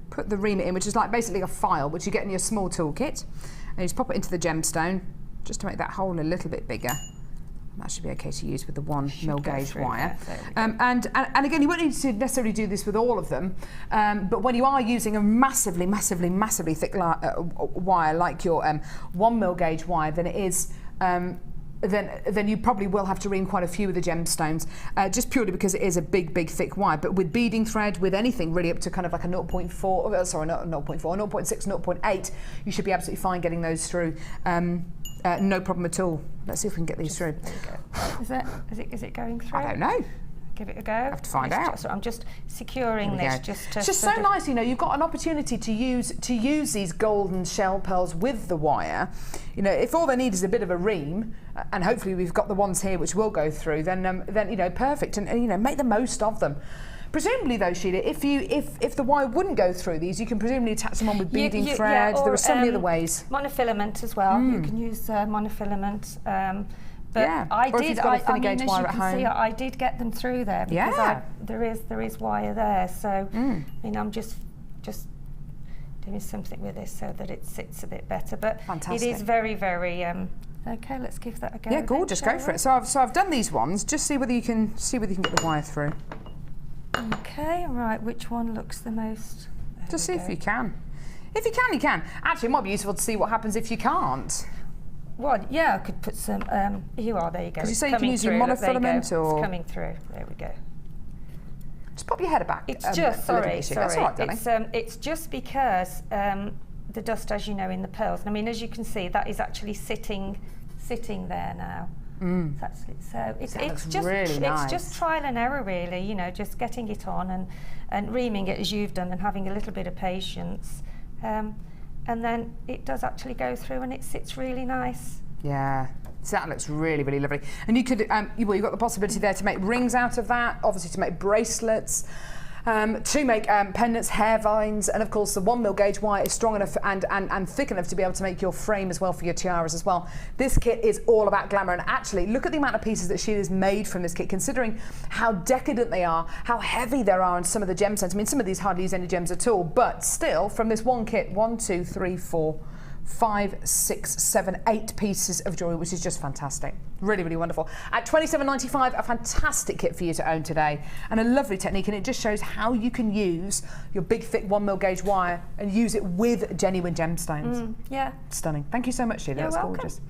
put the reamer in, which is like basically a file which you get in your small toolkit, and you just pop it into the gemstone just to make that hole a little bit bigger. That should be okay to use with the 1 mil gauge wire. And again, you won't need to necessarily do this with all of them, but when you are using a massively thick wire like your 1 mil gauge wire, then it is then you probably will have to ream quite a few of the gemstones, just purely because it is a big thick wire. But with beading thread, with anything really up to kind of like a 0.4, sorry, not 0.4, 0.6, 0.8, you should be absolutely fine getting those through. No problem at all. Let's see if we can get these through. There you go. Is it going through? I don't know. Give it a go. I have to find out. I'm just securing this just to. It's just so nice, you know. You've got an opportunity to use these golden shell pearls with the wire. You know, if all they need is a bit of a ream, and hopefully we've got the ones here which will go through, then you know, perfect, and you know, make the most of them. Presumably though, Sheila, if the wire wouldn't go through these, you can presumably attach them on with beading thread. Or, there are so many other ways. Monofilament as well. You can use monofilament. But I or if did. You've got a thin gauge wire as you can see, I did get them through there because there is wire there. So I mean, I'm just doing something with this so that it sits a bit better. But it is very. Okay, let's give that a go. Yeah, gorgeous. Go for it. So I've done these ones. Just see whether you can get the wire through. Okay, right, which one looks the most? Just see if you can. If you can, you can. Actually, it might be useful to see what happens if you can't. Well, yeah, I could put some, there you go. Because you say you can use your monofilament or... It's coming through, there we go. Just pop your head back. It's just, sorry. That's all right, darling. It's just because the dust, as you know, in the pearls, I mean, as you can see, that is actually sitting there now. So it's just really nice. It's just trial and error, really. You know, just getting it on and reaming it as you've done, and having a little bit of patience, and then it does actually go through, and it sits really nice. Yeah, so that looks really lovely. And you could, you've got the possibility there to make rings out of that, obviously to make bracelets. To make pendants, hair vines, and of course the 1 mil gauge wire is strong enough and thick enough to be able to make your frame as well for your tiaras as well. This kit is all about glamour, and actually look at the amount of pieces that Sheila's made from this kit, considering how decadent they are, how heavy there are in some of the gemstones. I mean, some of these hardly use any gems at all, but still from this one kit, 1, 2, 3, 4, 5, 6, 7, 8 pieces of jewellery, which is just fantastic. Really, really wonderful. At $27.95, a fantastic kit for you to own today, and a lovely technique, and it just shows how you can use your big, thick 1mm gauge wire and use it with genuine gemstones. Yeah. Stunning. Thank you so much, Sheila. You're That's welcome. gorgeous.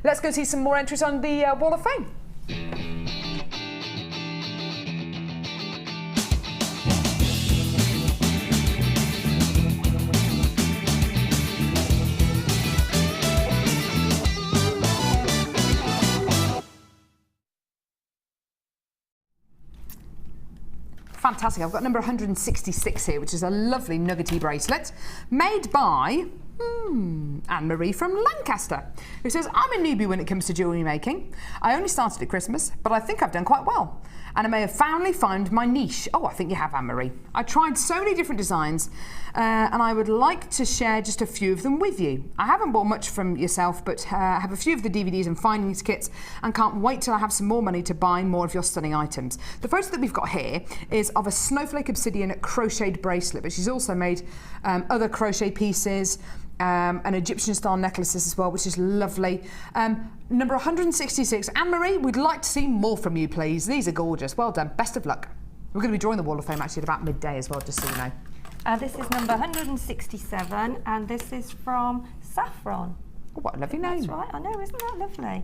Let's go see some more entries on the Wall of Fame. Fantastic. I've got number 166 here, which is a lovely nuggety bracelet made by Anne-Marie from Lancaster, who says, I'm a newbie when it comes to jewellery making. I only started at Christmas, but I think I've done quite well. And I may have finally found my niche. Oh, I think you have, Anne-Marie. I tried so many different designs, and I would like to share just a few of them with you. I haven't bought much from yourself, but have a few of the DVDs and findings kits, and can't wait till I have some more money to buy more of your stunning items. The photo that we've got here is of a snowflake obsidian crocheted bracelet, but she's also made other crochet pieces, and Egyptian style necklaces as well, which is lovely. Number 166, Anne-Marie, we'd like to see more from you, please. These are gorgeous. Well done. Best of luck. We're going to be drawing the Wall of Fame actually at about midday as well, just so you know. This is number 167, and this is from Saffron. Oh, what a lovely name. That's right, I know, isn't that lovely?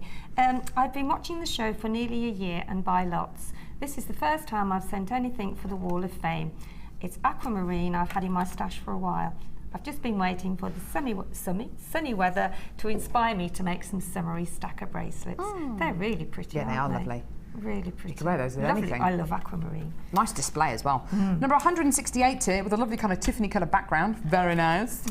I've been watching the show for nearly a year and buy lots. This is the first time I've sent anything for the Wall of Fame. It's aquamarine I've had in my stash for a while. I've just been waiting for the sunny weather to inspire me to make some summery stacker bracelets. They're really pretty, Yeah, they are aren't lovely. Really pretty. You can wear those with Lovely. anything. I love aquamarine. Nice display as well. Number 168 here with a lovely kind of Tiffany colour background. Very nice.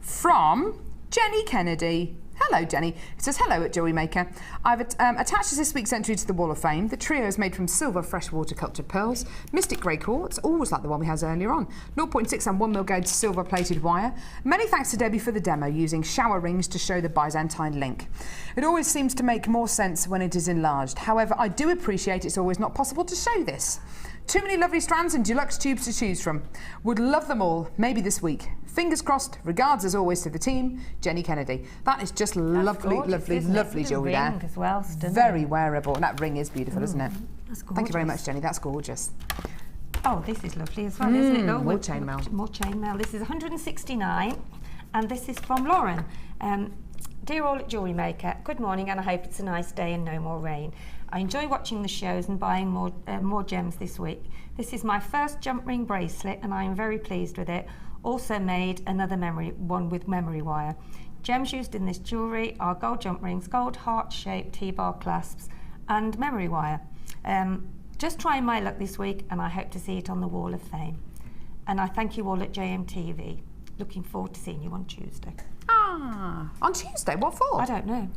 From Jenny Kennedy. Hello, Jenny. It says, hello at Jewellery Maker. I've attached this week's entry to the Wall of Fame. The trio is made from silver freshwater cultured pearls, mystic grey quartz, always like the one we had earlier on, 0.6 and 1mm gauge silver plated wire. Many thanks to Debbie for the demo using shower rings to show the Byzantine link. It always seems to make more sense when it is enlarged. However, I do appreciate it's always not possible to show this. Too many lovely strands and deluxe tubes to choose from. Would love them all, maybe this week. Fingers crossed. Regards as always to the team, Jenny Kennedy. That is just lovely, gorgeous, lovely jewellery there. As well, stunning. Very wearable, and that ring is beautiful, isn't it? That's gorgeous. Thank you very much, Jenny. That's gorgeous. Oh, this is lovely as well, isn't it? Look, more chainmail. More chainmail. This is 169, and this is from Lauren. Dear all at Jewellery Maker, good morning, and I hope it's a nice day and no more rain. I enjoy watching the shows and buying more gems this week. This is my first jump ring bracelet, and I am very pleased with it. Also made another one with memory wire. Gems used in this jewellery are gold jump rings, gold heart-shaped T-bar clasps, and memory wire. Just trying my luck this week, and I hope to see it on the Wall of Fame. And I thank you all at JMTV. Looking forward to seeing you on Tuesday. Ah, on Tuesday? What for? I don't know.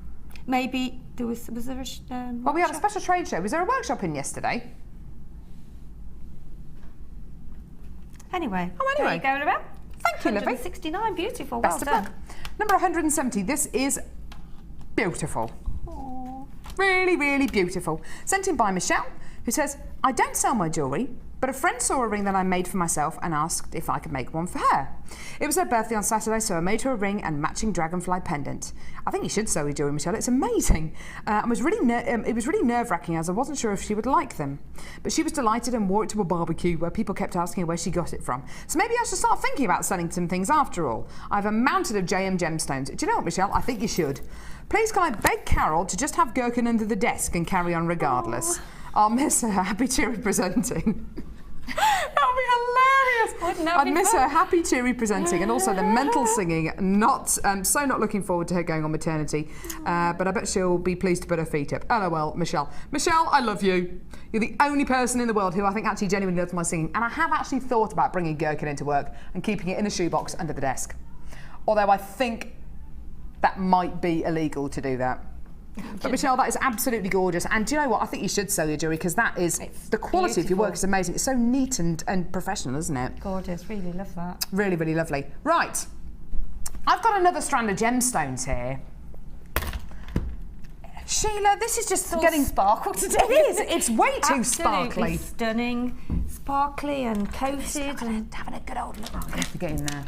Maybe there was there a well, we had a special trade show. Was there a workshop in yesterday? Anyway. Oh, anyway. There you go, Lorraine. Thank you, Livy. 169, beautiful. Best of well done. luck. Number 170. This is beautiful. Aww. Really, really beautiful. Sent in by Michelle, who says, I don't sell my jewellery, but a friend saw a ring that I made for myself and asked if I could make one for her. It was her birthday on Saturday, so I made her a ring and matching dragonfly pendant. I think you should sell your jewellery, Michelle. It's amazing. It was really nerve-wracking as I wasn't sure if she would like them. But she was delighted and wore it to a barbecue where people kept asking her where she got it from. So maybe I should start thinking about selling some things after all. I have a mountain of JM gemstones. Do you know what, Michelle? I think you should. Please can I beg Carol to just have Gherkin under the desk and carry on regardless? I'll miss her. Happy cheery presenting. That would be hilarious. Wouldn't that I'd be miss fun? her happy cheery presenting and also the mental singing. So not looking forward to her going on maternity. But I bet she'll be pleased to put her feet up. LOL, Michelle. Michelle, I love you. You're the only person in the world who I think actually genuinely loves my singing. And I have actually thought about bringing Gherkin into work and keeping it in a shoebox under the desk. Although I think that might be illegal to do that. But Michelle, that is absolutely gorgeous. And do you know what? I think you should sell your jewellery because that is the quality of your work is amazing. It's so neat and professional, isn't it? Gorgeous. Really love that. Really, really lovely. Right. I've got another strand of gemstones here. Sheila, this is just getting sparkle today. It is. It's way too sparkly. Stunning, sparkly and coated and having a good old look. I have to get in there.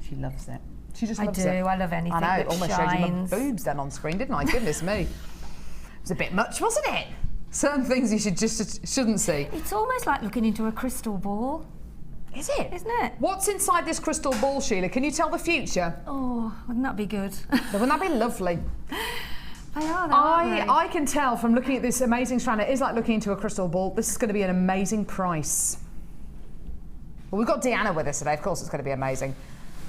She loves it. She just I loves do. it. I love anything I know, that it almost shines. showed you my boobs then on screen, didn't I? Goodness me. It was a bit much, wasn't it? Certain things you shouldn't see. It's almost like looking into a crystal ball. Is it? Isn't it? What's inside this crystal ball, Sheila? Can you tell the future? Oh, wouldn't that be good? Wouldn't that be lovely? They are, though, aren't they? I can tell from looking at this amazing strand, it is like looking into a crystal ball. This is going to be an amazing price. Well, we've got Deanna with us today. Of course it's going to be amazing.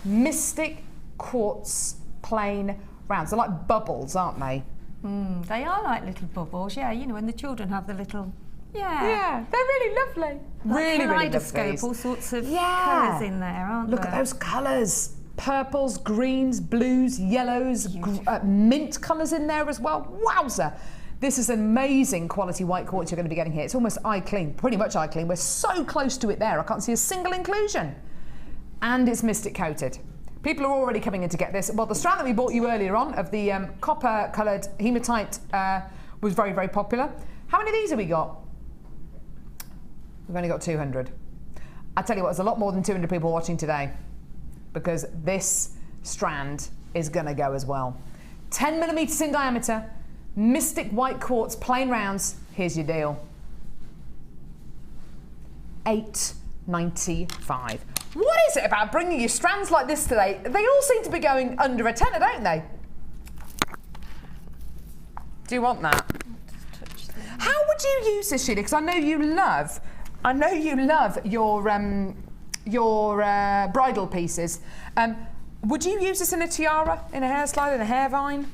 Mystic quartz plain rounds. They're like bubbles, aren't they? They are like little bubbles, yeah. You know, when the children have the little... Yeah, they're really lovely. Like Really kaleidoscope, lovely. all sorts of colours in there, aren't Look there? at those colours. Purples, greens, blues, yellows, mint colours in there as well. Wowza. This is an amazing quality white quartz you're going to be getting here. It's almost eye clean, pretty much eye clean. We're so close to it there. I can't see a single inclusion. And it's mystic coated. People are already coming in to get this. Well, the strand that we bought you earlier on of the copper coloured hematite was very, very popular. How many of these have we got? We've only got 200. I tell you what, there's a lot more than 200 people watching today because this strand is going to go as well. 10 millimetres in diameter, mystic white quartz, plain rounds. Here's your deal. $8.95. What is it about bringing you strands like this today? They all seem to be going under a tenner, don't they? Do you want that? How would you use this, Sheila? Because I know you love your bridal pieces. Would you use this in a tiara, in a hair slide, in a hair vine?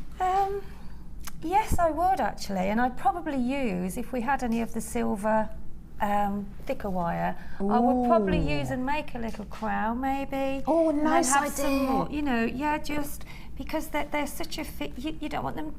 Yes, I would actually, and I'd probably use, if we had any of the silver thicker wire, I would probably use and make a little crown maybe. Oh, nice and have idea. Some more, you know, yeah, just because they're such a fit. You don't want them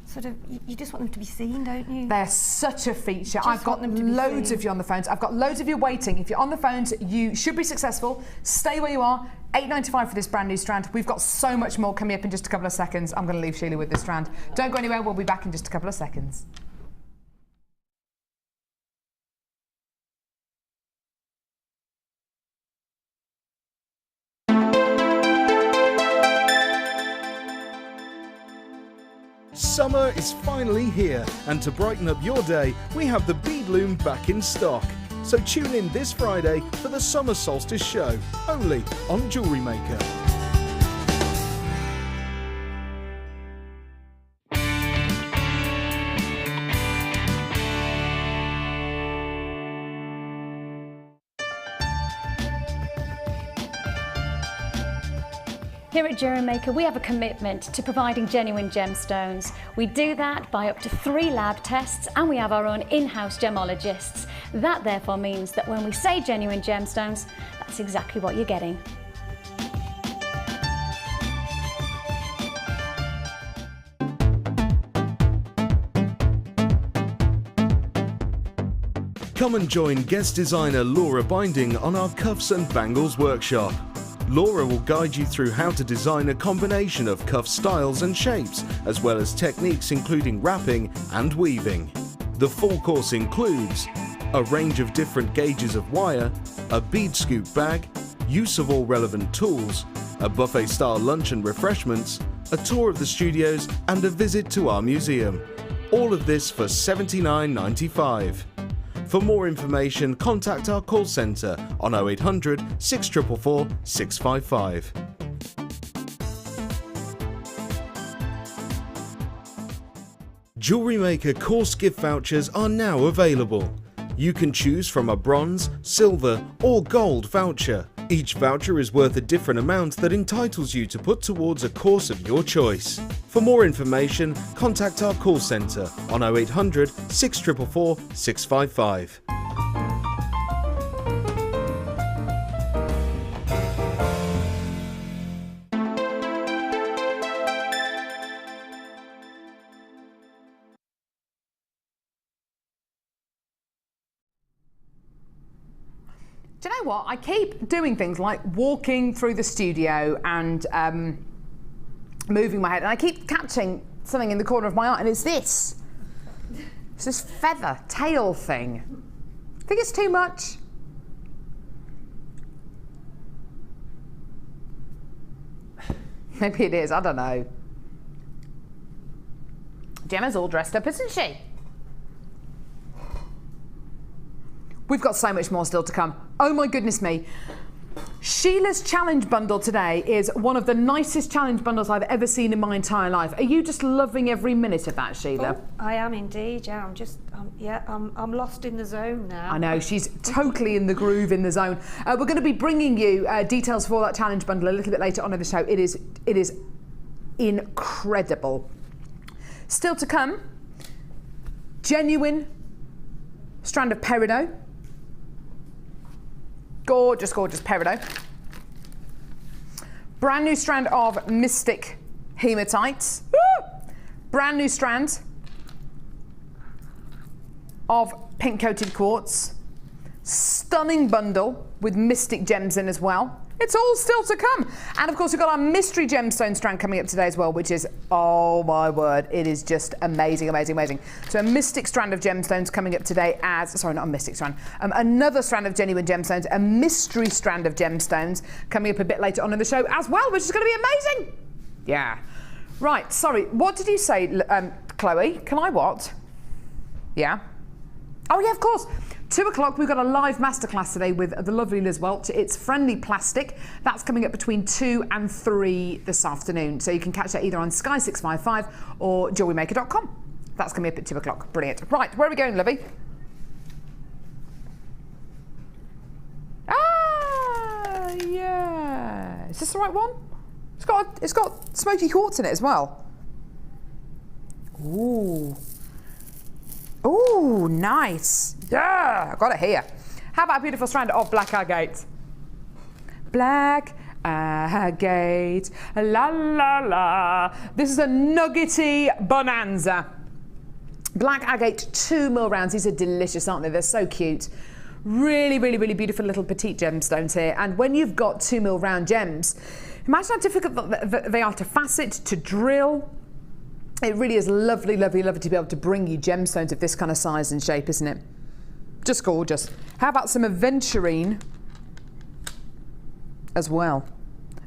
sort of. You just want them to be seen, don't you? They're such a feature. Just I've got want them to be loads seen. of you on the phones. I've got loads of you waiting. If you're on the phones, you should be successful. Stay where you are. $8.95 for this brand new strand. We've got so much more coming up in just a couple of seconds. I'm going to leave Sheila with this strand. Don't go anywhere. We'll be back in just a couple of seconds. Summer is finally here, and to brighten up your day, we have the bead loom back in stock. So tune in this Friday for the Summer Solstice Show, only on Jewellery Maker. Here at Jewellery Maker, we have a commitment to providing genuine gemstones. We do that by up to 3 lab tests, and we have our own in-house gemologists. That therefore means that when we say genuine gemstones, that's exactly what you're getting. Come and join guest designer Laura Binding on our Cuffs and Bangles workshop. Laura will guide you through how to design a combination of cuff styles and shapes, as well as techniques including wrapping and weaving. The full course includes a range of different gauges of wire, a bead scoop bag, use of all relevant tools, a buffet-style lunch and refreshments, a tour of the studios and a visit to our museum. All of this for $79.95. For more information, contact our call centre on 0800 644 655. Jewellery Maker course gift vouchers are now available. You can choose from a bronze, silver or gold voucher. Each voucher is worth a different amount that entitles you to put towards a course of your choice. For more information, contact our call centre on 0800 644 655. Do you know what? I keep doing things like walking through the studio and moving my head, and I keep catching something in the corner of my eye, and it's this. It's this feather tail thing. Think it's too much? Maybe it is, I don't know. Gemma's all dressed up, isn't she? We've got so much more still to come. Oh my goodness me. Sheila's challenge bundle today is one of the nicest challenge bundles I've ever seen in my entire life. Are you just loving every minute of that, Sheila? Oh, I am indeed, yeah. I'm lost in the zone now. I know, she's totally in the groove, in the zone. We're going to be bringing you details for that challenge bundle a little bit later on in the show. It is incredible. Still to come, genuine strand of peridot. Gorgeous, gorgeous peridot. Brand new strand of Mystic Hematite. Woo! Brand new strand of pink coated quartz. Stunning bundle with Mystic gems in as well. It's all still to come. And of course, we've got our mystery gemstone strand coming up today as well, which is, oh my word, it is just amazing, amazing, amazing. So a mystic strand of gemstones coming up today as, sorry, not a mystic strand, another strand of genuine gemstones, a mystery strand of gemstones coming up a bit later on in the show as well, which is going to be amazing. Yeah. Right, sorry, what did you say, Chloe? Can I what? Yeah. Oh yeah, of course. 2 o'clock, we've got a live masterclass today with the lovely Liz Welch. It's Friendly Plastic. That's coming up between 2 and 3 this afternoon. So you can catch that either on Sky 655 or JewelleryMaker.com. That's coming up at 2 o'clock. Brilliant. Right, where are we going, Lovey? Ah, yeah. Is this the right one? It's got smoky quartz in it as well. Ooh. Ooh, nice. Yeah, I got it here. How about a beautiful strand of black agate? Black agate, la la la. This is a nuggety bonanza. Black agate 2mm rounds. These are delicious, aren't they? They're so cute. Really, really, really beautiful little petite gemstones here. And when you've got 2mm round gems, imagine how difficult they are to facet, to drill. It really is lovely, lovely, lovely to be able to bring you gemstones of this kind of size and shape, isn't it? Just gorgeous. How about some aventurine as well?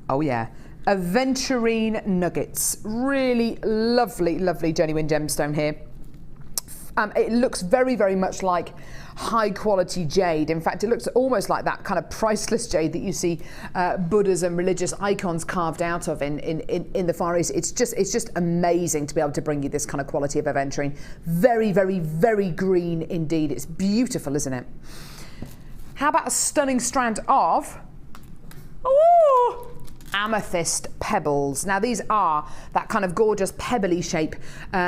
Oh yeah, aventurine nuggets. Really lovely, lovely genuine gemstone here. It looks very, very much like high quality jade. In fact, it looks almost like that kind of priceless jade that you see Buddhas and religious icons carved out of in the Far East. It's just amazing to be able to bring you this kind of quality of aventurine. Very, very, very green indeed. It's beautiful, isn't it? How about a stunning strand of amethyst pebbles. Now these are that kind of gorgeous pebbly shape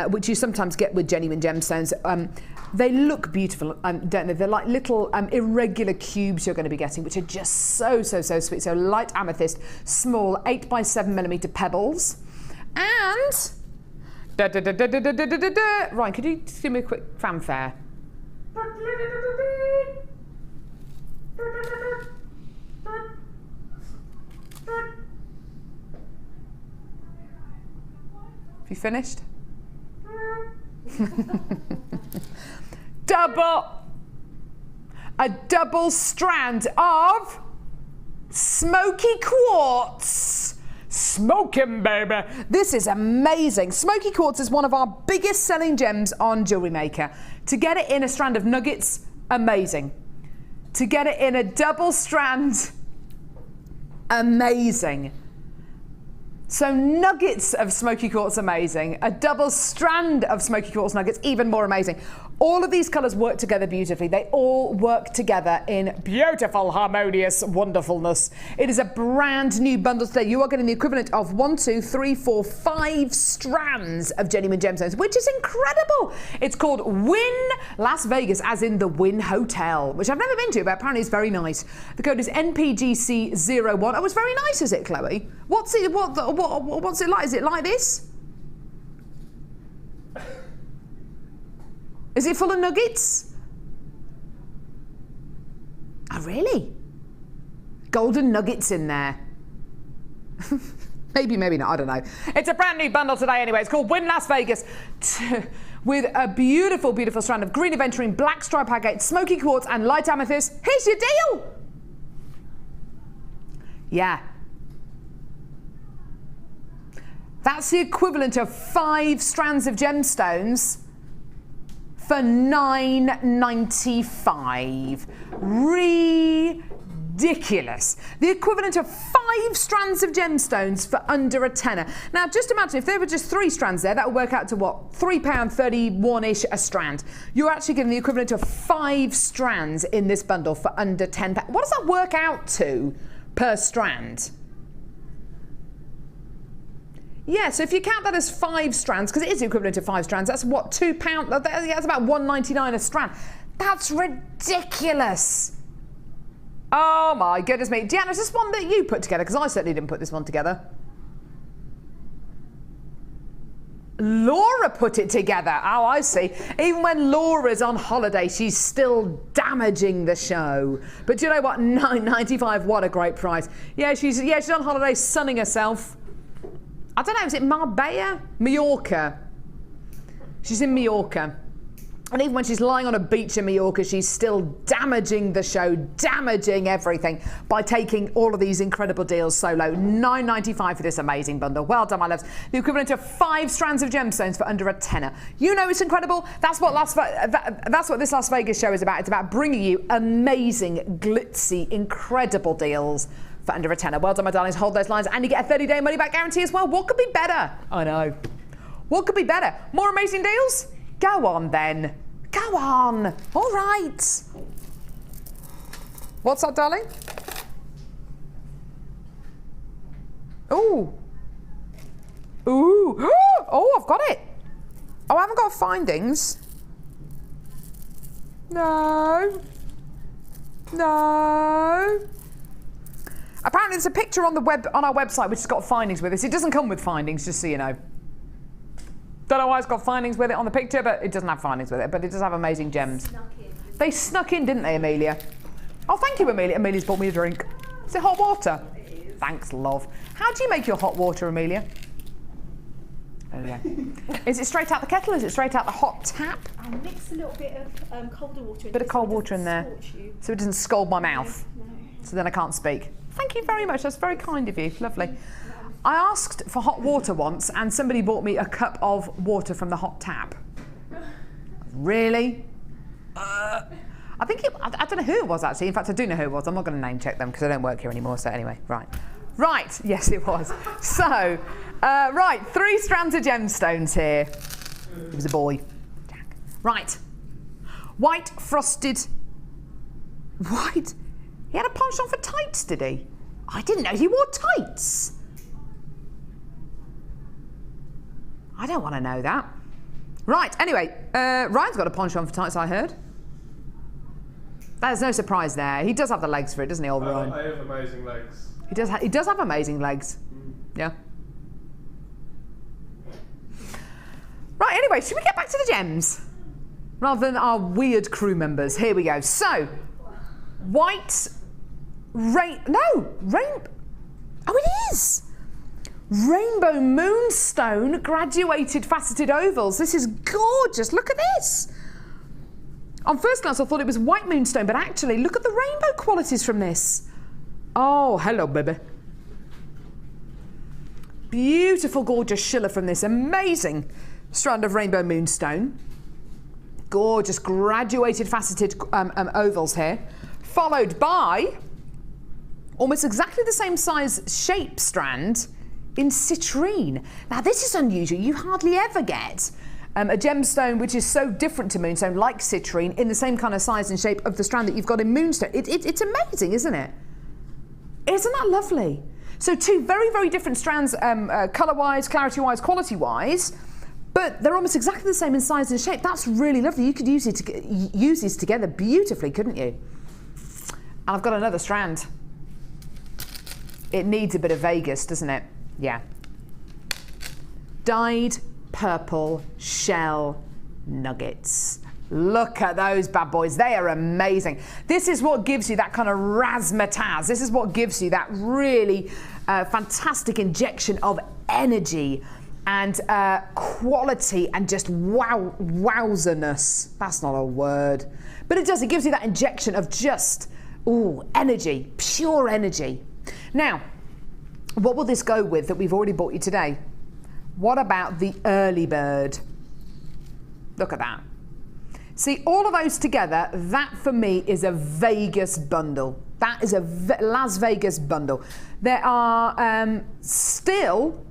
which you sometimes get with genuine gemstones. They look beautiful, don't they? They're like little irregular cubes you're going to be getting, which are just so sweet. So light amethyst, small 8x7mm pebbles. And Ryan, could you just give me a quick fanfare? Have you finished? A double strand of smoky quartz. Smoke 'em, baby. This is amazing. Smoky quartz is one of our biggest selling gems on Jewellery Maker. To get it in a strand of nuggets, amazing. To get it in a double strand, amazing. So nuggets of smoky quartz, amazing. A double strand of smoky quartz nuggets, even more amazing. All of these colours work together beautifully. They all work together in beautiful, harmonious wonderfulness. It is a brand new bundle today. You are getting the equivalent of 1, 2, 3, 4, 5 strands of genuine gemstones, which is incredible. It's called Wynn Las Vegas, as in the Wynn Hotel, which I've never been to, but apparently it's very nice. The code is NPGC01. Oh, it's very nice, is it, Chloe? What's it like? Is it like this? Is it full of nuggets? Oh, really? Golden nuggets in there. Maybe, maybe not, I don't know. It's a brand new bundle today anyway. It's called Wynn Las Vegas with a beautiful, beautiful strand of green aventurine, black stripe agate, smoky quartz and light amethyst. Here's your deal. Yeah. That's the equivalent of 5 strands of gemstones for $9.95. Ridiculous. The equivalent of 5 strands of gemstones for under a tenner. Now, just imagine if there were just 3 strands there, that would work out to what? £3.31-ish a strand. You're actually getting the equivalent of 5 strands in this bundle for under £10. What does that work out to per strand? Yeah, so if you count that as 5 strands, because it is the equivalent of 5 strands, that's what, £2? That's about $1.99 a strand. That's ridiculous. Oh my goodness me. Deanna, is this one that you put together? Because I certainly didn't put this one together. Laura put it together. Oh, I see. Even when Laura's on holiday, she's still damaging the show. But do you know what? $9.95, what a great price. Yeah, she's on holiday sunning herself. I don't know, is it Marbella? Mallorca. She's in Mallorca. And even when she's lying on a beach in Mallorca, she's still damaging the show, damaging everything by taking all of these incredible deals so low. $9.95 for this amazing bundle. Well done, my loves. The equivalent of 5 strands of gemstones for under a tenner. You know it's incredible. That's what this Las Vegas show is about. It's about bringing you amazing, glitzy, incredible deals for under a tenner. Well done, my darlings. Hold those lines. And you get a 30-day money-back guarantee as well. What could be better? I know. What could be better? More amazing deals? Go on, then. Go on. All right. What's that, darling? Ooh. Ooh. Oh, I've got it. Oh, I haven't got findings. No. No. Apparently there's a picture on our website which has got findings with this. It doesn't come with findings, just so you know. Don't know why it's got findings with it on the picture, but it doesn't have findings with it. But it does have amazing gems. They snuck in, didn't they, Amelia? Oh, thank you, Amelia. Amelia's bought me a drink. Is it hot water? It is. Thanks, love. How do you make your hot water, Amelia? There we go. Is it straight out the kettle? Or is it straight out the hot tap? I mix a little bit of colder water in. Bit of cold water in there, so it doesn't scald my mouth. No. So then I can't speak. Thank you very much. That's very kind of you. Lovely. I asked for hot water once, and somebody bought me a cup of water from the hot tap. Really? I don't know who it was, actually. In fact, I do know who it was. I'm not going to name check them because I don't work here anymore. So anyway, right. Yes, it was. So, right, 3 strands of gemstones here. It was a boy. Jack. Right. White frosted. White. He had a penchant for tights, did he? I didn't know he wore tights. I don't want to know that. Right, anyway, Ryan's got a penchant for tights, I heard. There's no surprise there. He does have the legs for it, doesn't he, old Ryan? I have amazing legs. He does have amazing legs. Yeah. Right, anyway, should we get back to the gems? Rather than our weird crew members. Here we go. So, white... Oh, it is! Rainbow moonstone graduated faceted ovals. This is gorgeous. Look at this. On first glance, I thought it was white moonstone, but actually, look at the rainbow qualities from this. Oh, hello, baby. Beautiful, gorgeous Sheila from this amazing strand of rainbow moonstone. Gorgeous, graduated faceted ovals here. Followed by almost exactly the same size shape strand in citrine. Now this is unusual. You hardly ever get a gemstone which is so different to moonstone, like citrine, in the same kind of size and shape of the strand that you've got in moonstone. It's amazing, isn't it? Isn't that lovely? So 2 very, very different strands, colour-wise, clarity-wise, quality-wise, but they're almost exactly the same in size and shape. That's really lovely. You could use these together beautifully, couldn't you? And I've got another strand. It needs a bit of Vegas, doesn't it? Yeah. Dyed purple shell nuggets. Look at those bad boys. They are amazing. This is what gives you that kind of razzmatazz. This is what gives you that really fantastic injection of energy and quality and just wowzerness. That's not a word. But it does. It gives you that injection of just, energy, pure energy. Now, what will this go with that we've already bought you today? What about the early bird? Look at that. See, all of those together, that for me is a Vegas bundle. That is a Las Vegas bundle. There are still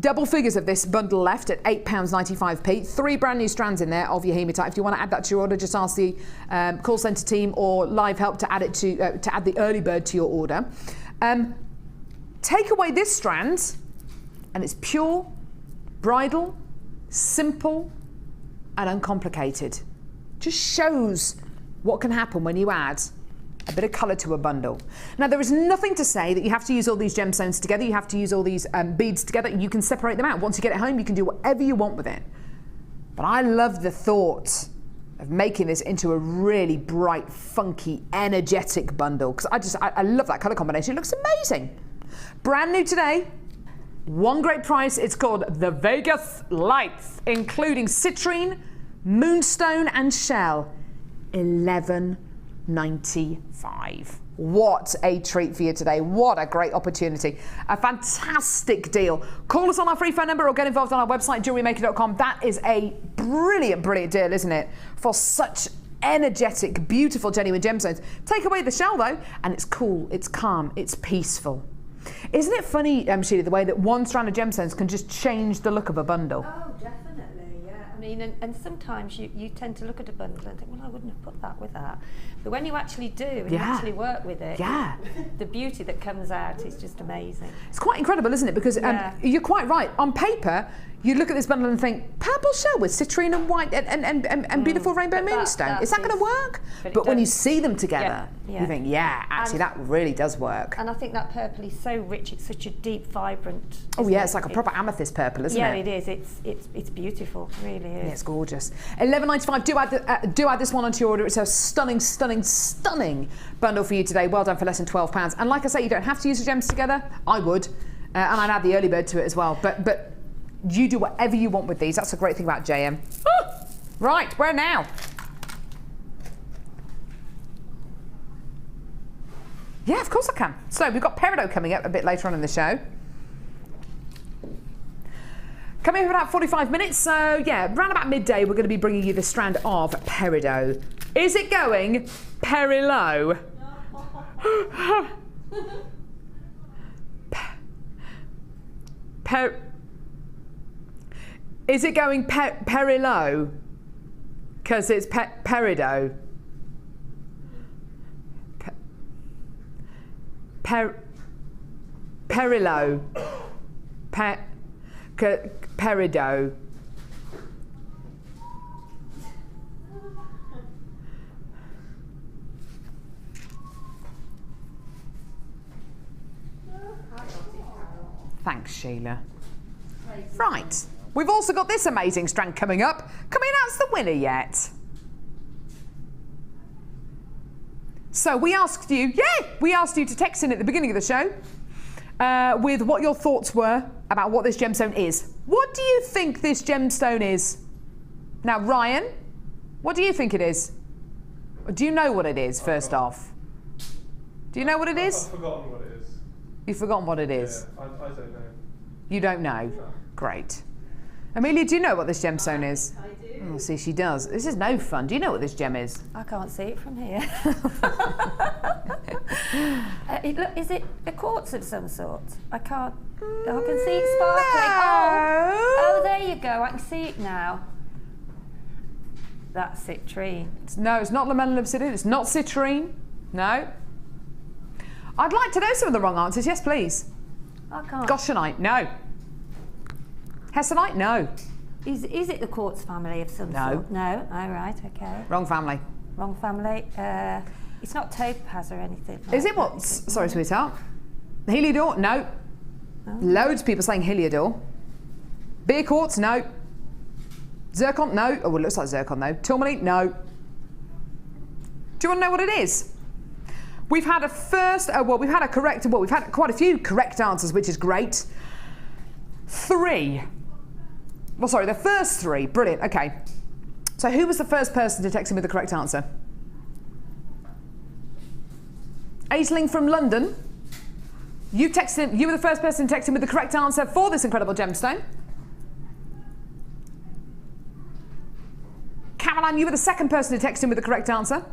double figures of this bundle left at £8.95p. 3 brand new strands in there of your hematite. If you want to add that to your order, just ask the call centre team or live help to add it to add the early bird to your order. Take away this strand, and it's pure, bridal, simple, and uncomplicated. Just shows what can happen when you add a bit of colour to a bundle. Now, there is nothing to say that you have to use all these gemstones together. You have to use all these beads together. You can separate them out. Once you get it home, you can do whatever you want with it. But I love the thought of making this into a really bright, funky, energetic bundle, because I love that colour combination. It looks amazing. Brand new today. One great price. It's called the Vegas Lights, including citrine, moonstone, and shell. $11.95. What a treat for you today. What a great opportunity. A fantastic deal. Call us on our free phone number or get involved on our website, JewelleryMaker.com. That is a brilliant, brilliant deal, isn't it? For such energetic, beautiful, genuine gemstones. Take away the shell though, and it's cool, it's calm, it's peaceful. Isn't it funny, Sheila, the way that one strand of gemstones can just change the look of a bundle? Oh, definitely, yeah. I mean, and sometimes you tend to look at a bundle and think, well, I wouldn't have put that with that. But when you actually do, and you actually work with it, the beauty that comes out is just amazing. It's quite incredible, isn't it? Because you're quite right. On paper, you look at this bundle and think, purple shell with citrine and white and beautiful rainbow moonstone. Is that going to work? But when you see them together, you think, yeah, actually that really does work. And I think that purple is so rich. It's such a deep, vibrant. Oh yeah, it's like a proper amethyst purple, isn't it? Yeah, it is. It's beautiful. It really is. Yeah, it's gorgeous. $11.95. Do add this one onto your order. It's a stunning, stunning, stunning bundle for you today. Well done for less than £12. And like I say, you don't have to use the gems together. I would, and I'd add the early bird to it as well. But you do whatever you want with these. That's the great thing about JM. Right, where now? Yeah, of course I can. So we've got peridot coming up a bit later on in the show. Coming up in about 45 minutes. So yeah, around about midday, we're going to be bringing you the strand of peridot. Is it going peri-low? Is it going peri-low? Because it's peridot. Peri-low. Peridot. Thanks, Sheila. Right. We've also got this amazing strand coming up. Can we announce the winner yet? So we asked you to text in at the beginning of the show with what your thoughts were about what this gemstone is. What do you think this gemstone is? Now, Ryan, what do you think it is? Do you know what it is, first off? Do you know what it is? I've forgotten what it is. You've forgotten what it is? Yeah, I don't know. You don't know? No. Great. Amelia, do you know what this gemstone is? I do. Oh, see, she does. This is no fun. Do you know what this gem is? I can't see it from here. Is it a quartz of some sort? I can see it sparkling. No. Oh, there you go. I can see it now. That's citrine. No, it's not lamellin obsidian. It's not citrine. No. I'd like to know some of the wrong answers. Yes, please. I can't. Goshenite. No. Hessonite. No. Is it the quartz family of some sort? No. Oh, right. Okay. Wrong family. Wrong family. It's not topaz or anything. Is it what? Sorry, sweetheart. Heliodor? No. Oh. Loads of people saying Heliodor. Beer quartz? No. Zircon? No. Oh, well, it looks like zircon though. Tourmaline? No. Do you want to know what it is? We've had we've had quite a few correct answers, which is great. 3. Well, sorry, the first 3. Brilliant. Okay. So who was the first person to text in with the correct answer? Aisling from London. You texted. You were the first person to text in with the correct answer for this incredible gemstone. Caroline, you were the second person to text in with the correct answer.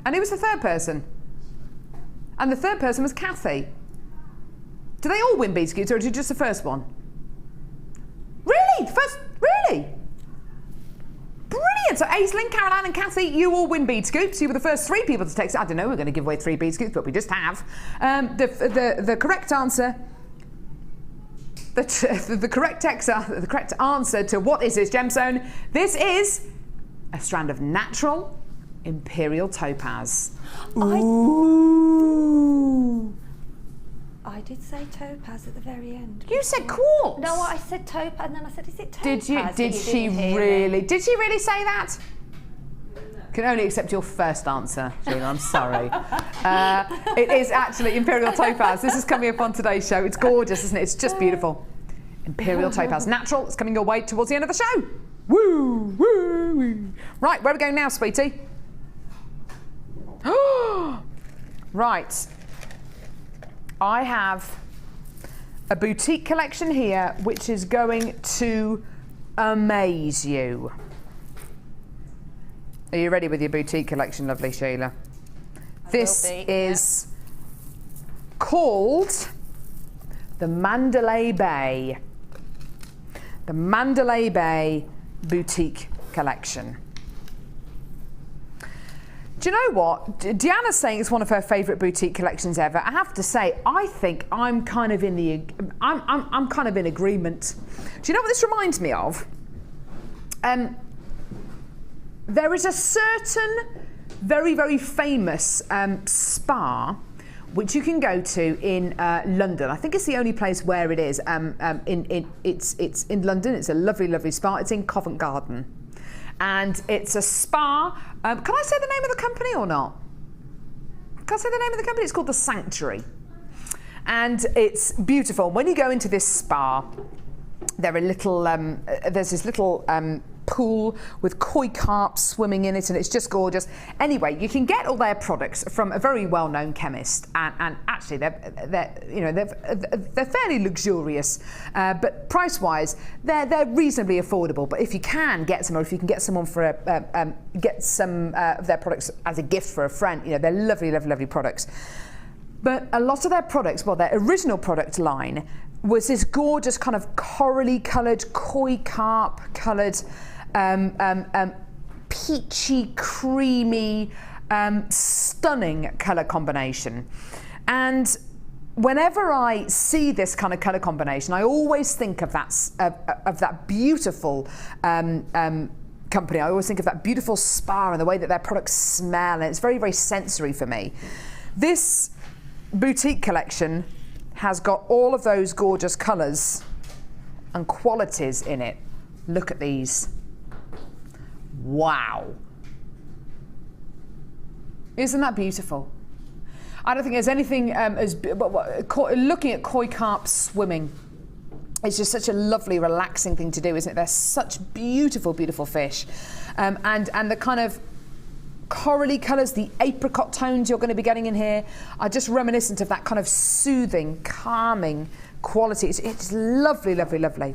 And who was the third person? And the third person was Kathy. Do they all win bead scoops, or just the first one? Really? The first? Really? Brilliant! So Aislinn, Caroline and Kathy, you all win bead scoops. You were the first 3 people to text. I don't know, we're going to give away 3 bead scoops, but we just have. The correct answer... The correct answer to what is this gemstone? This is a strand of natural imperial topaz. Ooh. I did say topaz at the very end. You said quartz. No, I said topaz, and then I said, is it topaz? Did she really say that? Can only accept your first answer, Sheila, I'm sorry. It is actually imperial topaz. This is coming up on today's show. It's gorgeous, isn't it? It's just beautiful. Imperial topaz. Natural. It's coming your way towards the end of the show. Woo, woo, woo. Right, where are we going now, sweetie? Right. I have a boutique collection here which is going to amaze you. Are you ready with your boutique collection, lovely Sheila? This is called the Mandalay Bay. The Mandalay Bay Boutique Collection. Do you know what? Deanna's saying it's one of her favourite boutique collections ever. I have to say, I think I'm kind of in I'm kind of in agreement. Do you know what this reminds me of? There is a certain very, very famous spa which you can go to in London. I think it's the only place where it is. It's in London. It's a lovely, lovely spa. It's in Covent Garden. And it's a spa. Can I say the name of the company or not? Can I say the name of the company? It's called The Sanctuary. And it's beautiful. When you go into this spa, there are little, there's this little pool with koi carp swimming in it, and it's just gorgeous. Anyway, you can get all their products from a very well-known chemist, and actually they're fairly luxurious, but price-wise they're reasonably affordable. But if you can get some, or if you can get someone for get some of their products as a gift for a friend, they're lovely, lovely, lovely products. But a lot of their products, well, their original product line was this gorgeous kind of corally coloured, koi carp coloured, peachy, creamy, stunning colour combination. And whenever I see this kind of colour combination, I always think of that beautiful company. I always think of that beautiful spa and the way that their products smell, and it's very, very sensory for me. This boutique collection has got all of those gorgeous colours and qualities in it. Look at these. Wow. Isn't that beautiful? I don't think there's anything looking at koi carp swimming. It's just such a lovely, relaxing thing to do, isn't it? They're such beautiful, beautiful fish. And the kind of corally colours, the apricot tones you're going to be getting in here are just reminiscent of that kind of soothing, calming quality. It's lovely, lovely, lovely.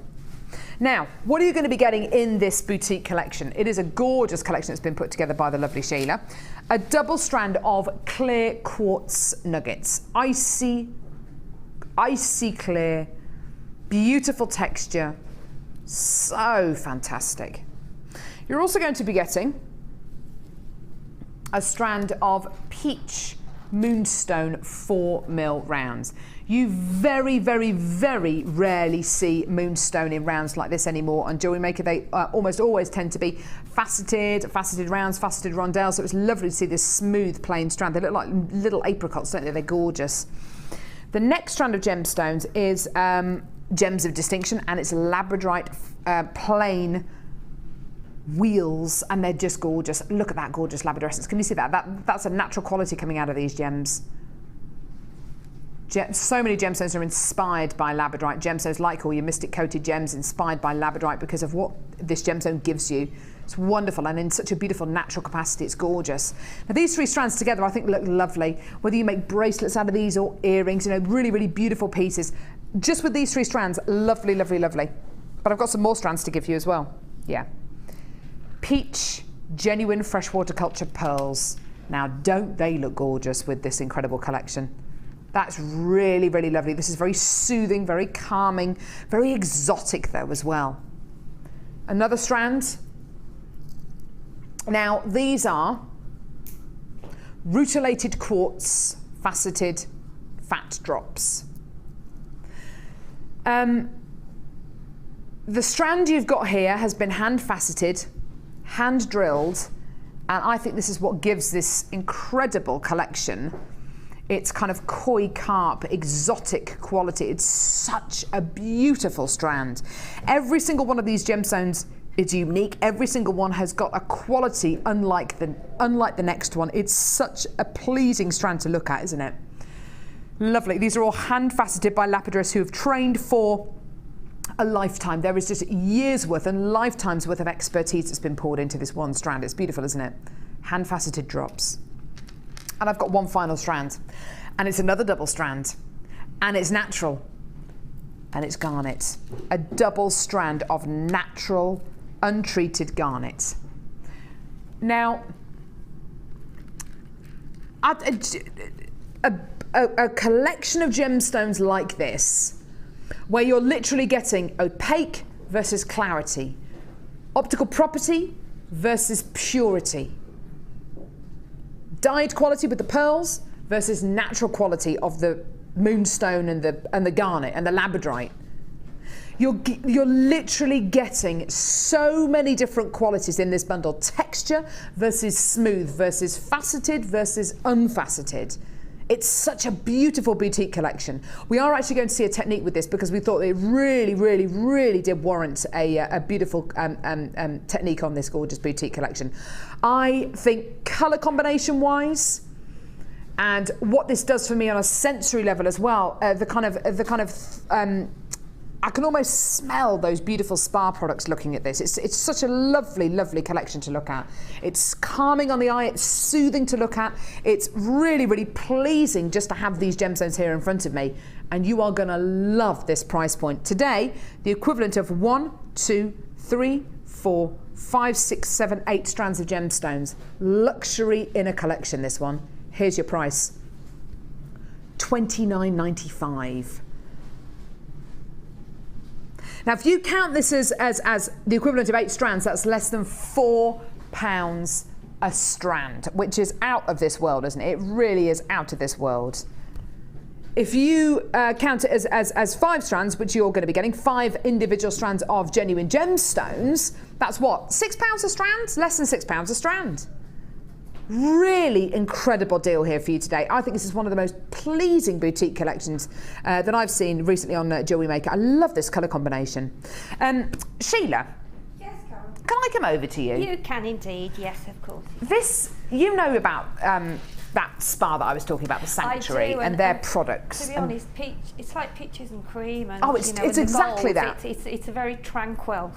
Now, what are you going to be getting in this boutique collection? It is a gorgeous collection that's been put together by the lovely Sheila. A double strand of clear quartz nuggets. Icy clear, beautiful texture, so fantastic. You're also going to be getting a strand of peach moonstone 4mm rounds. You very, very, very rarely see moonstone in rounds like this anymore on Jewellery Maker. They almost always tend to be faceted rounds, faceted rondelles. So it's lovely to see this smooth, plain strand. They look like little apricots, don't they? They're gorgeous. The next strand of gemstones is Gems of Distinction, and it's labradorite plain wheels, and they're just gorgeous. Look at that gorgeous labrador essence. Can you see that? That's a natural quality coming out of these gems. So many gemstones are inspired by labradorite. Gemstones like all your mystic coated gems inspired by labradorite because of what this gemstone gives you. It's wonderful, and in such a beautiful natural capacity, it's gorgeous. Now these 3 strands together I think look lovely. Whether you make bracelets out of these or earrings, you know, really, really beautiful pieces. Just with these 3 strands, lovely, lovely, lovely. But I've got some more strands to give you as well. Yeah. Peach genuine freshwater cultured pearls. Now don't they look gorgeous with this incredible collection? That's really, really lovely. This is very soothing, very calming, very exotic though as well. Another strand. Now these are rutilated quartz faceted fat drops. The strand you've got here has been hand faceted, hand drilled, and I think this is what gives this incredible collection its kind of koi carp exotic quality. It's such a beautiful strand. Every single one of these gemstones is unique. Every single one has got a quality unlike the next one. It's such a pleasing strand to look at, isn't it? Lovely. These are all hand faceted by lapidarists who have trained for a lifetime. There is just years worth and lifetimes worth of expertise that's been poured into this one strand. It's beautiful, isn't it? Hand faceted drops. And I've got one final strand, and it's another double strand, and it's natural, and it's garnet. A double strand of natural, untreated garnet. Now, a collection of gemstones like this, where you're literally getting opaque versus clarity, optical property versus purity, dyed quality with the pearls versus natural quality of the moonstone and the garnet and the labradorite. You're literally getting so many different qualities in this bundle. Texture versus smooth versus faceted versus unfaceted. It's such a beautiful boutique collection. We are actually going to see a technique with this because we thought it really, really, really did warrant a beautiful technique on this gorgeous boutique collection. I think colour combination wise, and what this does for me on a sensory level as well, I can almost smell those beautiful spa products looking at this. It's such a lovely, lovely collection to look at. It's calming on the eye, it's soothing to look at. It's really, really pleasing just to have these gemstones here in front of me. And you are gonna love this price point. Today, the equivalent of 1, 2, 3, 4, 5, 6, 7, 8 strands of gemstones. Luxury in a collection, this one. Here's your price. $29.95. Now, if you count this as the equivalent of 8 strands, that's less than £4 a strand, which is out of this world, isn't it? It really is out of this world. If you count it as 5 strands, which you're going to be getting, 5 individual strands of genuine gemstones, that's what? £6 a strand? Less than £6 a strand. Really incredible deal here for you today. I think this is one of the most pleasing boutique collections that I've seen recently on Jewellery Maker. I love this colour combination. Sheila. Yes, Carol. Can I come over to you? You can indeed, yes, of course. This, you know about that spa that I was talking about, the Sanctuary, and their products. To be honest, it's like peaches and cream. And, it's exactly that. It's a very tranquil,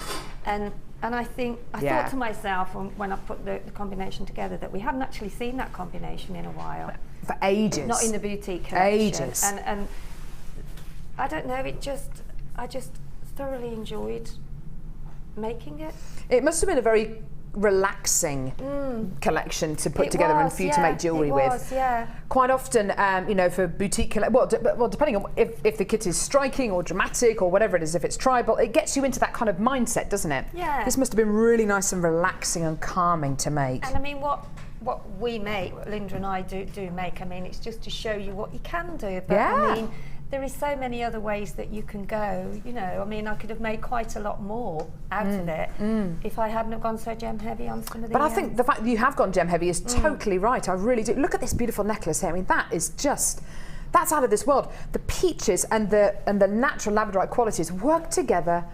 and I think, I thought to myself when I put the combination together that we hadn't actually seen that combination in a while. For ages. Not in the boutique collection. Ages. And I don't know, I just thoroughly enjoyed making it. It must have been a very relaxing collection to put together and for you to make jewellery with. Yeah. Quite often, for boutique, well, depending on if the kit is striking or dramatic or whatever it is, if it's tribal, it gets you into that kind of mindset, doesn't it? Yeah. This must have been really nice and relaxing and calming to make. And I mean, what we make, what Linda and I do make, I mean, it's just to show you what you can do. But I mean, there is so many other ways that you can go, I mean, I could have made quite a lot more out of it if I hadn't have gone so gem heavy on some of the... But I think the fact that you have gone gem heavy is totally right. I really do. Look at this beautiful necklace here. I mean, that is just, that's out of this world. The peaches and the natural labradorite qualities work together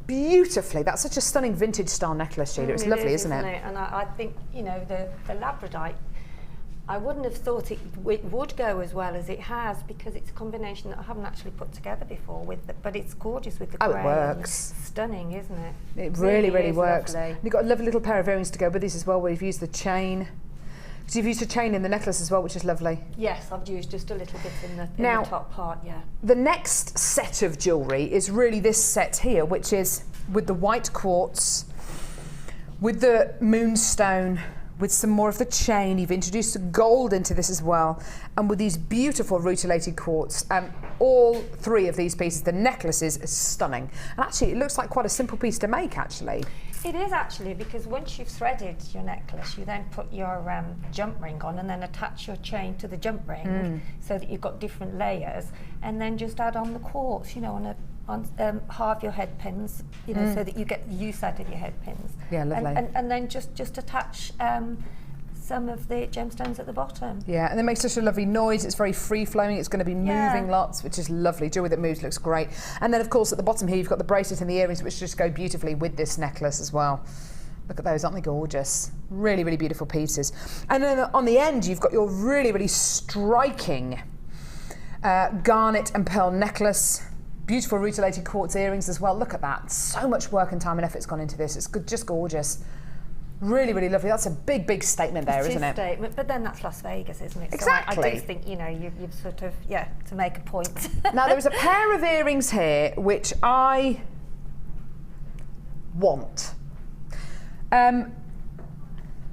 beautifully. That's such a stunning vintage style necklace, Sheila. It's lovely, isn't it? And I think, the labradorite, I wouldn't have thought it would go as well as it has, because it's a combination that I haven't actually put together before. But it's gorgeous with the grey. Oh, it works. Stunning, isn't it? It really works. Lovely. You've got a lovely little pair of earrings to go with these as well, where you've used the chain. Because you've used a chain in the necklace as well, which is lovely. Yes, I've used just a little bit in the top part, yeah. The next set of jewellery is really this set here, which is with the white quartz, with the moonstone, with some more of the chain. You've introduced the gold into this as well, and with these beautiful rutilated quartz. All three of these pieces, the necklaces, is stunning. And actually, it looks like quite a simple piece to make, actually. It is actually, because once you've threaded your necklace, you then put your jump ring on and then attach your chain to the jump ring so that you've got different layers, and then just add on the quartz, you know, on halve your head pins, you know, so that you get the use out of your head pins. Yeah, lovely. And then just attach some of the gemstones at the bottom. Yeah, and it makes such a lovely noise. It's very free-flowing. It's going to be moving lots, which is lovely. Jewellery that moves looks great. And then, of course, at the bottom here, you've got the bracelet and the earrings, which just go beautifully with this necklace as well. Look at those, aren't they gorgeous? Really, really beautiful pieces. And then on the end, you've got your really, really striking garnet and pearl necklace. Beautiful rutilated quartz earrings as well. Look at that. So much work and time and effort's gone into this. It's just gorgeous. Really, really lovely. That's a big, big statement there, isn't it? It's a statement, but then that's Las Vegas, isn't it? Exactly. So I do think, you know, you've sort of, to make a point. Now, there is a pair of earrings here which I want.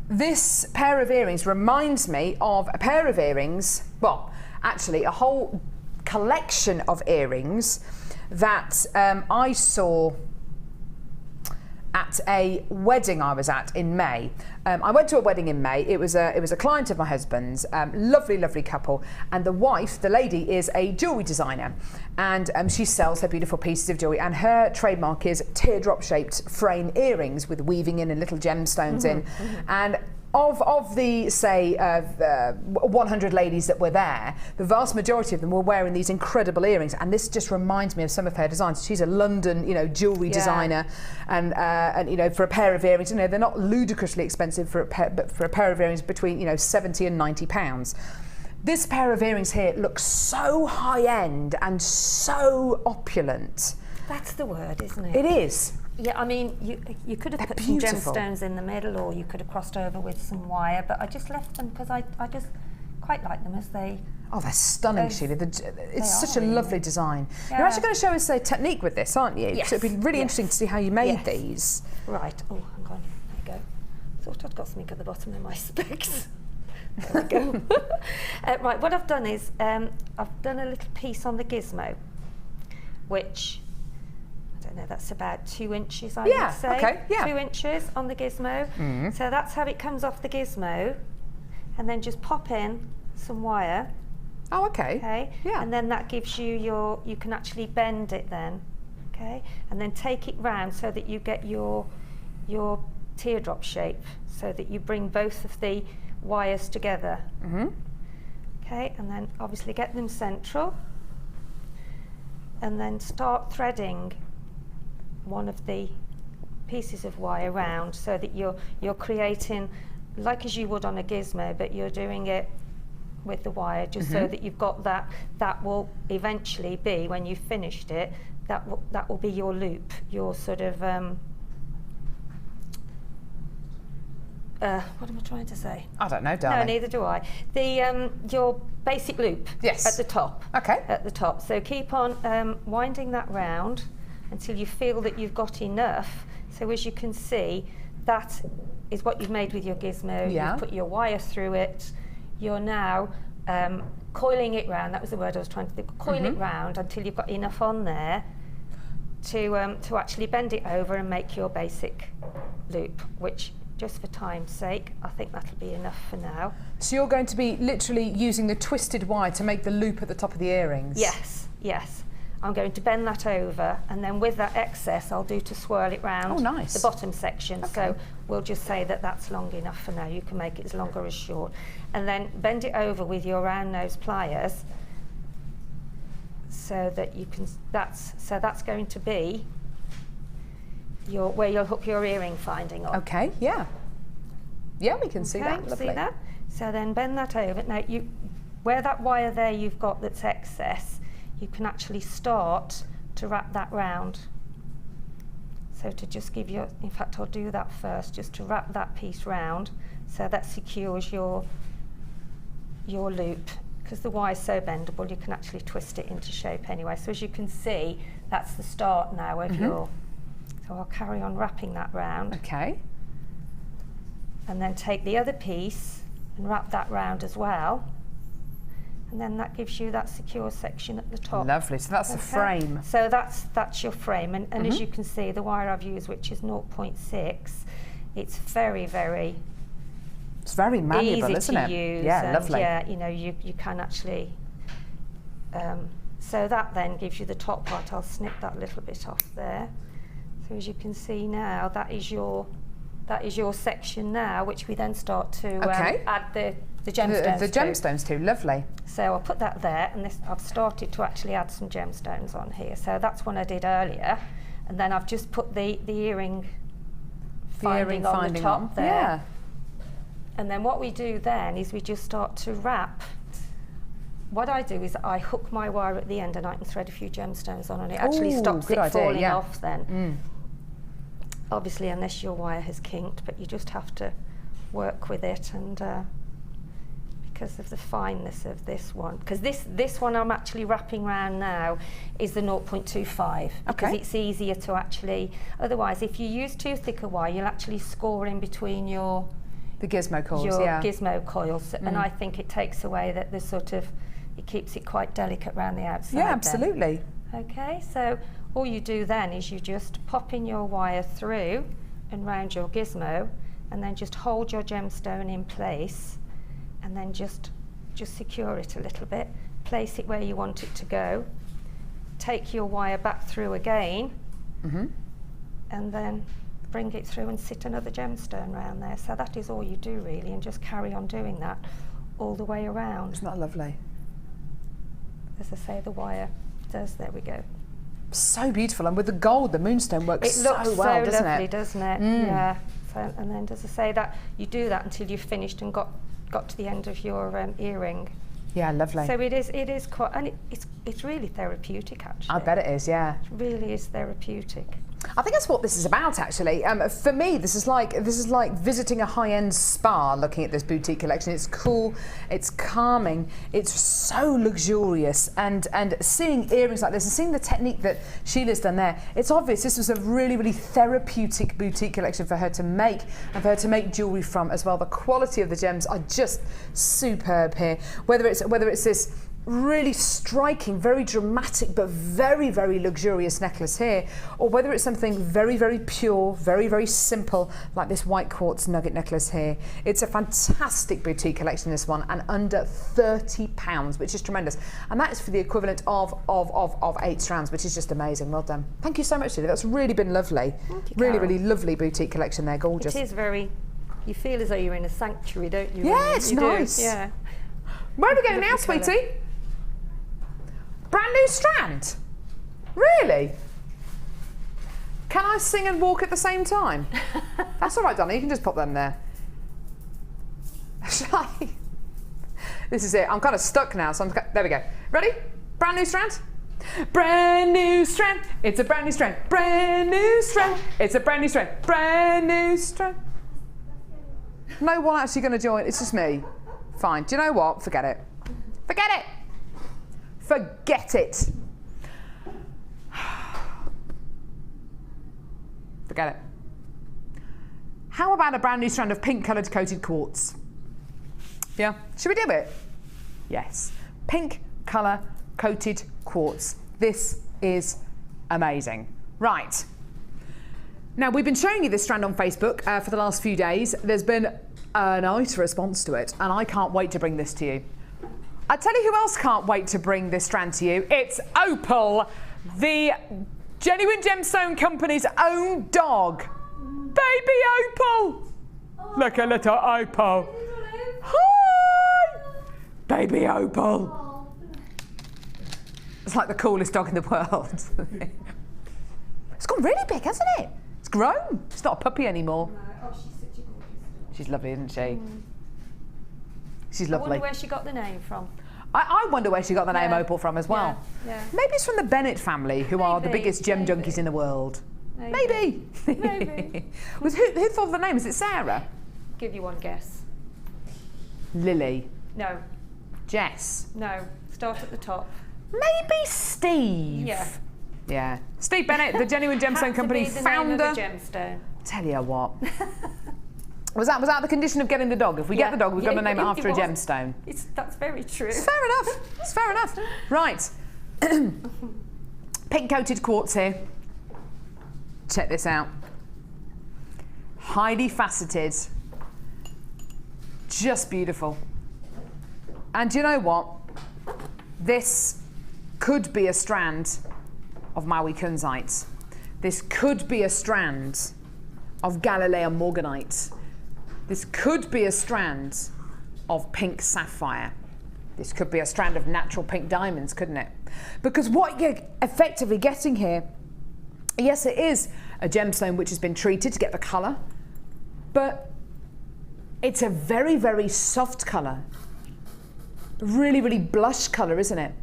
This pair of earrings reminds me of a pair of earrings, well, actually a whole collection of earrings that I saw at a wedding I was at in May. I went to a wedding in May. It was a client of my husband's, lovely, lovely couple, and the wife, the lady, is a jewellery designer, and she sells her beautiful pieces of jewellery, and her trademark is teardrop-shaped frame earrings with weaving in and little gemstones in, and of the, say, 100 ladies that were there, the vast majority of them were wearing these incredible earrings, and this just reminds me of some of her designs. She's a London, you know, jewellery designer, and you know, for a pair of earrings, you know, they're not ludicrously expensive for a pair, but for a pair of earrings between, you know, 70 and 90 pounds. This pair of earrings here looks so high-end and so opulent. That's the word, isn't it? It is. Yeah, I mean, you could have put some gemstones in the middle, or you could have crossed over with some wire, but I just left them because I just quite like them as they... Oh, they're stunning, Sheila. It's such a lovely design. Yeah. You're actually going to show us a technique with this, aren't you? Yes. So it'd be really interesting to see how you made these. Right. Oh, hang on. There you go. Thought I'd got something at the bottom of my specs. There we go. Right, what I've done is I've done a little piece on the gizmo, which... No, that's about 2 inches, I would say. Okay, 2 inches on the gizmo. So that's how it comes off the gizmo. And then just pop in some wire. Oh, okay. Okay. Yeah. And then that gives you you can actually bend it then. Okay. And then take it round so that you get your teardrop shape, so that you bring both of the wires together. Okay. And then obviously get them central. And then start threading one of the pieces of wire round, so that you're creating like as you would on a gizmo, but you're doing it with the wire, just so that you've got that will eventually be, when you've finished it, that will be your loop, your sort of what am I trying to say? I don't know, darling. No, neither do I. The your basic loop at the top. Okay. At the top. So keep on winding that round until you feel that you've got enough. So as you can see, that is what you've made with your gizmo. Yeah. You've put your wire through it. You're now coiling it round. That was the word I was trying to think. Coil it round until you've got enough on there to actually bend it over and make your basic loop, which, just for time's sake, I think that'll be enough for now. So you're going to be literally using the twisted wire to make the loop at the top of the earrings? Yes, yes. I'm going to bend that over, and then with that excess I'll do to swirl it round the bottom section. Okay. So we'll just say that that's long enough for now. You can make it as long or as short. And then bend it over with your round nose pliers so that you can, that's going to be where you'll hook your earring finding on. Okay, yeah. Yeah, we can see that. Lovely. See that? So then bend that over. Now, where that wire there you've got that's excess, you can actually start to wrap that round. So to just give you, in fact I'll do that first, just to wrap that piece round so that secures your loop. Because the wire is so bendable, you can actually twist it into shape anyway. So as you can see, that's the start now of your, so I'll carry on wrapping that round. Okay. And then take the other piece and wrap that round as well. And then that gives you that secure section at the top. Lovely, so that's the frame. So that's your frame, and as you can see, the wire I've used, which is 0.6, it's very, very It's very malleable, easy isn't to it? use. Yeah, lovely. Yeah, you know, you can actually, so that then gives you the top part. I'll snip that little bit off there. So as you can see now, that is your section now, which we then start to add the gemstones the gemstones to. Lovely. So I'll put that there, and I've started to actually add some gemstones on here. So that's one I did earlier, and then I've just put the earring finding on the top there. Yeah. And then what we do then is we just start to wrap. What I do is I hook my wire at the end, and I can thread a few gemstones on, and it actually stops it falling off then. Obviously, unless your wire has kinked, but you just have to work with it, and because of the fineness of this one, because this one I'm actually wrapping around now is the 0.25, because it's easier to actually, otherwise if you use too thick a wire, you'll actually score in between the gizmo coils, gizmo coils, and I think it takes away the sort of, it keeps it quite delicate around the outside. Yeah, absolutely. Then. Okay, so all you do then is you just pop in your wire through and round your gizmo, and then just hold your gemstone in place, and then just secure it a little bit, place it where you want it to go, take your wire back through again, and then bring it through and sit another gemstone around there. So that is all you do really, and just carry on doing that all the way around. Isn't that lovely? As I say, the wire does, there we go. So beautiful, and with the gold, the moonstone works so well, doesn't it? It looks so lovely, doesn't it? Yeah. So, and then as I say, that you do that until you've finished and got to the end of your earring. Yeah, lovely. So it is quite, and it's really therapeutic actually. I bet it is, yeah. It really is therapeutic. I think that's what this is about, actually. For me, this is like visiting a high-end spa. Looking at this boutique collection, it's cool, it's calming, it's so luxurious, and seeing earrings like this and seeing the technique that Sheila's done there, it's obvious this was a really, really therapeutic boutique collection for her to make, and for her to make jewellery from as well. The quality of the gems are just superb here. Whether it's this really striking, very dramatic, but very, very luxurious necklace here, or whether it's something very, very pure, very, very simple, like this white quartz nugget necklace here. It's a fantastic boutique collection, this one, and under £30, which is tremendous. And that is for the equivalent of 8 strands, which is just amazing. Well done. Thank you so much, Sheila. That's really been lovely. Thank you, really, Carol. really lovely boutique collection there. Gorgeous. It is very, you feel as though you're in a sanctuary, don't you? Yeah, it's nice. Do. Yeah. Where are we going now, sweetie? Brand new strand? Really? Can I sing and walk at the same time? That's all right, Donna, you can just pop them there. Shall I? This is it. I'm kind of stuck now, so there we go. Ready? Brand new strand? Brand new strand. It's a brand new strand. Brand new strand. It's a brand new strand. Brand new strand. No one actually going to join. It's just me. Fine. Do you know what? Forget it. Forget it. Forget it. Forget it. How about a brand new strand of pink coloured coated quartz? Yeah? Should we do it? Yes. Pink colour coated quartz. This is amazing. Right. Now, we've been showing you this strand on Facebook for the last few days. There's been a nice response to it, and I can't wait to bring this to you. I tell you who else can't wait to bring this strand to you. It's Opal, the Genuine Gemstone Company's own dog. Baby Opal. Look at little Opal. Hi. Baby Opal. It's like the coolest dog in the world. It's gone really big, hasn't it? It's grown. It's not a puppy anymore. No. Oh, she's such a gorgeous dog. She's lovely, isn't she? She's lovely. I wonder where she got the name from. I wonder where she got the name Opal from as well. Yeah. Maybe it's from the Bennett family, who are the biggest gem junkies in the world. Maybe. Who thought of the name? Is it Sarah? Give you one guess. Lily. No. Jess. No. Start at the top. Maybe Steve. Yeah. Steve Bennett, the Genuine Gemstone Company founder. Name of the gemstone. Tell you what. Was that the condition of getting the dog? If we get the dog, we've got to name it after a gemstone. That's very true. It's fair enough. It's fair enough. Right. Pink coated quartz here. Check this out. Highly faceted. Just beautiful. And do you know what? This could be a strand of Maui kunzite. This could be a strand of Galilean morganite. This could be a strand of pink sapphire. This could be a strand of natural pink diamonds, couldn't it? Because what you're effectively getting here, yes, it is a gemstone which has been treated to get the colour, but it's a very, very soft colour. Really, really blush colour, isn't it?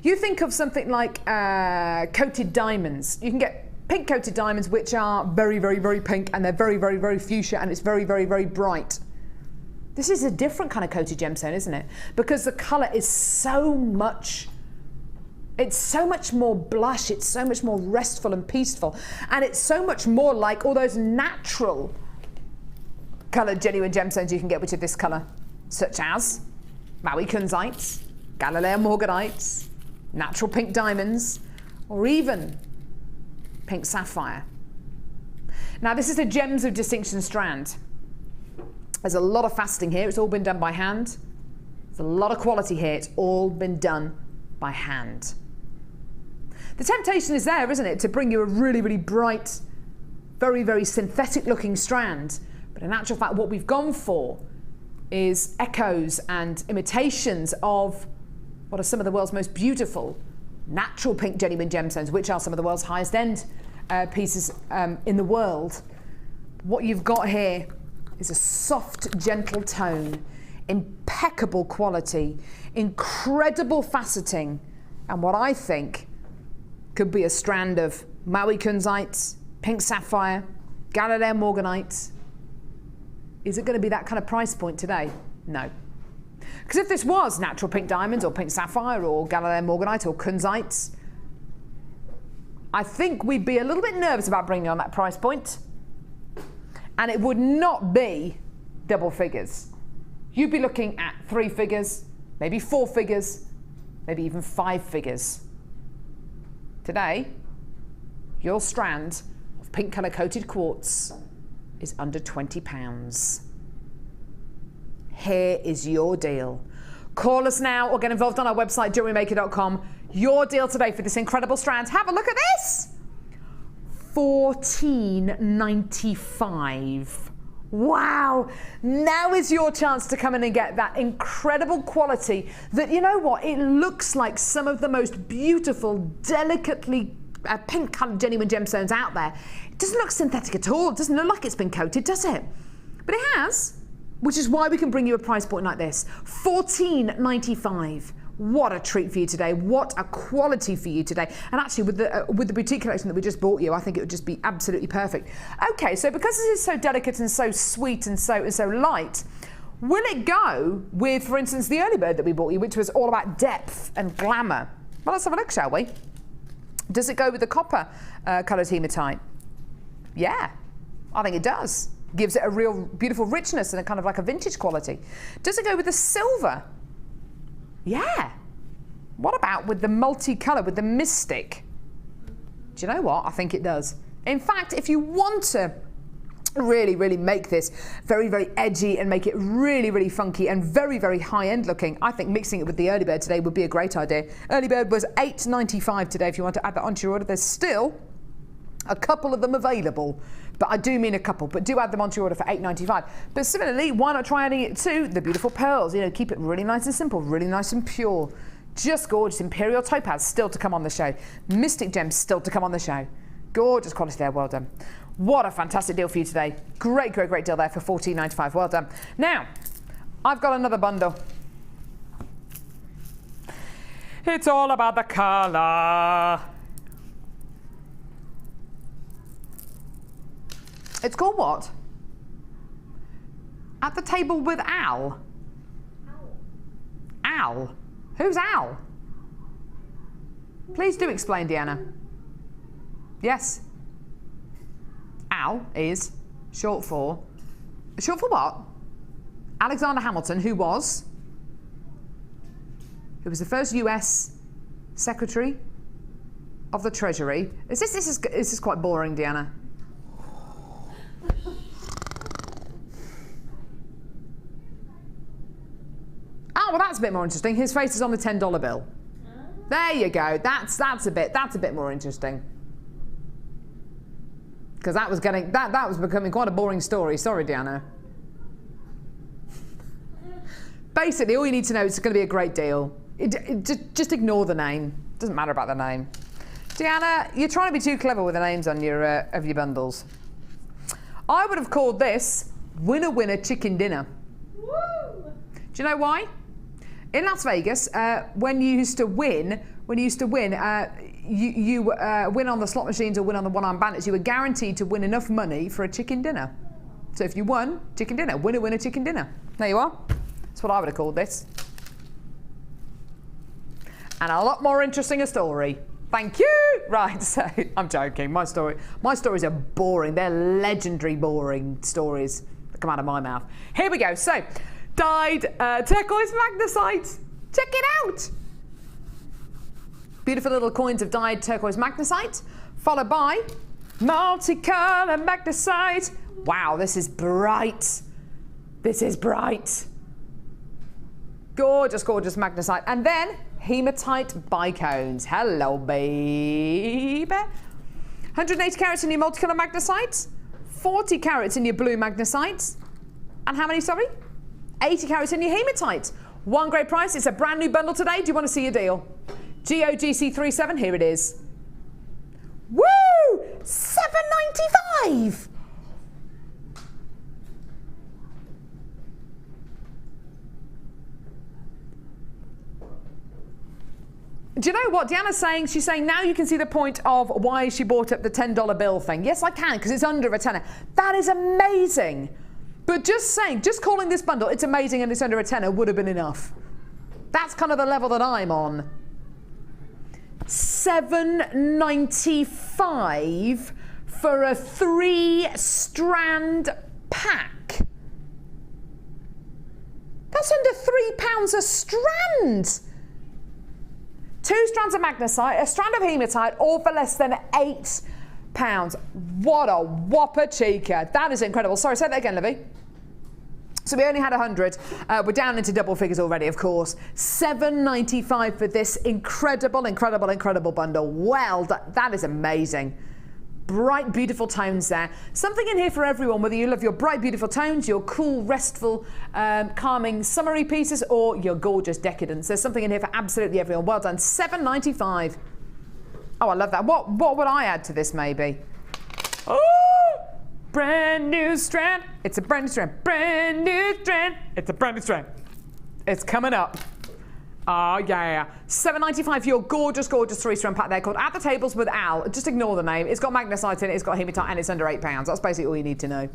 You think of something like coated diamonds. You can get pink coated diamonds which are very, very, very pink, and they're very, very, very fuchsia, and it's very, very, very bright. This is a different kind of coated gemstone, isn't it? Because the colour is so much more blush, it's so much more restful and peaceful, and it's so much more like all those natural coloured genuine gemstones you can get which are this colour, such as Maui kunzites, Galilean morganites, natural pink diamonds, or even pink sapphire. Now this is a Gems of Distinction strand. There's a lot of faceting here, it's all been done by hand. There's a lot of quality here, it's all been done by hand. The temptation is there, isn't it, to bring you a really, really bright, very, very synthetic looking strand, but in actual fact what we've gone for is echoes and imitations of what are some of the world's most beautiful natural pink genuine gemstones, which are some of the world's highest end pieces in the world. What you've got here is a soft, gentle tone, impeccable quality, incredible faceting, and what I think could be a strand of Maui kunzite, pink sapphire, Galilean morganite. Is it going to be that kind of price point today? No. Because if this was natural pink diamonds or pink sapphire or Galilean morganite or kunzite, I think we'd be a little bit nervous about bringing on that price point. And it would not be double figures. You'd be looking at 3 figures, maybe 4 figures, maybe even 5 figures. Today, your strand of pink colour coated quartz is under £20. Here is your deal. Call us now or get involved on our website, JewelleryMaker.com. Your deal today for this incredible strand. Have a look at this. $14.95. Wow. Now is your chance to come in and get that incredible quality that, you know what, it looks like some of the most beautiful, delicately pink coloured genuine gemstones out there. It doesn't look synthetic at all. It doesn't look like it's been coated, does it? But it has, which is why we can bring you a price point like this. $14.95. What a treat for you today. What a quality for you today. And actually with the boutique collection that we just bought you, I think it would just be absolutely perfect. Okay, so because this is so delicate and so sweet and so light, will it go with, for instance, the early bird that we bought you, which was all about depth and glamour? Well, let's have a look, shall we? Does it go with the copper coloured hematite? Yeah, I think it does. Gives it a real beautiful richness and a kind of like a vintage quality. Does it go with the silver? Yeah. What about with the multicolour, with the mystic? Do you know what? I think it does. In fact, if you want to really, really make this very, very edgy and make it really, really funky and very, very high-end looking, I think mixing it with the early bird today would be a great idea. Early bird was $8.95 today if you want to add that onto your order. There's still a couple of them available, but I do mean a couple, but do add them onto your order for $8.95. But similarly, why not try adding it to the beautiful pearls? You know, keep it really nice and simple, really nice and pure. Just gorgeous. Imperial topaz still to come on the show. Mystic gems still to come on the show. Gorgeous quality there, well done. What a fantastic deal for you today. Great, great, great deal there for $14.95. Well done. Now, I've got another bundle. It's all about the colour. It's called what? At the Table with Al. Al? Who's Al? Please do explain, Deanna. Yes. Al is short for what? Alexander Hamilton, who was the first US Secretary of the Treasury. This is quite boring, Deanna. Oh, well, that's a bit more interesting. His face is on the $10 bill. There you go. That's a bit more interesting. Because that was becoming quite a boring story. Sorry, Deanna. Basically, all you need to know is it's going to be a great deal. Just ignore the name. Doesn't matter about the name. Deanna, you're trying to be too clever with the names on your of your bundles. I would have called this Winner Winner Chicken Dinner. Woo! Do you know why? In Las Vegas, when you used to win, you win on the slot machines or win on the one-arm bandits, you were guaranteed to win enough money for a chicken dinner. So if you won, chicken dinner. Winner Winner Chicken Dinner. There you are. That's what I would have called this. And a lot more interesting a story. Thank you. Right, so I'm joking. My stories are boring. They're legendary boring stories that come out of my mouth. Here we go. So, dyed turquoise magnesite. Check it out. Beautiful little coins of dyed turquoise magnesite, followed by multicolour magnesite. Wow, this is bright. This is bright. Gorgeous, gorgeous magnesite. And then hematite bicones. Hello, baby. 180 carats in your multicolour magnesite, 40 carats in your blue magnesite, and how many, sorry? 80 carats in your hematite. One great price. It's a brand new bundle today. Do you want to see a deal? GOGC37, here it is. Woo! $7.95. Do you know what Deanna's saying? She's saying now you can see the point of why she bought up the $10 bill thing. Yes, I can, because it's under a tenner. That is amazing. But just saying, just calling this bundle, it's amazing and it's under a tenner would have been enough. That's kind of the level that I'm on. $7.95 for a 3-strand pack. That's under £3 a strand. 2 strands of magnesite, a strand of hematite, all for less than £8. What a whopper chica. That is incredible. Sorry, say that again, Livy. So we only had 100. We're down into double figures already, of course. $7.95 for this incredible, incredible, incredible bundle. Well, that is amazing. Bright, beautiful tones there. Something in here for everyone, whether you love your bright, beautiful tones, your cool, restful, calming, summery pieces, or your gorgeous decadence. There's something in here for absolutely everyone. Well done. $7.95. Oh, I love that. What would I add to this, maybe? Oh, brand new strand. It's a brand new strand. Brand new strand. It's a brand new strand. It's coming up. Oh, yeah. $7.95 for your gorgeous, gorgeous 3-strand pack there called At the Tables with Al. Just ignore the name. It's got magnesite in it, it's got hematite, and it's under £8. That's basically all you need to know.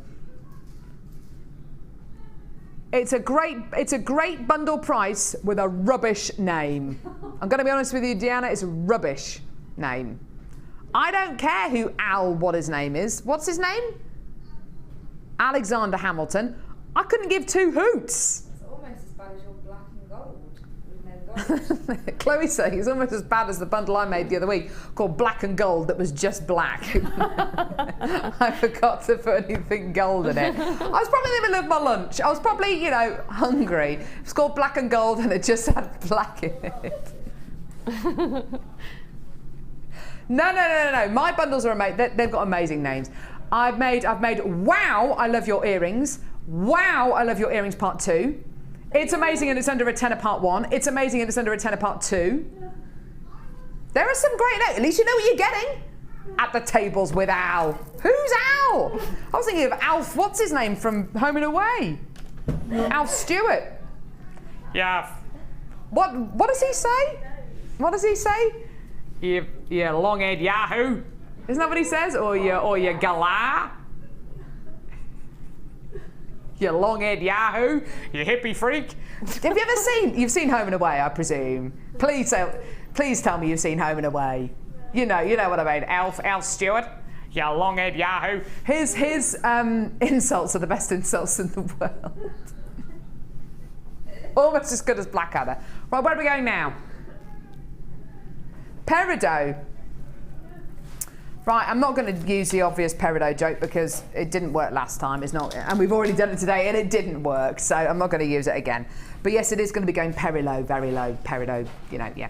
It's a great bundle price with a rubbish name. I'm going to be honest with you, Deanna, it's a rubbish name. I don't care who what his name is. What's his name? Alexander Hamilton. I couldn't give 2 hoots. It's almost as bad as your black and gold. Chloe's saying it's almost as bad as the bundle I made the other week called Black and Gold that was just black. I forgot to put anything gold in it. I was probably in the middle of my lunch. I was probably, hungry. It's called Black and Gold and it just had black in it. No. My bundles are amazing. They've got amazing names. I've made Wow, I Love Your Earrings. Wow, I Love Your Earrings Part 2. It's amazing and it's under a tenner Part 1. It's amazing and it's under a tenner Part 2. There are some great names. At least you know what you're getting. At the Tables with Al. Who's Al? I was thinking of Alf, what's his name from Home and Away? Alf Stewart. Yeah. What does he say? What does he say? You long-haired yahoo. Isn't that what he says? Or you galah? You long-haired yahoo. You hippie freak. Have you ever you've seen Home and Away, I presume? Please tell me you've seen Home and Away. You know what I mean. Al Stewart. You long-haired yahoo. His insults are the best insults in the world. Almost as good as Blackadder. Right, where are we going now? Peridot. Right, I'm not going to use the obvious peridot joke because it didn't work last time. It's not, and we've already done it today, and it didn't work, so I'm not going to use it again. But yes, it is going to be going very low, peridot. You know, yeah.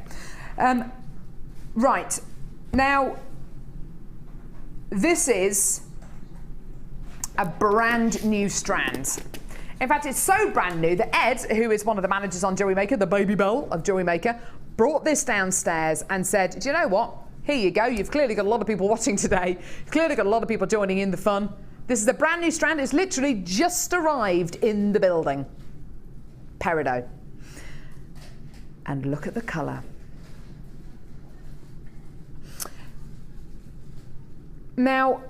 Right, now this is a brand new strand. In fact, it's so brand new that Ed, who is one of the managers on Jewellery Maker, the baby bell of Jewellery Maker, brought this downstairs and said, do you know what? Here you go. You've clearly got a lot of people watching today. You've clearly got a lot of people joining in the fun. This is a brand new strand. It's literally just arrived in the building. Peridot. And look at the colour. Now,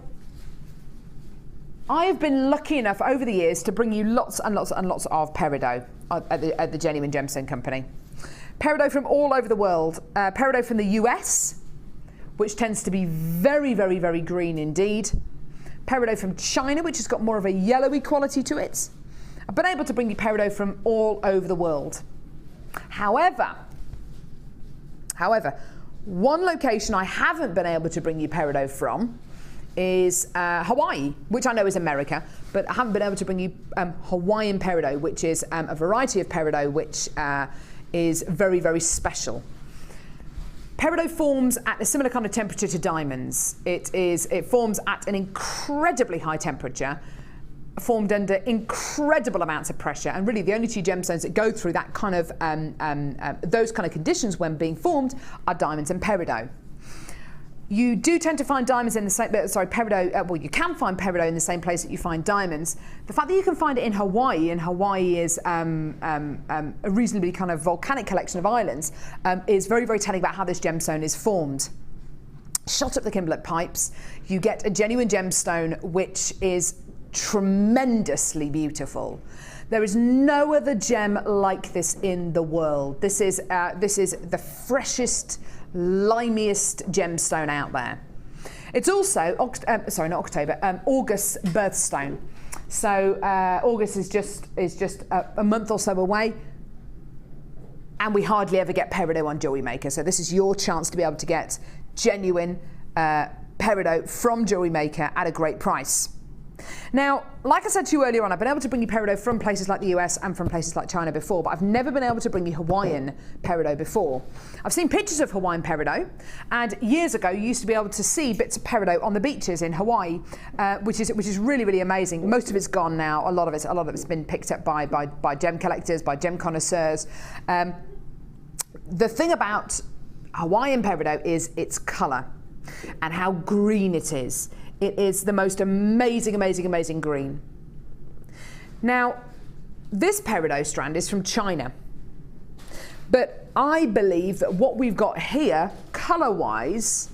I have been lucky enough over the years to bring you lots and lots and lots of peridot at the Genuine Gemstone Company. Peridot from all over the world. Peridot from the US, which tends to be very green indeed. Peridot from China, which has got more of a yellowy quality to it. I've been able to bring you peridot from all over the world. However, one location I haven't been able to bring you peridot from is Hawaii, which I know is America, but I haven't been able to bring you Hawaiian peridot, which is a variety of peridot which is very special. Peridot forms at a similar kind of temperature to diamonds. It forms at an incredibly high temperature, formed under incredible amounts of pressure, and really the only two gemstones that go through that kind of those kind of conditions when being formed are diamonds and peridot. You do tend to find diamonds in the same, peridot, well, you can find peridot in the same place that you find diamonds. The fact that you can find it in Hawaii, and Hawaii is a reasonably kind of volcanic collection of islands, is very telling about how this gemstone is formed. Shot up the Kimberlite pipes, you get a genuine gemstone which is tremendously beautiful. There is no other gem like this in the world. This is the freshest, limiest gemstone out there. It's also August's birthstone. So August is just a month or so away, and we hardly ever get peridot on Jewellery Maker. So this is your chance to be able to get genuine peridot from Jewellery Maker at a great price. Now, like I said to you earlier on, I've been able to bring you peridot from places like the US and from places like China before, but I've never been able to bring you Hawaiian peridot before. I've seen pictures of Hawaiian peridot, and years ago you used to be able to see bits of peridot on the beaches in Hawaii, which is really amazing. Most of it's gone now. A lot of it's been picked up by gem collectors, by gem connoisseurs. The thing about Hawaiian peridot is its colour and how green it is. It is the most amazing green. Now, this peridot strand is from China, but I believe that what we've got here, colour-wise,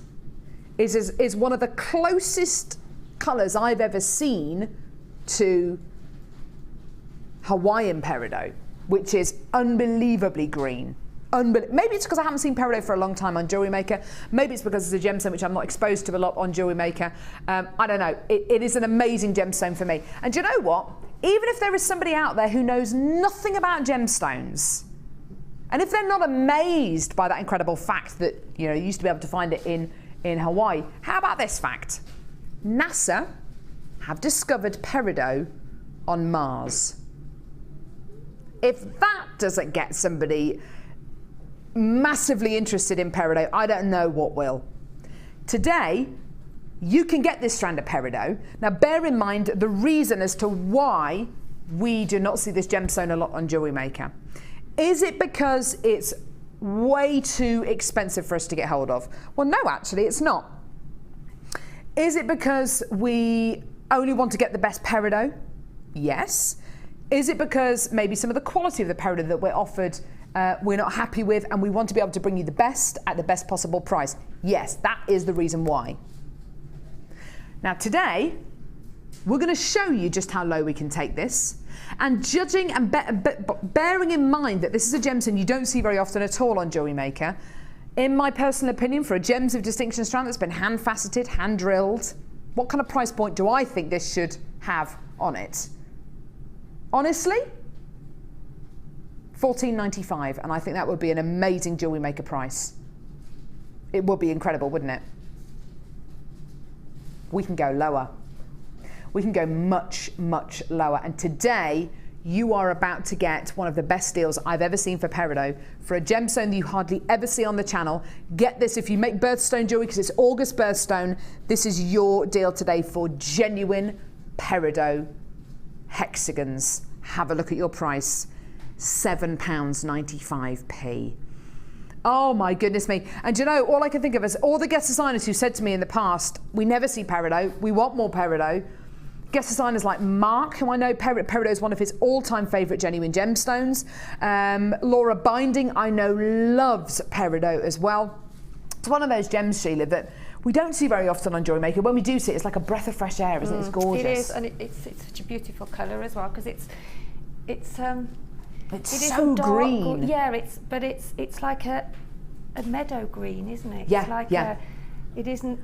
is one of the closest colours I've ever seen to Hawaiian peridot, which is unbelievably green. Maybe it's because I haven't seen peridot for a long time on Jewellery Maker. Maybe it's because it's a gemstone which I'm not exposed to a lot on Jewellery Maker. I don't know. It is an amazing gemstone for me. And do you know what? Even if there is somebody out there who knows nothing about gemstones, and if they're not amazed by that incredible fact that you used to be able to find it in Hawaii, how about this fact? NASA have discovered peridot on Mars. If that doesn't get somebody massively interested in peridot, I don't know what will. Today, you can get this strand of peridot. Now, bear in mind the reason as to why we do not see this gemstone a lot on Jewellery Maker. Is it because it's way too expensive for us to get hold of? Well, no, actually, it's not. Is it because we only want to get the best peridot? Yes. Is it because maybe some of the quality of the peridot that we're offered we're not happy with, and we want to be able to bring you the best at the best possible price? Yes, that is the reason why. Now today, we're going to show you just how low we can take this, and judging and bearing in mind that this is a gemstone you don't see very often at all on Jewellery Maker. In my personal opinion, for a Gems of Distinction strand that's been hand faceted, hand drilled, what kind of price point do I think this should have on it? Honestly, $14.95, and I think that would be an amazing Jewellery Maker price. It would be incredible, wouldn't it? We can go lower. We can go much, much lower. And today, you are about to get one of the best deals I've ever seen for peridot, for a gemstone that you hardly ever see on the channel. Get this, if you make birthstone jewelry, because it's August birthstone, this is your deal today for genuine peridot hexagons. Have a look at your price, £7.95p. Oh my goodness me. And you know, all I can think of is all the guest designers who said to me in the past, we never see peridot, we want more peridot. Guest designers like Mark, who I know peridot is one of his all-time favourite genuine gemstones. Laura Binding, I know, loves peridot as well. It's one of those gems, Sheila, that we don't see very often on Jewellery Maker. When we do see it, it's like a breath of fresh air, isn't it? It's gorgeous. It is, and it's such a beautiful colour as well, because it's so green. Yeah, it's like a meadow green, isn't it? Yeah, it's like yeah. It isn't.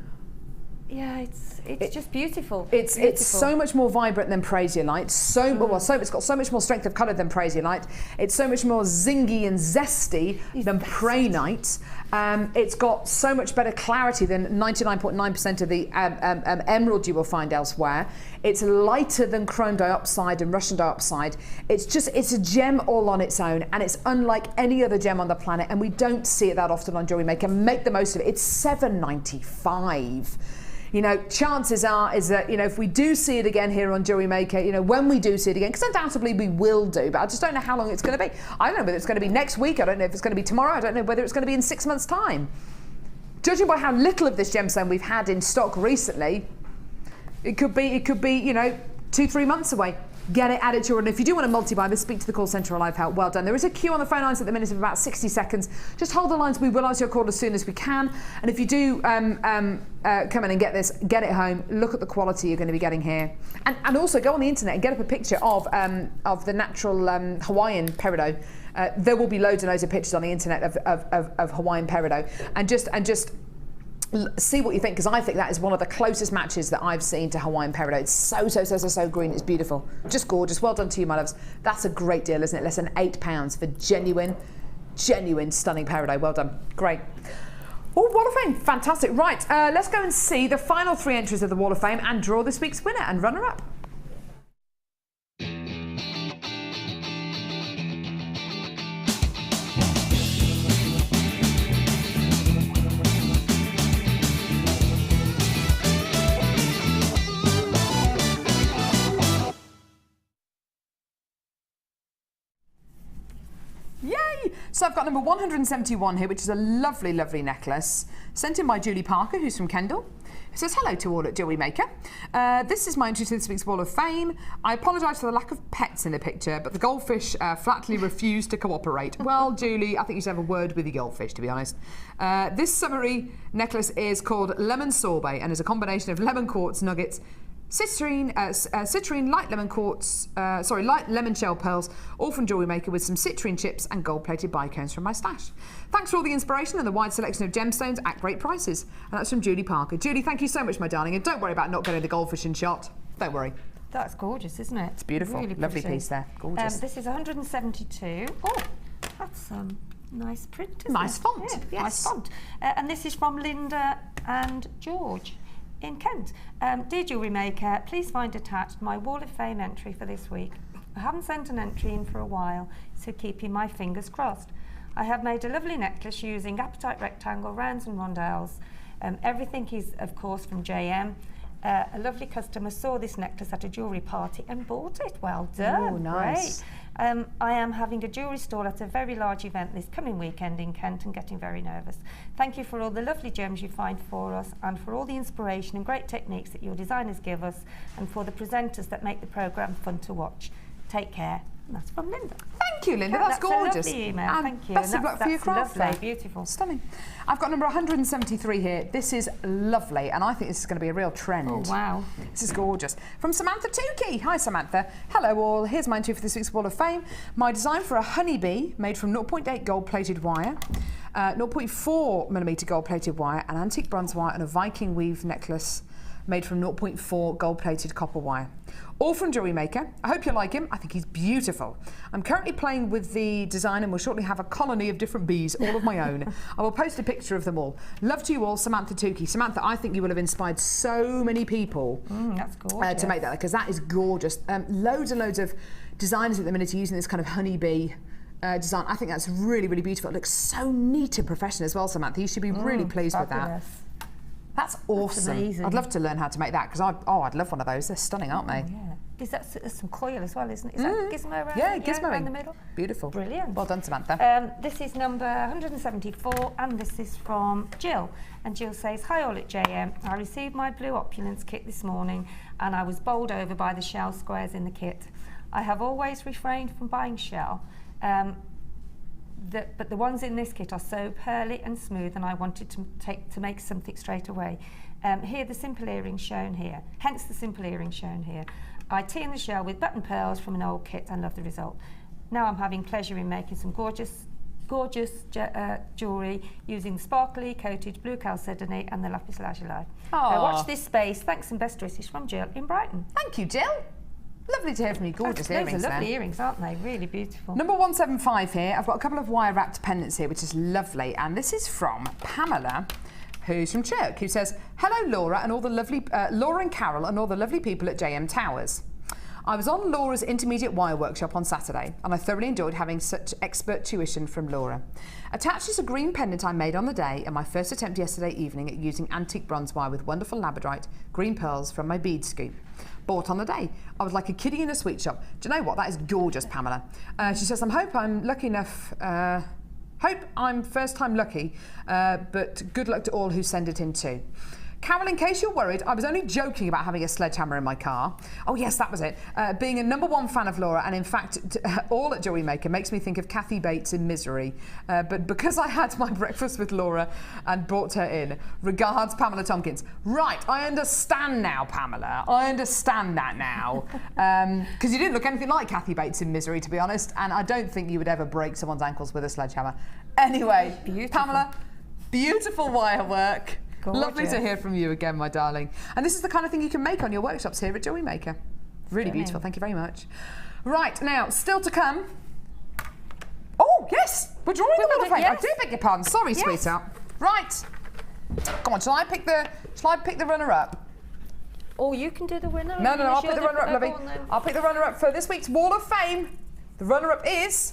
Yeah, it's just beautiful. It's so much more vibrant than Prasiolite. It's got so much more strength of colour than Prasiolite. It's so much more zingy and zesty than Praenite. It's got so much better clarity than 99.9% of the emerald you will find elsewhere. It's lighter than chrome dioxide and Russian dioxide. It's a gem all on its own, and it's unlike any other gem on the planet, and we don't see it that often on Jewellery Maker. Make the most of it. It's $7.95. You know, chances are is that, you know, if we do see it again here on Jewellery Maker, you know, when we do see it again, because undoubtedly we will do, but I just don't know how long it's going to be. I don't know whether it's going to be next week. I don't know if it's going to be tomorrow. I don't know whether it's going to be in 6 months' time. Judging by how little of this gemstone we've had in stock recently, it could be, you know, 2-3 months away. Get it, add it to your order. If you do want to multi-buy this, speak to the call centre or live help. Well done. There is a queue on the phone lines at the minute of about 60 seconds. Just hold the lines. We will answer your call as soon as we can. And if you do come in and get this, get it home. Look at the quality you're going to be getting here, and also go on the internet and get up a picture of the natural Hawaiian peridot. There will be loads and loads of pictures on the internet of Hawaiian peridot, and just see what you think, because I think that is one of the closest matches that I've seen to Hawaiian peridot. It's so green. It's beautiful, just gorgeous. Well done to you, my loves. That's a great deal, isn't it? Less than £8 for genuine stunning peridot. Well done. Great. Oh, Wall of Fame, fantastic. Right, let's go and see the final 3 entries of the Wall of Fame and draw this week's winner and runner-up. Yay! So I've got number 171 here, which is a lovely, lovely necklace, sent in by Julie Parker, who's from Kendal. It says, hello to all at Jewellery Maker. This is my entry to this week's Wall of Fame. I apologise for the lack of pets in the picture, but the goldfish flatly refused to cooperate. Well, Julie, I think you should have a word with the goldfish, to be honest. This summery necklace is called Lemon Sorbet and is a combination of lemon quartz nuggets, citrine, light lemon quartz, light lemon shell pearls, all from Jewellery Maker, with some citrine chips and gold-plated bicones from my stash. Thanks for all the inspiration and the wide selection of gemstones at great prices. And that's from Julie Parker. Julie, thank you so much, my darling, and don't worry about not getting the goldfish in shot. Don't worry. That's gorgeous, isn't it? It's beautiful. Really lovely pretty. Piece there. Gorgeous. This is 172. Oh, that's nice print, isn't nice it? Font. Yeah, yes. Nice font. And this is from Linda and George in Kent. Dear Jewellery Maker, please find attached my Wall of Fame entry for this week. I haven't sent an entry in for a while, so keeping my fingers crossed. I have made a lovely necklace using apatite rectangle, rounds and rondelles. Everything is, of course, from JM. A lovely customer saw this necklace at a jewellery party and bought it. Well done. Oh, nice. Great. I am having a jewellery stall at a very large event this coming weekend in Kent and getting very nervous. Thank you for all the lovely gems you find for us, and for all the inspiration and great techniques that your designers give us, and for the presenters that make the programme fun to watch. Take care. And that's from Linda. Thank you, Linda. That's gorgeous. A lovely email. And thank you. Best of luck for your craft. Lovely, beautiful. Stunning. I've got number 173 here. This is lovely, and I think this is going to be a real trend. Oh, wow. This is gorgeous. From Samantha Tukey. Hi, Samantha. Hello, all. Here's mine too for this week's Wall of Fame. My design for a honeybee made from 0.8 gold-plated wire, 0.4mm gold-plated wire, an antique bronze wire, and a Viking weave necklace made from 0.4 gold-plated copper wire. All from Jewellery Maker. I hope you like him. I think he's beautiful. I'm currently playing with the design and will shortly have a colony of different bees, all of my own. I will post a picture of them all. Love to you all, Samantha Tukey. Samantha, I think you will have inspired so many people that's gorgeous. To make that, because that is gorgeous. Loads and loads of designers at the minute are using this kind of honeybee design. I think that's really, really beautiful. It looks so neat and professional as well, Samantha. You should be really pleased fabulous. with that. That's awesome. That's I'd love to learn how to make that, because I'd love one of those. They're stunning, aren't they? Yeah. Is that there's some coil as well, isn't it? Is that gizmo around? Yeah, gizmo around the middle. Beautiful. Brilliant. Well done, Samantha. This is number 174, and this is from Jill. And Jill says, "Hi all at JM. I received my blue opulence kit this morning, and I was bowled over by the shell squares in the kit. I have always refrained from buying shell, but the ones in this kit are so pearly and smooth, and I wanted to make something straight away. Here the simple earrings shown here, hence the simple earrings shown here. I tee-in the shell with button pearls from an old kit and love the result. Now I'm having pleasure in making some gorgeous jewellery using the sparkly coated blue chalcedony and the lapis lazuli. Watch this space. Thanks and best wishes from Jill in Brighton." Thank you, Jill. Lovely to hear from you. Gorgeous earrings. Those are lovely earrings, aren't they? Really beautiful. Number 175 here. I've got a couple of wire-wrapped pendants here, which is lovely. And this is from Pamela, who's from Chirk, who says, "Hello, Laura and all the lovely Laura and Carol and all the lovely people at JM Towers. I was on Laura's intermediate wire workshop on Saturday, and I thoroughly enjoyed having such expert tuition from Laura. Attached is a green pendant I made on the day and my first attempt yesterday evening at using antique bronze wire with wonderful labradorite green pearls from my bead scoop. Bought on the day. I was like a kiddie in a sweet shop. Do you know what? That is gorgeous, Pamela." She says, hope I'm lucky enough. Hope I'm first time lucky, but good luck to all who send it in too. Carol, in case you're worried, I was only joking about having a sledgehammer in my car. Oh yes, that was it. Being a #1 fan of Laura, and in fact, all at Jewellery Maker makes me think of Kathy Bates in Misery. But because I had my breakfast with Laura and brought her in, regards, Pamela Tompkins. Right, I understand now, Pamela. I understand that now. Because you didn't look anything like Kathy Bates in Misery, to be honest, and I don't think you would ever break someone's ankles with a sledgehammer. Anyway, Pamela, beautiful wire work. Gorgeous. Lovely to hear from you again, my darling. And this is the kind of thing you can make on your workshops here at Jewellery Maker. Really beautiful, thank you very much. Right, now, still to come. Oh, yes, we're drawing the Wall of Fame. Yes. I do beg your pardon, sorry, sweetheart. Right, come on, shall I pick the runner-up? Oh, you can do the winner. No, I'll pick the runner-up, lovey. I'll pick the runner-up for this week's Wall of Fame. The runner-up is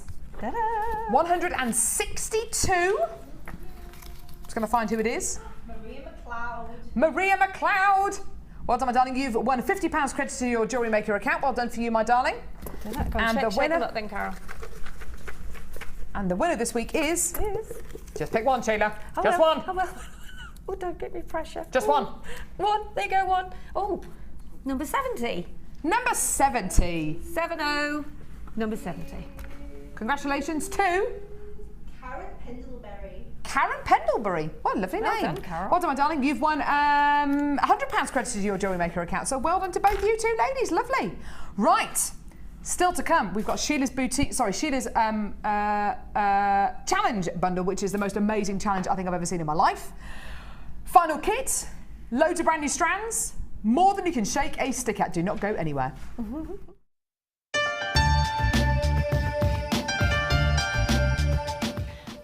162. Just going to find who it is. Maria McLeod. Well done, my darling. You've won £50 credit to your Jewellery Maker account. Well done for you, my darling. And the winner. Then, Carol. And the winner this week is. Just pick one, Sheila. Just one. Oh, don't give me pressure. Just one. One. There you go. One. Oh, number 70. Number 70. 70. Number 70. Congratulations to Karen Pendlebury. Karen Pendlebury. What a lovely name. Well done, Carol. Well done, my darling. You've won £100 credited to your Jewellery Maker account. So well done to both you two ladies. Lovely. Right. Still to come, we've got Sheila's challenge bundle, which is the most amazing challenge I think I've ever seen in my life. Final kit, loads of brand new strands, more than you can shake a stick at. Do not go anywhere.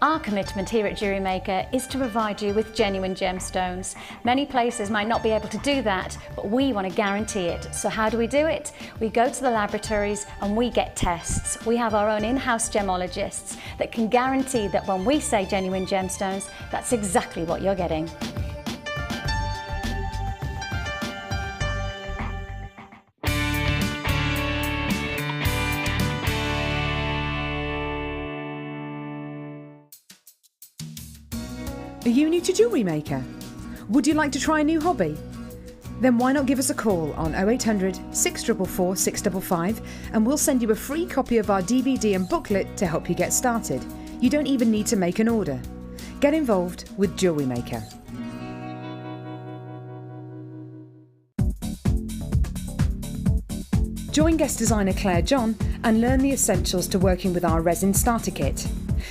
Our commitment here at Jewellery Maker is to provide you with genuine gemstones. Many places might not be able to do that, but we want to guarantee it. So how do we do it? We go to the laboratories and we get tests. We have our own in-house gemologists that can guarantee that when we say genuine gemstones, that's exactly what you're getting. Are you new to Jewellery Maker? Would you like to try a new hobby? Then why not give us a call on 0800 644 655 and we'll send you a free copy of our DVD and booklet to help you get started. You don't even need to make an order. Get involved with Jewellery Maker. Join guest designer Claire John and learn the essentials to working with our resin starter kit.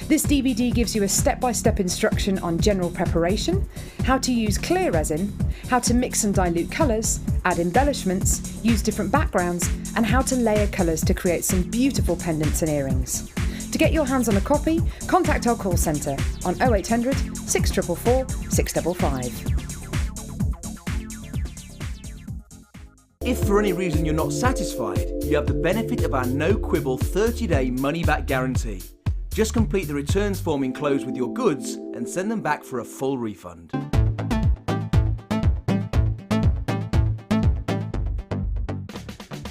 This DVD gives you a step-by-step instruction on general preparation, how to use clear resin, how to mix and dilute colours, add embellishments, use different backgrounds, and how to layer colours to create some beautiful pendants and earrings. To get your hands on a copy, contact our call centre on 0800 644 655. If for any reason you're not satisfied, you have the benefit of our no-quibble 30-day money-back guarantee. Just complete the returns form enclosed with your goods and send them back for a full refund.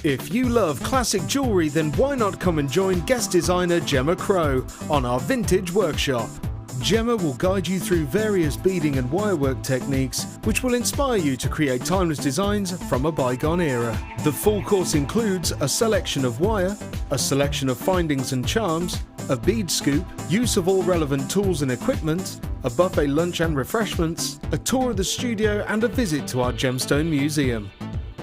If you love classic jewellery, then why not come and join guest designer Gemma Crow on our vintage workshop. Gemma will guide you through various beading and wirework techniques which will inspire you to create timeless designs from a bygone era. The full course includes a selection of wire, a selection of findings and charms, a bead scoop, use of all relevant tools and equipment, a buffet lunch and refreshments, a tour of the studio and a visit to our gemstone museum.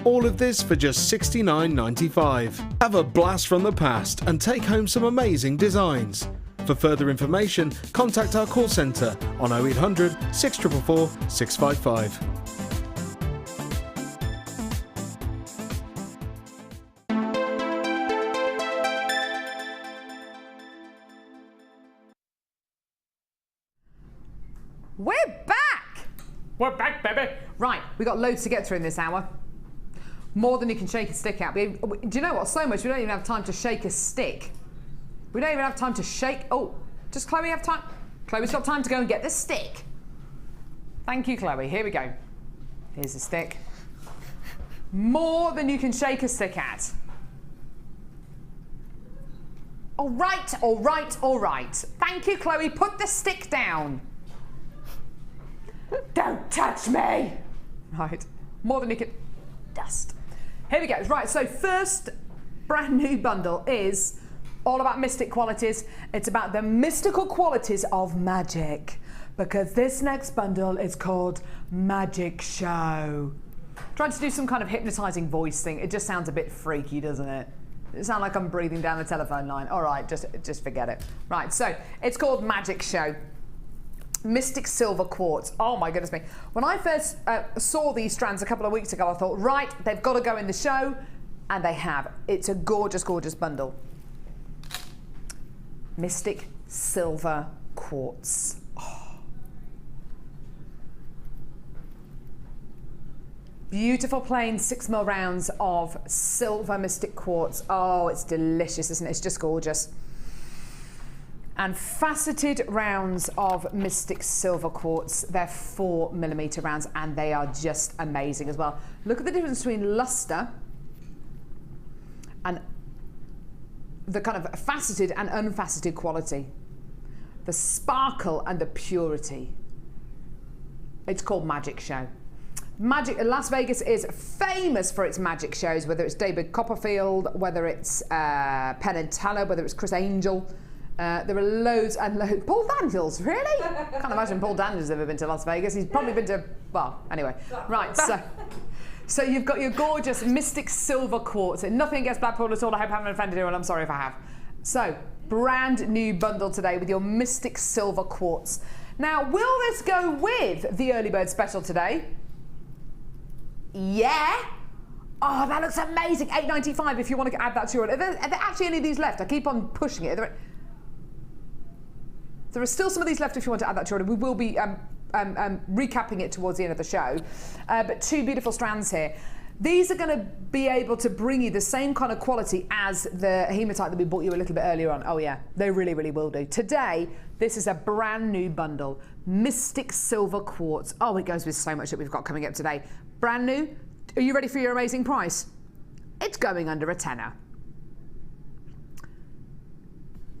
All of this for just $69.95. Have a blast from the past and take home some amazing designs. For further information, contact our call centre on 0800 644 655. We're back! We're back, baby. Right, we got loads to get through in this hour. More than you can shake a stick at. Do you know what? So much we don't even have time to shake a stick. We don't even have time to shake. Oh, does Chloe have time? Chloe's got time to go and get the stick. Thank you, Chloe. Here we go. Here's the stick. More than you can shake a stick at. All right, all right, all right. Thank you, Chloe. Put the stick down. Don't touch me. Right. More than you can. Dust. Here we go. Right, so first brand new bundle is all about mystic qualities. It's about the mystical qualities of magic, because this next bundle is called Magic Show. Trying to do some kind of hypnotising voice thing. It just sounds a bit freaky, doesn't it? It sounds like I'm breathing down a telephone line. All right, just forget it. Right, so it's called Magic Show. Mystic silver quartz. Oh my goodness me. When I first saw these strands a couple of weeks ago, I thought, right, they've got to go in the show, and they have. It's a gorgeous, gorgeous bundle. Mystic silver quartz. Oh. Beautiful plain 6mm rounds of silver mystic quartz. Oh, it's delicious, isn't it? It's just gorgeous. And faceted rounds of mystic silver quartz. They're 4mm rounds, and they are just amazing as well. Look at the difference between luster and the kind of faceted and unfaceted quality. The sparkle and the purity. It's called Magic Show. Las Vegas is famous for its magic shows, whether it's David Copperfield, whether it's Penn and Teller, whether it's Chris Angel. There are loads and loads. Paul Daniels, really? Can't imagine Paul Daniels ever been to Las Vegas. He's probably been to, well, anyway. Right, so you've got your gorgeous mystic silver quartz. Nothing against Blackpool at all. I hope I haven't offended anyone. I'm sorry if I have. So, brand new bundle today with your mystic silver quartz. Now, will this go with the early bird special today? Yeah. Oh, that looks amazing. $8.95 if you want to add that to your order. Are there actually any of these left? I keep on pushing it. There are still some of these left if you want to add that to your order. We will be recapping it towards the end of the show. But two beautiful strands here. These are going to be able to bring you the same kind of quality as the hematite that we bought you a little bit earlier on. Oh yeah, they really, really will do. Today, this is a brand new bundle. Mystic silver quartz. Oh, it goes with so much that we've got coming up today. Brand new. Are you ready for your amazing price? It's going under a tenner.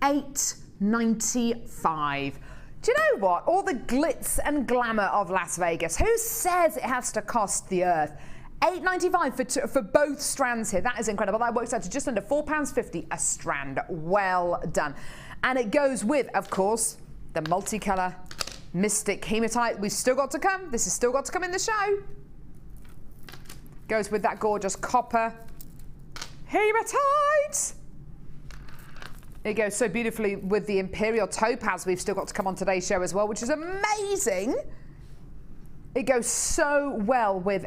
$8.95. Do you know what? All the glitz and glamour of Las Vegas. Who says it has to cost the earth £8.95 for both strands here. That is incredible. That works out to just under £4.50 a strand. Well done. And it goes with, of course, the multicolour Mystic Hematite. We've still got to come. This has still got to come in the show. Goes with that gorgeous copper Hematite. It goes so beautifully with the Imperial Topaz we've still got to come on today's show as well, which is amazing. It goes so well with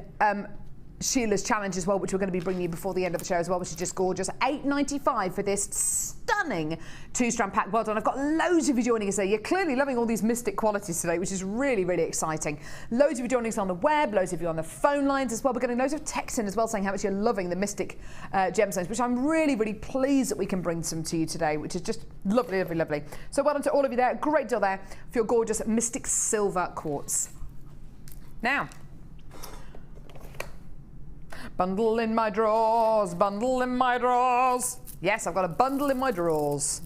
Sheila's challenge as well, which we're going to be bringing you before the end of the show as well, which is just gorgeous. £8.95 for this stunning 2-strand pack. Well done. I've got loads of you joining us there. You're clearly loving all these mystic qualities today, which is really, really exciting. Loads of you joining us on the web, loads of you on the phone lines as well. We're getting loads of texts in as well saying how much you're loving the mystic gemstones, which I'm really, really pleased that we can bring some to you today, which is just lovely, lovely, lovely. So well done to all of you there. Great deal there for your gorgeous mystic silver quartz. Now, bundle in my drawers, bundle in my drawers. Yes, I've got a bundle in my drawers.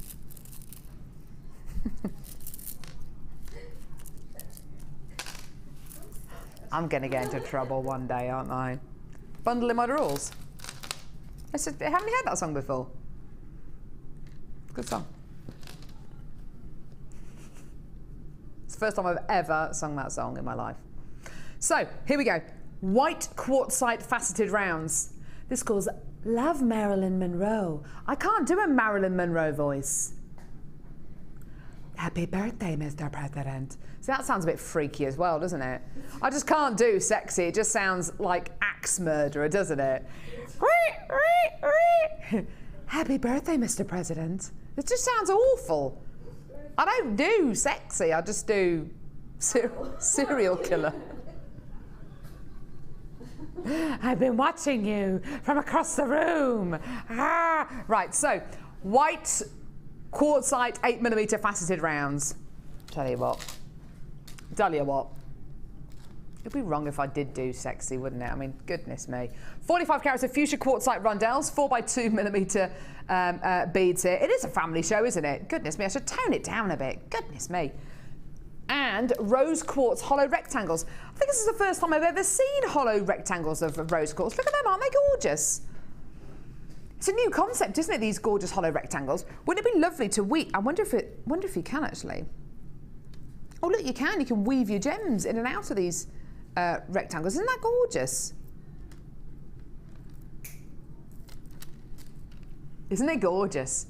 I'm going to get into trouble one day, aren't I? Bundle in my drawers. Haven't you heard that song before? Good song. It's the first time I've ever sung that song in my life. So, here we go. White quartzite faceted rounds. This calls Love Marilyn Monroe. I can't do a Marilyn Monroe voice. Happy birthday, Mr. President. So that sounds a bit freaky as well, doesn't it? I just can't do sexy. It just sounds like axe murderer, doesn't it? Happy birthday, Mr. President. It just sounds awful. I don't do sexy. I just do serial killer. I've been watching you from across the room. Ah. Right, so white quartzite 8mm faceted rounds. Tell you what. It'd be wrong if I did do sexy, wouldn't it? I mean, goodness me. 45 carats of fuchsia quartzite rondelles, 4x2mm beads here. It is a family show, isn't it? Goodness me, I should tone it down a bit. Goodness me. And rose quartz hollow rectangles. I think this is the first time I've ever seen hollow rectangles of rose quartz. Look at them, aren't they gorgeous? It's a new concept, isn't it, these gorgeous hollow rectangles? Wouldn't it be lovely to weave? I wonder if you can actually. Oh look, you can. You can weave your gems in and out of these rectangles. Isn't that gorgeous? Isn't it gorgeous?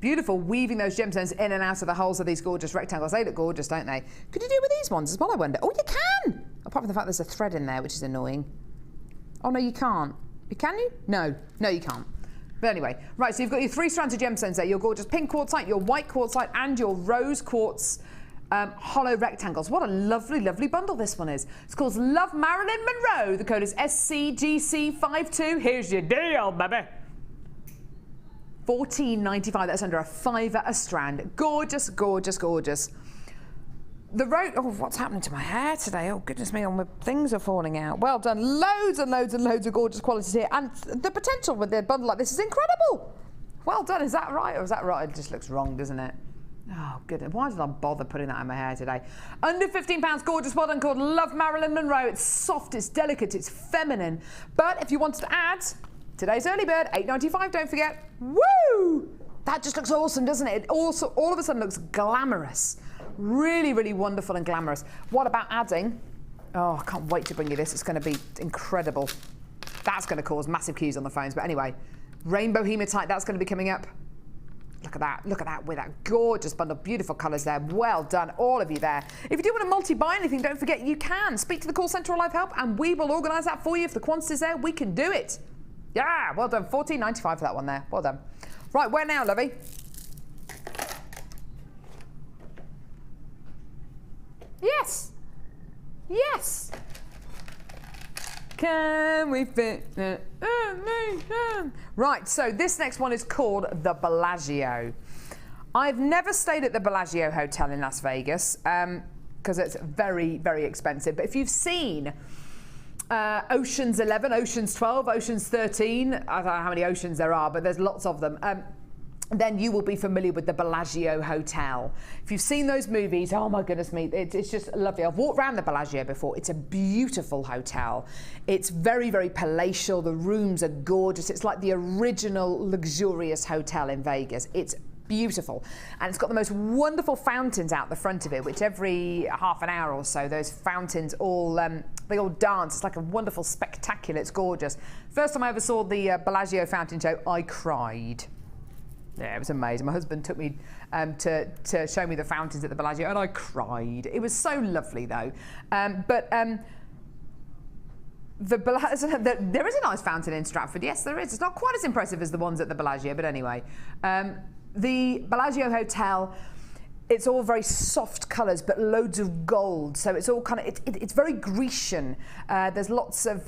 Beautiful, weaving those gemstones in and out of the holes of these gorgeous rectangles. They look gorgeous, don't they? Could you do it with these ones as well, I wonder? Oh, you can! Apart from the fact there's a thread in there, which is annoying. Oh, no, you can't. Can you? No, you can't. But anyway, right, so you've got your 3 strands of gemstones there. Your gorgeous pink quartzite, your white quartzite, and your rose quartz hollow rectangles. What a lovely, lovely bundle this one is. It's called Love Marilyn Monroe. The code is SCGC52. Here's your deal, baby. $14.95. That's under a £5 a strand. Gorgeous, gorgeous, gorgeous. The road. Oh, what's happening to my hair today? Oh, goodness me, all my things are falling out. Well done. Loads and loads and loads of gorgeous qualities here. And the potential with a bundle like this is incredible. Well done. Is that right or is that right? It just looks wrong, doesn't it? Oh, goodness. Why did I bother putting that in my hair today? Under £15, gorgeous. Well done, called Love Marilyn Monroe. It's soft, it's delicate, it's feminine. But if you wanted to add, today's early bird, £8.95, don't forget. Woo! That just looks awesome, doesn't it? It also all of a sudden looks glamorous. Really, really wonderful and glamorous. What about adding? Oh, I can't wait to bring you this. It's going to be incredible. That's going to cause massive queues on the phones. But anyway, rainbow hematite, that's going to be coming up. Look at that. Look at that with that gorgeous bundle. Beautiful colours there. Well done, all of you there. If you do want to multi-buy anything, don't forget you can. Speak to the call centre or live help and we will organise that for you. If the quantity's there, we can do it. Yeah, well done. $14.95 for that one there. Well done. Right, where now, lovey? Yes. Yes. Can we fit? Right, so this next one is called the Bellagio. I've never stayed at the Bellagio Hotel in Las Vegas because it's very, very expensive. But if you've seen Oceans 11, Oceans 12, Oceans 13, I don't know how many oceans there are, but there's lots of them. then you will be familiar with the Bellagio Hotel. If you've seen those movies, oh my goodness me, it's just lovely. I've walked around the Bellagio before. It's a beautiful hotel. It's very, very palatial. The rooms are gorgeous. It's like the original luxurious hotel in Vegas. It's beautiful. And it's got the most wonderful fountains out the front of it, which every half an hour or so, those fountains all, they all dance. It's like a wonderful spectacular, it's gorgeous. First time I ever saw the Bellagio fountain show, I cried. Yeah, it was amazing. My husband took me to show me the fountains at the Bellagio, and I cried. It was so lovely, though. There is a nice fountain in Stratford. Yes, there is. It's not quite as impressive as the ones at the Bellagio, but anyway. The Bellagio Hotel, it's all very soft colours, but loads of gold. So it's all kind of it's very Grecian. There's lots of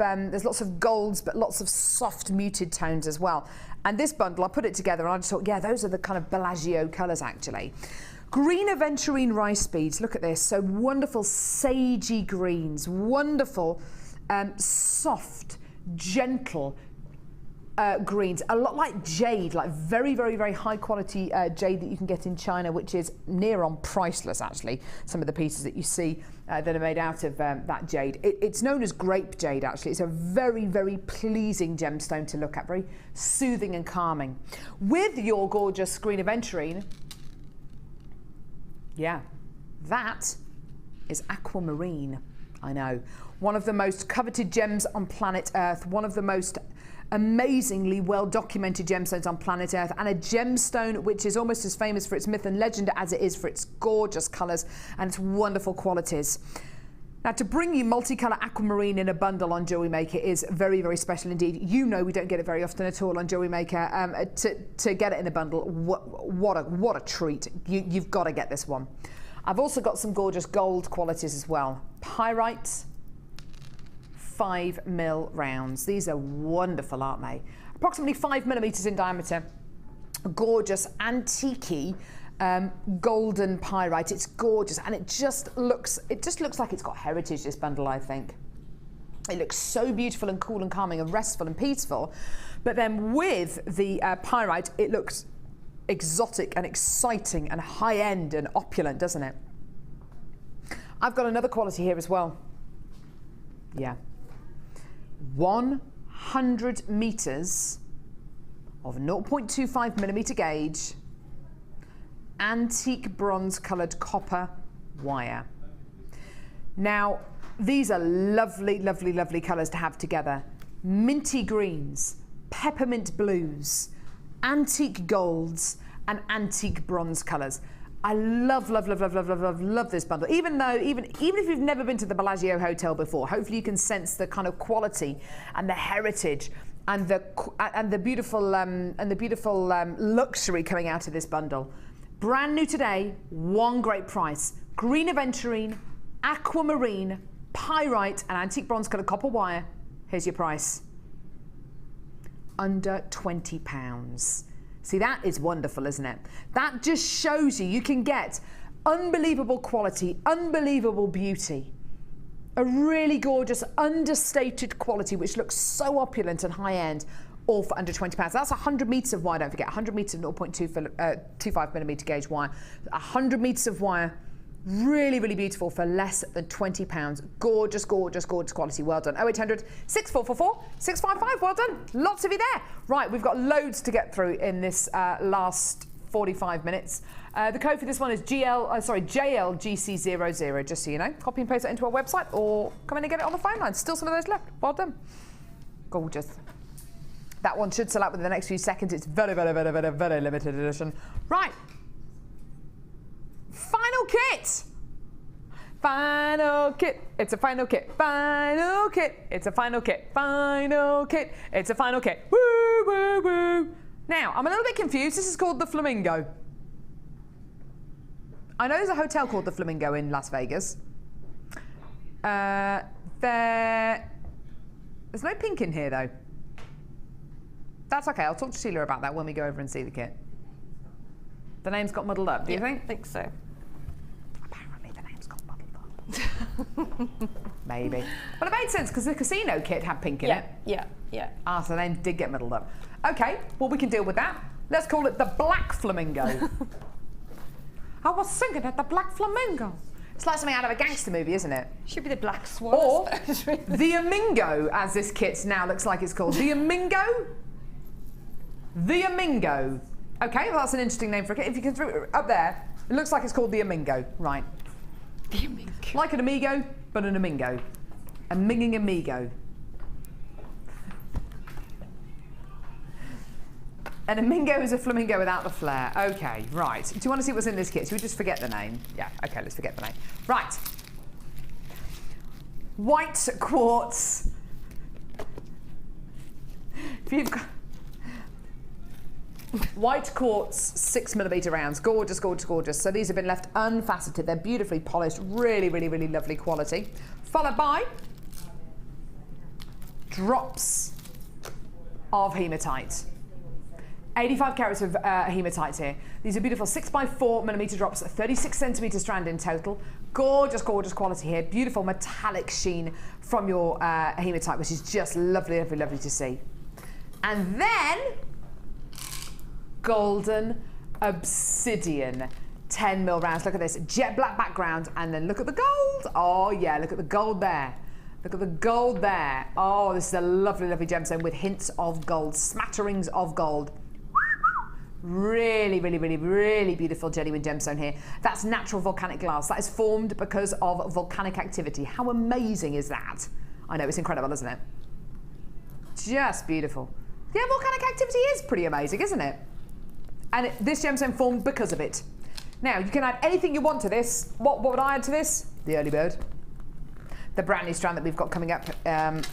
golds, but lots of soft, muted tones as well. And this bundle, I put it together, and I just thought, yeah, those are the kind of Bellagio colours actually. Green aventurine rice beads. Look at this. So wonderful, sagey greens. Wonderful, soft, gentle. Greens, a lot like jade, like very, very, very high quality jade that you can get in China, which is near on priceless actually. Some of the pieces that you see that are made out of that jade. It's known as grape jade actually. It's a very, very pleasing gemstone to look at, very soothing and calming. With your gorgeous green aventurine, yeah, that is aquamarine. I know. One of the most coveted gems on planet Earth, one of the most amazingly well documented gemstones on planet Earth, and a gemstone which is almost as famous for its myth and legend as it is for its gorgeous colours and its wonderful qualities. Now, to bring you multicolour aquamarine in a bundle on Jewellery Maker is very, very special indeed. You know we don't get it very often at all on Jewellery Maker. To get it in a bundle, what a treat. You've got to get this one. I've also got some gorgeous gold qualities as well. Pyrite, 5mm rounds. These are wonderful, aren't they? Approximately 5mm in diameter. Gorgeous, antique golden pyrite. It's gorgeous, and it just looks like it's got heritage, this bundle, I think. It looks so beautiful and cool and calming and restful and peaceful. But then with the pyrite, it looks exotic and exciting and high-end and opulent, doesn't it? I've got another quality here as well. Yeah. 100 meters of 0.25mm gauge antique bronze coloured copper wire. Now, these are lovely, lovely, lovely colours to have together. Minty greens, peppermint blues, antique golds, and antique bronze colours. I love this bundle. Even if you've never been to the Bellagio Hotel before, hopefully you can sense the kind of quality and the heritage and the beautiful luxury coming out of this bundle. Brand new today, one great price. Green aventurine, aquamarine, pyrite, and antique bronze coloured copper wire. Here's your price. Under £20. See, that is wonderful, isn't it? That just shows you can get unbelievable quality, unbelievable beauty. A really gorgeous, understated quality, which looks so opulent and high-end, all for under £20. That's 100 metres of wire, don't forget. 100 metres of 0.25mm gauge wire. 100 metres of wire. Really, really beautiful for less than £20. Gorgeous, gorgeous, gorgeous quality. Well done. 0800 6444 655. Well done. Lots of you there. Right, we've got loads to get through in this last 45 minutes. The code for this one is JLGC00, just so you know. Copy and paste that into our website or come in and get it on the phone line. Still some of those left. Well done. Gorgeous. That one should sell out within the next few seconds. It's very, very, very, very, very limited edition. Right. Final kit. Final kit. It's a final kit. Final kit. It's a final kit. Final kit. It's a final kit. Woo, woo, woo. Now, I'm a little bit confused. This is called the Flamingo. I know there's a hotel called the Flamingo in Las Vegas. There's no pink in here, though. That's okay. I'll talk to Sheila about that when we go over and see the kit. The name's got muddled up, do you think? I think so. Apparently the name's got muddled up. Maybe. Well, it made sense because the casino kit had pink in it. Yeah. Ah, so the name did get muddled up. Okay, well, we can deal with that. Let's call it the Black Flamingo. I was singing at the Black Flamingo. It's like something out of a gangster movie, isn't it? Should be the Black Swan. Or the Amingo, as this kit now looks like it's called. The Amingo? The Amingo. Okay, well, that's an interesting name for a kit. If you can throw it up there, it looks like it's called the Amingo. Right. The Amingo. Like an amigo, but an Amingo. A minging amigo. An Amingo is a flamingo without the flair. Okay, right. Do you want to see what's in this kit? Should we just forget the name? Yeah, okay, let's forget the name. Right. White quartz. If you've got white quartz 6mm rounds. Gorgeous, gorgeous, gorgeous. So these have been left unfaceted. They're beautifully polished. Really, really, really lovely quality. Followed by drops of hematite. 85 carats of hematite here. These are beautiful 6x4mm drops, 36cm strand in total. Gorgeous, gorgeous quality here. Beautiful metallic sheen from your hematite, which is just lovely, lovely, lovely to see. And then golden obsidian 10mm rounds. Look at this jet black background, and then look at the gold. Oh yeah, look at the gold there. Look at the gold there. Oh, this is a lovely, lovely gemstone with hints of gold, smatterings of gold. Really, really, really, really beautiful genuine gemstone here. That's natural volcanic glass. That is formed because of volcanic activity. How amazing is that? I know, it's incredible, isn't it? Just beautiful. Yeah, volcanic activity is pretty amazing, isn't it? And this gemstone formed because of it. Now, you can add anything you want to this. What would I add to this? The early bird. The brand new strand that we've got coming up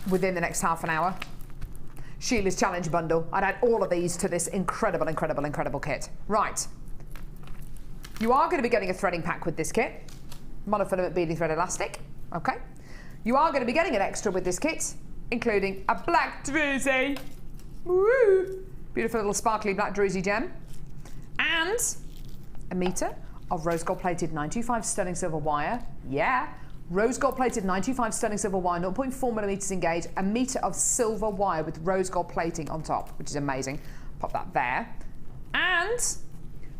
within the next half an hour. Sheila's challenge bundle. I'd add all of these to this incredible, incredible, incredible kit. Right. You are going to be getting a threading pack with this kit. Monofilament beading thread elastic. Okay. You are going to be getting an extra with this kit, including a black druzy. Woo! Beautiful little sparkly black druzy gem. And a metre of rose gold plated 925 sterling silver wire. Yeah. Rose gold plated 925 sterling silver wire, 0.4mm engaged, a metre of silver wire with rose gold plating on top, which is amazing. Pop that there. And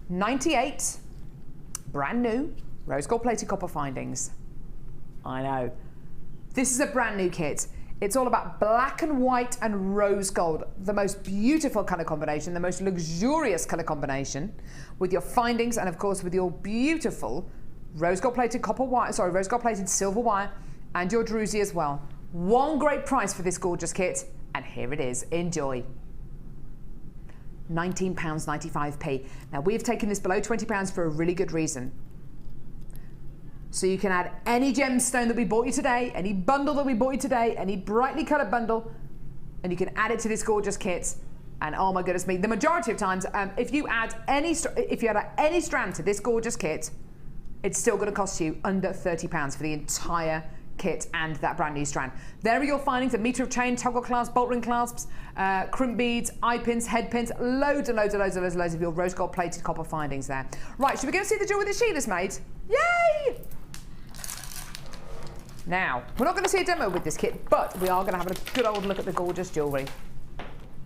98 brand new rose gold plated copper findings. I know. This is a brand new kit. It's all about black and white and rose gold, the most beautiful colour combination, the most luxurious colour combination, with your findings and of course with your beautiful rose gold plated copper wire, sorry, rose gold plated silver wire, and your druzy as well. One great price for this gorgeous kit, and here it is. Enjoy. £19.95p. Now we've taken this below £20 for a really good reason. So you can add any gemstone that we bought you today, any bundle that we bought you today, any brightly coloured bundle, and you can add it to this gorgeous kit. And oh my goodness me, the majority of times, if you add any strand to this gorgeous kit, it's still going to cost you under £30 for the entire kit and that brand new strand. There are your findings: a metre of chain, toggle clasps, bolt ring clasps, crimp beads, eye pins, head pins, loads and loads and loads and loads and loads of your rose gold plated copper findings there. Right, should we go see the jewellery that Sheila's made? Yay! Now, we're not going to see a demo with this kit, but we are going to have a good old look at the gorgeous jewellery.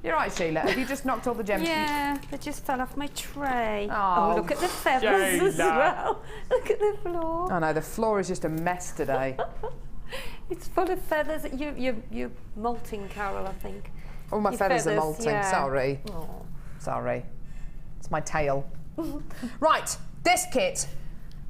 You're right, Sheila. Have you just knocked all the gems? Yeah, they just fell off my tray. Oh, look at the feathers as well. Look at the floor. Oh no, the floor is just a mess today. It's full of feathers. You're molting, Carol, I think. All my feathers are molting. Yeah. Sorry. Oh. Sorry. It's my tail. Right, this kit.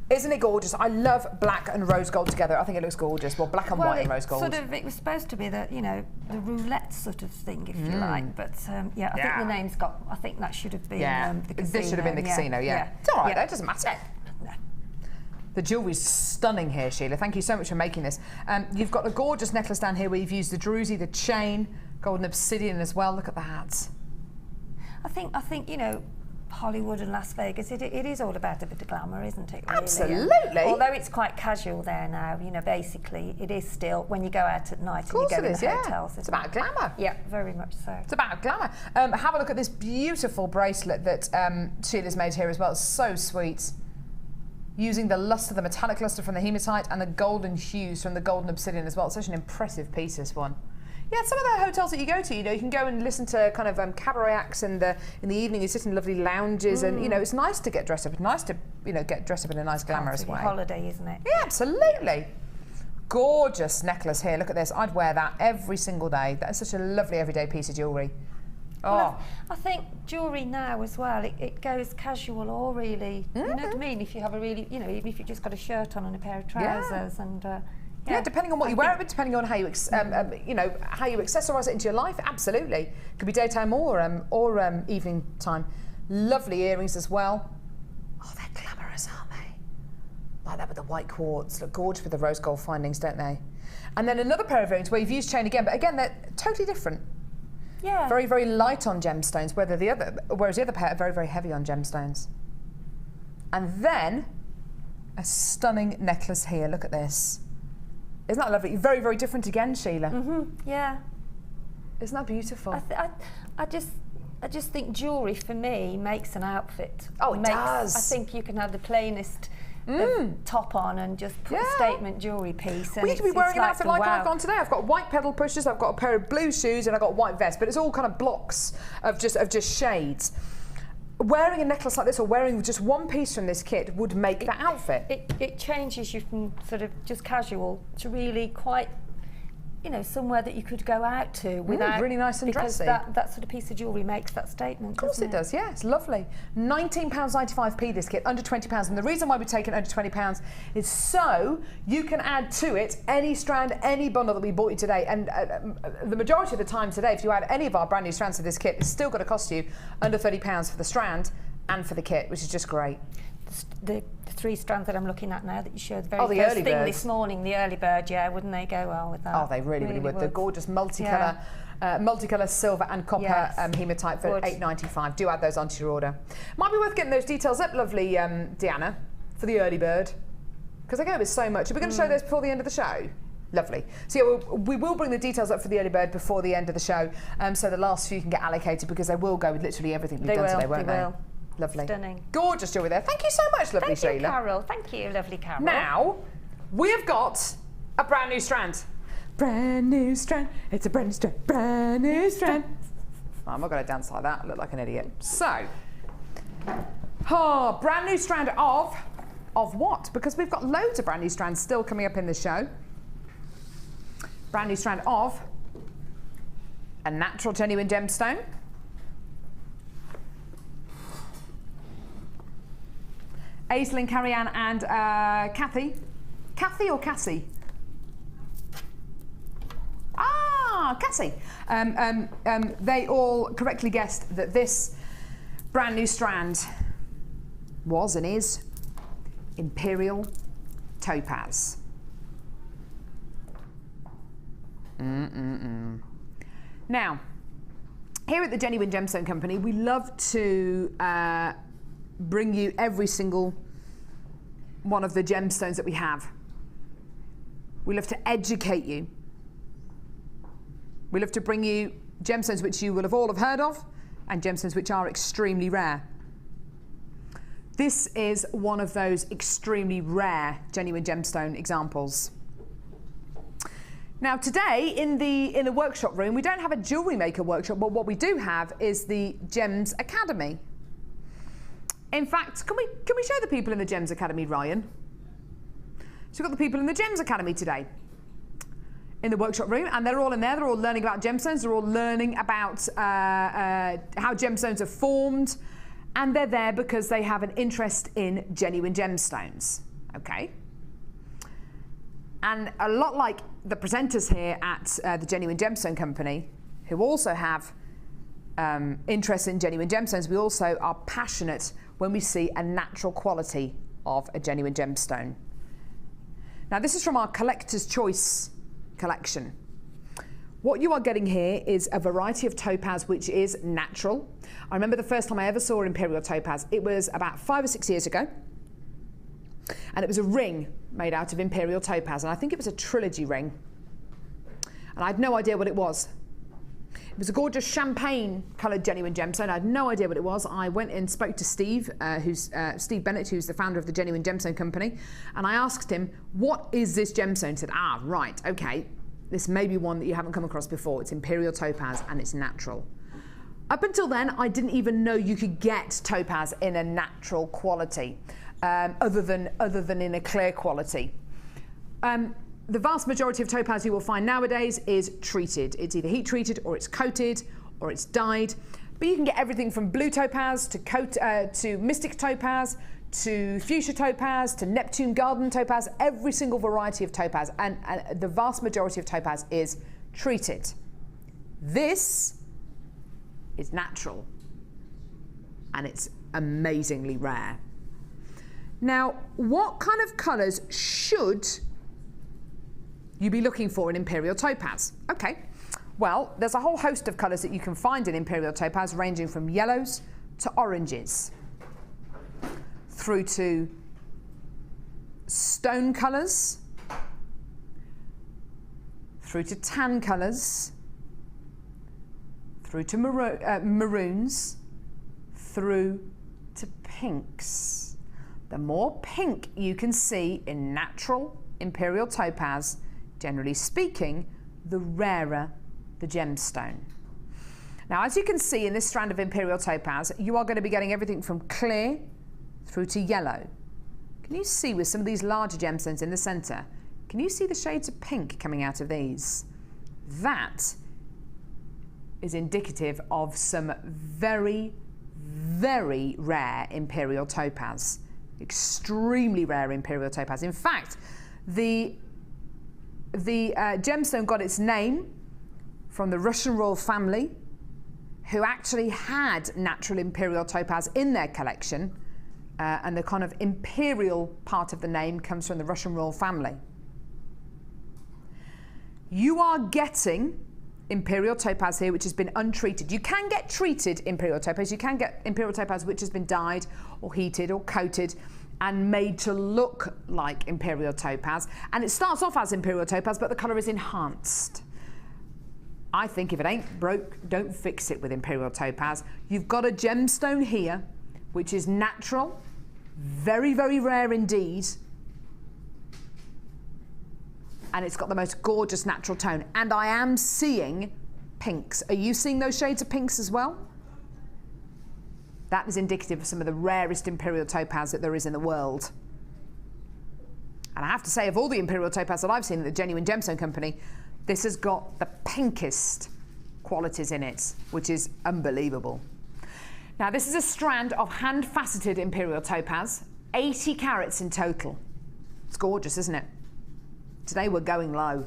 Isn't it gorgeous? I love black and rose gold together. I think it looks gorgeous. Well, black and white and rose gold. It was supposed to be the, the roulette sort of thing, if you like. But yeah, I think the name's got. I think that should have been the casino. This should have been the casino. Yeah. It's all right though. It doesn't matter. No. The jewellery's stunning here, Sheila. Thank you so much for making this. You've got a gorgeous necklace down here where you've used the druzy, the chain, golden obsidian as well. Look at that. I think Hollywood and Las Vegas, it is all about a bit of glamour, isn't it? Really? Absolutely. Although it's quite casual there now, basically, it is still when you go out at night and you go in the hotels. It's about glamour. Yeah, very much so. It's about glamour. Have a look at this beautiful bracelet that Sheila's made here as well. It's so sweet. Using the luster, the metallic luster from the hematite and the golden hues from the golden obsidian as well. It's such an impressive piece, this one. Yeah, some of the hotels that you go to, you can go and listen to kind of cabaret acts in the evening. You sit in lovely lounges, and it's nice to get dressed up. It's nice to get dressed up in a nice glamorous way. Holiday, isn't it? Yeah, absolutely. Gorgeous necklace here. Look at this. I'd wear that every single day. That is such a lovely everyday piece of jewellery. Well, I think jewellery now as well, it goes casual or really, you know what I mean? If you have a really, even if you've just got a shirt on and a pair of trousers and... Yeah, depending on what you wear, but depending on how you, how you accessorise it into your life, absolutely. Could be daytime or evening time. Lovely earrings as well. Oh, they're glamorous, aren't they? Like that with the white quartz. Look gorgeous with the rose gold findings, don't they? And then another pair of earrings where you've used chain again, but again, they're totally different. Yeah. Very, very light on gemstones, whereas the other pair are very, very heavy on gemstones. And then a stunning necklace here. Look at this. Isn't that lovely? Very, very different again, Sheila. Yeah. Isn't that beautiful? I just think jewellery for me makes an outfit. Oh, it does. I think you can have the plainest top on and just put a statement jewellery piece. Well, you can be wearing an outfit like I've gone today. I've got white pedal pushers, I've got a pair of blue shoes, and I've got a white vest, but it's all kind of blocks of just shades. Wearing a necklace like this or wearing just one piece from this kit would make that outfit. It changes you from sort of just casual to really quite, somewhere that you could go out to without... really nice and dressy. Because that sort of piece of jewellery makes that statement, Of course it does, yeah, it's lovely. £19.95p this kit, under £20. And the reason why we take it under £20 is so you can add to it any strand, any bundle that we bought you today. And the majority of the time today, if you add any of our brand new strands to this kit, it's still going to cost you under £30 for the strand and for the kit, which is just great. The 3 strands that I'm looking at now that you showed the very first thing this morning, the early bird, wouldn't they go well with that? Oh, they really would. The gorgeous multicolour, multicolour silver and copper hematite for £8.95. Do add those onto your order. Might be worth getting those details up, lovely Deanna, for the early bird, because I go with so much. Are we going to show those before the end of the show? Lovely. So yeah, we will bring the details up for the early bird before the end of the show, so the last few can get allocated, because they will go with literally everything we've done today, won't they? Will. Lovely. Stunning. Gorgeous jewellery there. Thank you so much, lovely Sheila. Thank you, Carol. Thank you, lovely Carol. Now, we have got a brand new strand. Brand new strand. It's a brand new strand. Brand new strand. Oh, I'm not going to dance like that. I look like an idiot. So, brand new strand of what? Because we've got loads of brand new strands still coming up in the show. Brand new strand of a natural genuine gemstone. Aislinn, Carrie-Anne and Kathy. Kathy or Cassie? Cassie. They all correctly guessed that this brand new strand was and is Imperial Topaz. Now, here at the Genuine Gemstone Company, we love to bring you every single one of the gemstones that we have. We love to educate you. We love to bring you gemstones which you will all have heard of and gemstones which are extremely rare. This is one of those extremely rare genuine gemstone examples. Now today in the workshop room, we don't have a Jewellery Maker workshop, but what we do have is the Gems Academy. In fact, can we show the people in the Gems Academy, Ryan? So we've got the people in the Gems Academy today in the workshop room, and they're all in there. They're all learning about gemstones. They're all learning about how gemstones are formed, and they're there because they have an interest in genuine gemstones. Okay. And a lot like the presenters here at the Genuine Gemstone Company, who also have interest in genuine gemstones, we also are passionate when we see a natural quality of a genuine gemstone. Now this is from our Collector's Choice collection. What you are getting here is a variety of topaz which is natural. I remember the first time I ever saw Imperial Topaz, it was about 5 or 6 years ago. And it was a ring made out of Imperial Topaz, and I think it was a trilogy ring. And I had no idea what it was. It was a gorgeous champagne-coloured genuine gemstone. I had no idea what it was. I went and spoke to Steve, Steve Bennett, who's the founder of the Genuine Gemstone Company, and I asked him, what is this gemstone? He said, right, okay. This may be one that you haven't come across before. It's Imperial Topaz and it's natural. Up until then, I didn't even know you could get topaz in a natural quality, other than in a clear quality. The vast majority of topaz you will find nowadays is treated. It's either heat treated or it's coated or it's dyed. But you can get everything from blue topaz to mystic topaz to fuchsia topaz to Neptune garden topaz, every single variety of topaz, and the vast majority of topaz is treated. This is natural and it's amazingly rare. Now, what kind of colours should you be looking for in Imperial Topaz? Okay, well, there's a whole host of colours that you can find in Imperial Topaz, ranging from yellows to oranges, through to stone colours, through to tan colours, through to maroons, through to pinks. The more pink you can see in natural Imperial Topaz, generally speaking, the rarer the gemstone. Now, as you can see in this strand of Imperial Topaz, you are going to be getting everything from clear through to yellow. Can you see with some of these larger gemstones in the centre, can you see the shades of pink coming out of these? That is indicative of some very, very rare Imperial Topaz. Extremely rare Imperial Topaz. In fact, the gemstone got its name from the Russian royal family, who actually had natural Imperial Topaz in their collection, and the kind of imperial part of the name comes from the Russian royal family. You are getting Imperial Topaz here, which has been untreated. You can get treated Imperial Topaz. You can get Imperial Topaz which has been dyed or heated or coated and made to look like Imperial Topaz. And it starts off as Imperial Topaz, but the colour is enhanced. I think if it ain't broke, don't fix it with Imperial Topaz. You've got a gemstone here, which is natural, very, very rare indeed. And it's got the most gorgeous natural tone. And I am seeing pinks. Are you seeing those shades of pinks as well? That is indicative of some of the rarest Imperial Topaz that there is in the world. And I have to say, of all the Imperial Topaz that I've seen at the Genuine Gemstone Company, this has got the pinkest qualities in it, which is unbelievable. Now, this is a strand of hand-faceted Imperial Topaz, 80 carats in total. It's gorgeous, isn't it? Today we're going low.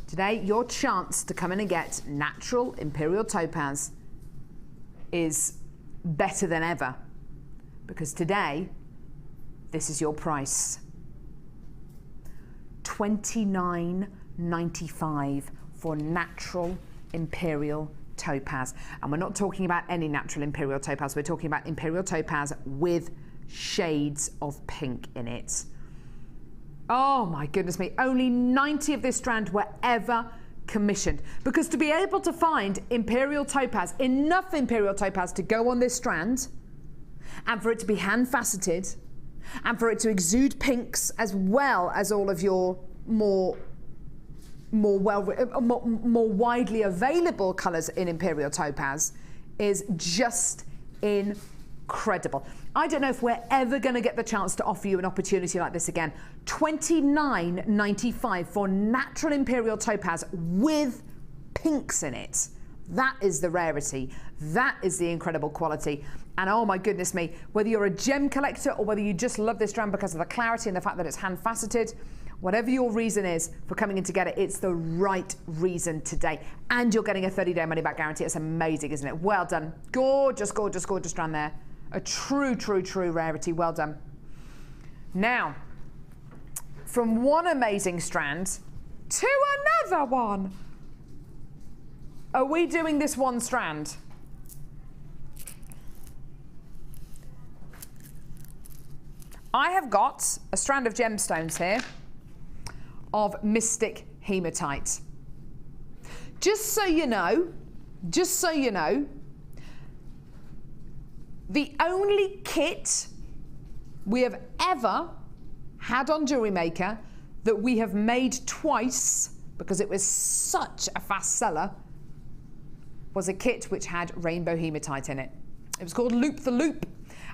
Today, your chance to come in and get natural Imperial Topaz is better than ever, because today, this is your price. $29.95 for natural Imperial Topaz. And we're not talking about any natural Imperial Topaz, we're talking about Imperial Topaz with shades of pink in it. Oh my goodness me, only 90 of this strand were ever commissioned, because to be able to find Imperial Topaz, enough Imperial Topaz to go on this strand, and for it to be hand faceted, and for it to exude pinks as well as all of your more widely available colours in Imperial Topaz, is just incredible. I don't know if we're ever going to get the chance to offer you an opportunity like this again. $29.95 for natural Imperial Topaz with pinks in it. That is the rarity. That is the incredible quality. And oh my goodness me, whether you're a gem collector or whether you just love this strand because of the clarity and the fact that it's hand faceted, whatever your reason is for coming in to get it, it's the right reason today. And you're getting a 30-day money-back guarantee. It's amazing, isn't it? Well done. Gorgeous, gorgeous, gorgeous strand there. A true, true, true rarity. Well done. Now, from one amazing strand to another one. Are we doing this one strand? I have got a strand of gemstones here of Mystic Hematite. Just so you know, the only kit we have ever had on Jewellery Maker that we have made twice because it was such a fast seller, was a kit which had rainbow hematite in it. It was called Loop the Loop,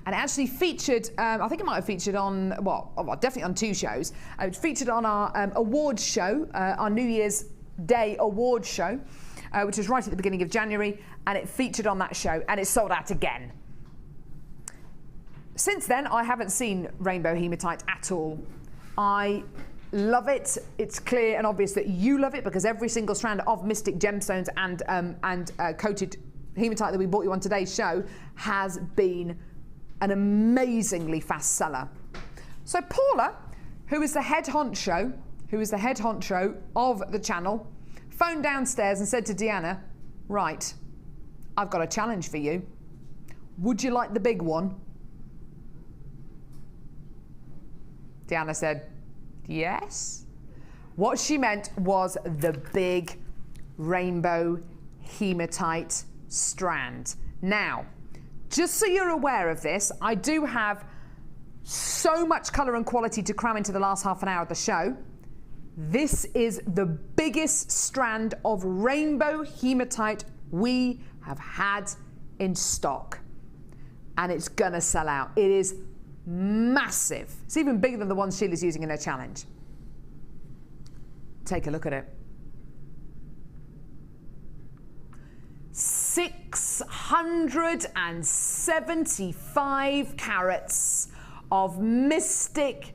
and it actually featured, I think it might have featured on, well, definitely on 2 shows. It featured on our awards show, our New Year's Day awards show, which was right at the beginning of January, and it featured on that show, and it sold out again. Since then, I haven't seen rainbow hematite at all. I love it. It's clear and obvious that you love it, because every single strand of Mystic gemstones and coated hematite that we bought you on today's show has been an amazingly fast seller. So Paula, who is the head honcho of the channel, phoned downstairs and said to Deanna, right, I've got a challenge for you. Would you like the big one? Deanna said, yes. What she meant was the big rainbow hematite strand. Now, just so you're aware of this, I do have so much colour and quality to cram into the last half an hour of the show. This is the biggest strand of rainbow hematite we have had in stock, and it's gonna sell out. It is massive. It's even bigger than the one Sheila's using in her challenge. Take a look at it. 675 carats of Mystic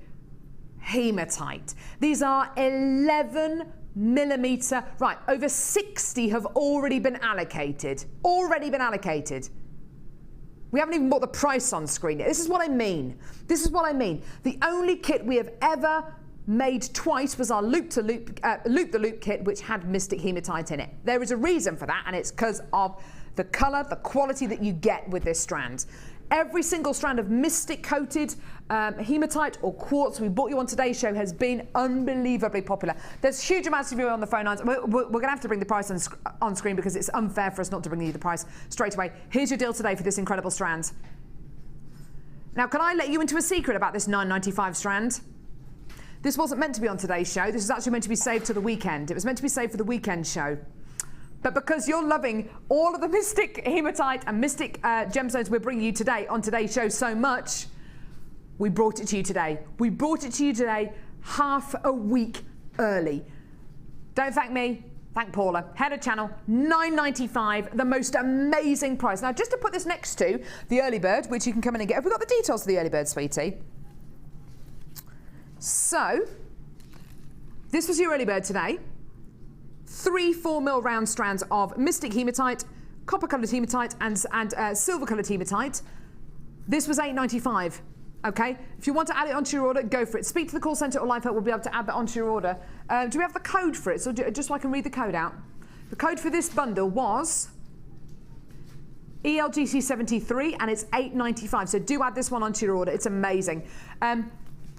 hematite. These are 11 millimeter. Right, over 60 have already been allocated. We haven't even bought the price on screen yet. This is what I mean. The only kit we have ever made twice was our Loop the Loop kit, which had Mystic hematite in it. There is a reason for that, and it's because of the colour, the quality that you get with this strand. Every single strand of Mystic coated hematite or quartz we bought you on today's show has been unbelievably popular. There's huge amounts of you on the phone lines. We're going to have to bring the price on screen, because it's unfair for us not to bring you the price straight away. Here's your deal today for this incredible strand. Now, can I let you into a secret about this $9.95 strand? This wasn't meant to be on today's show. This was actually meant to be saved to the weekend. It was meant to be saved for the weekend show. But because you're loving all of the Mystic hematite and Mystic gemstones we're bringing you today on today's show so much, we brought it to you today. We brought it to you today half a week early. Don't thank me, thank Paula. Head of channel, $9.95, the most amazing price. Now, just to put this next to the early bird, which you can come in and get. Have we got the details for the early bird, sweetie? So, this was your early bird today. 3 4mm round strands of Mystic hematite, copper coloured hematite, and silver coloured hematite. This was $8.95. Okay, if you want to add it onto your order, go for it. Speak to the call centre or Live Help. We'll be able to add that onto your order. Do we have the code for it? So just so I can read the code out. The code for this bundle was ELGC73, and it's $8.95. So do add this one onto your order. It's amazing.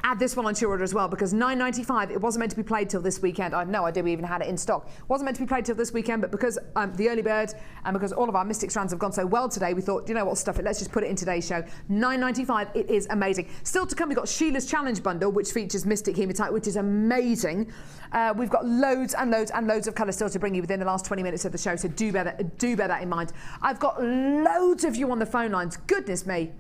Add this one onto your order as well, because $9.95, it wasn't meant to be played till this weekend. I had no idea we even had it in stock. It wasn't meant to be played till this weekend, but because the early bird and because all of our Mystic strands have gone so well today, we thought, you know what, stuff it, let's just put it in today's show. $9.95, it is amazing. Still to come, we've got Sheila's Challenge bundle, which features Mystic hematite, which is amazing. We've got loads and loads and loads of colour still to bring you within the last 20 minutes of the show, so do bear that in mind. I've got loads of you on the phone lines. Goodness me.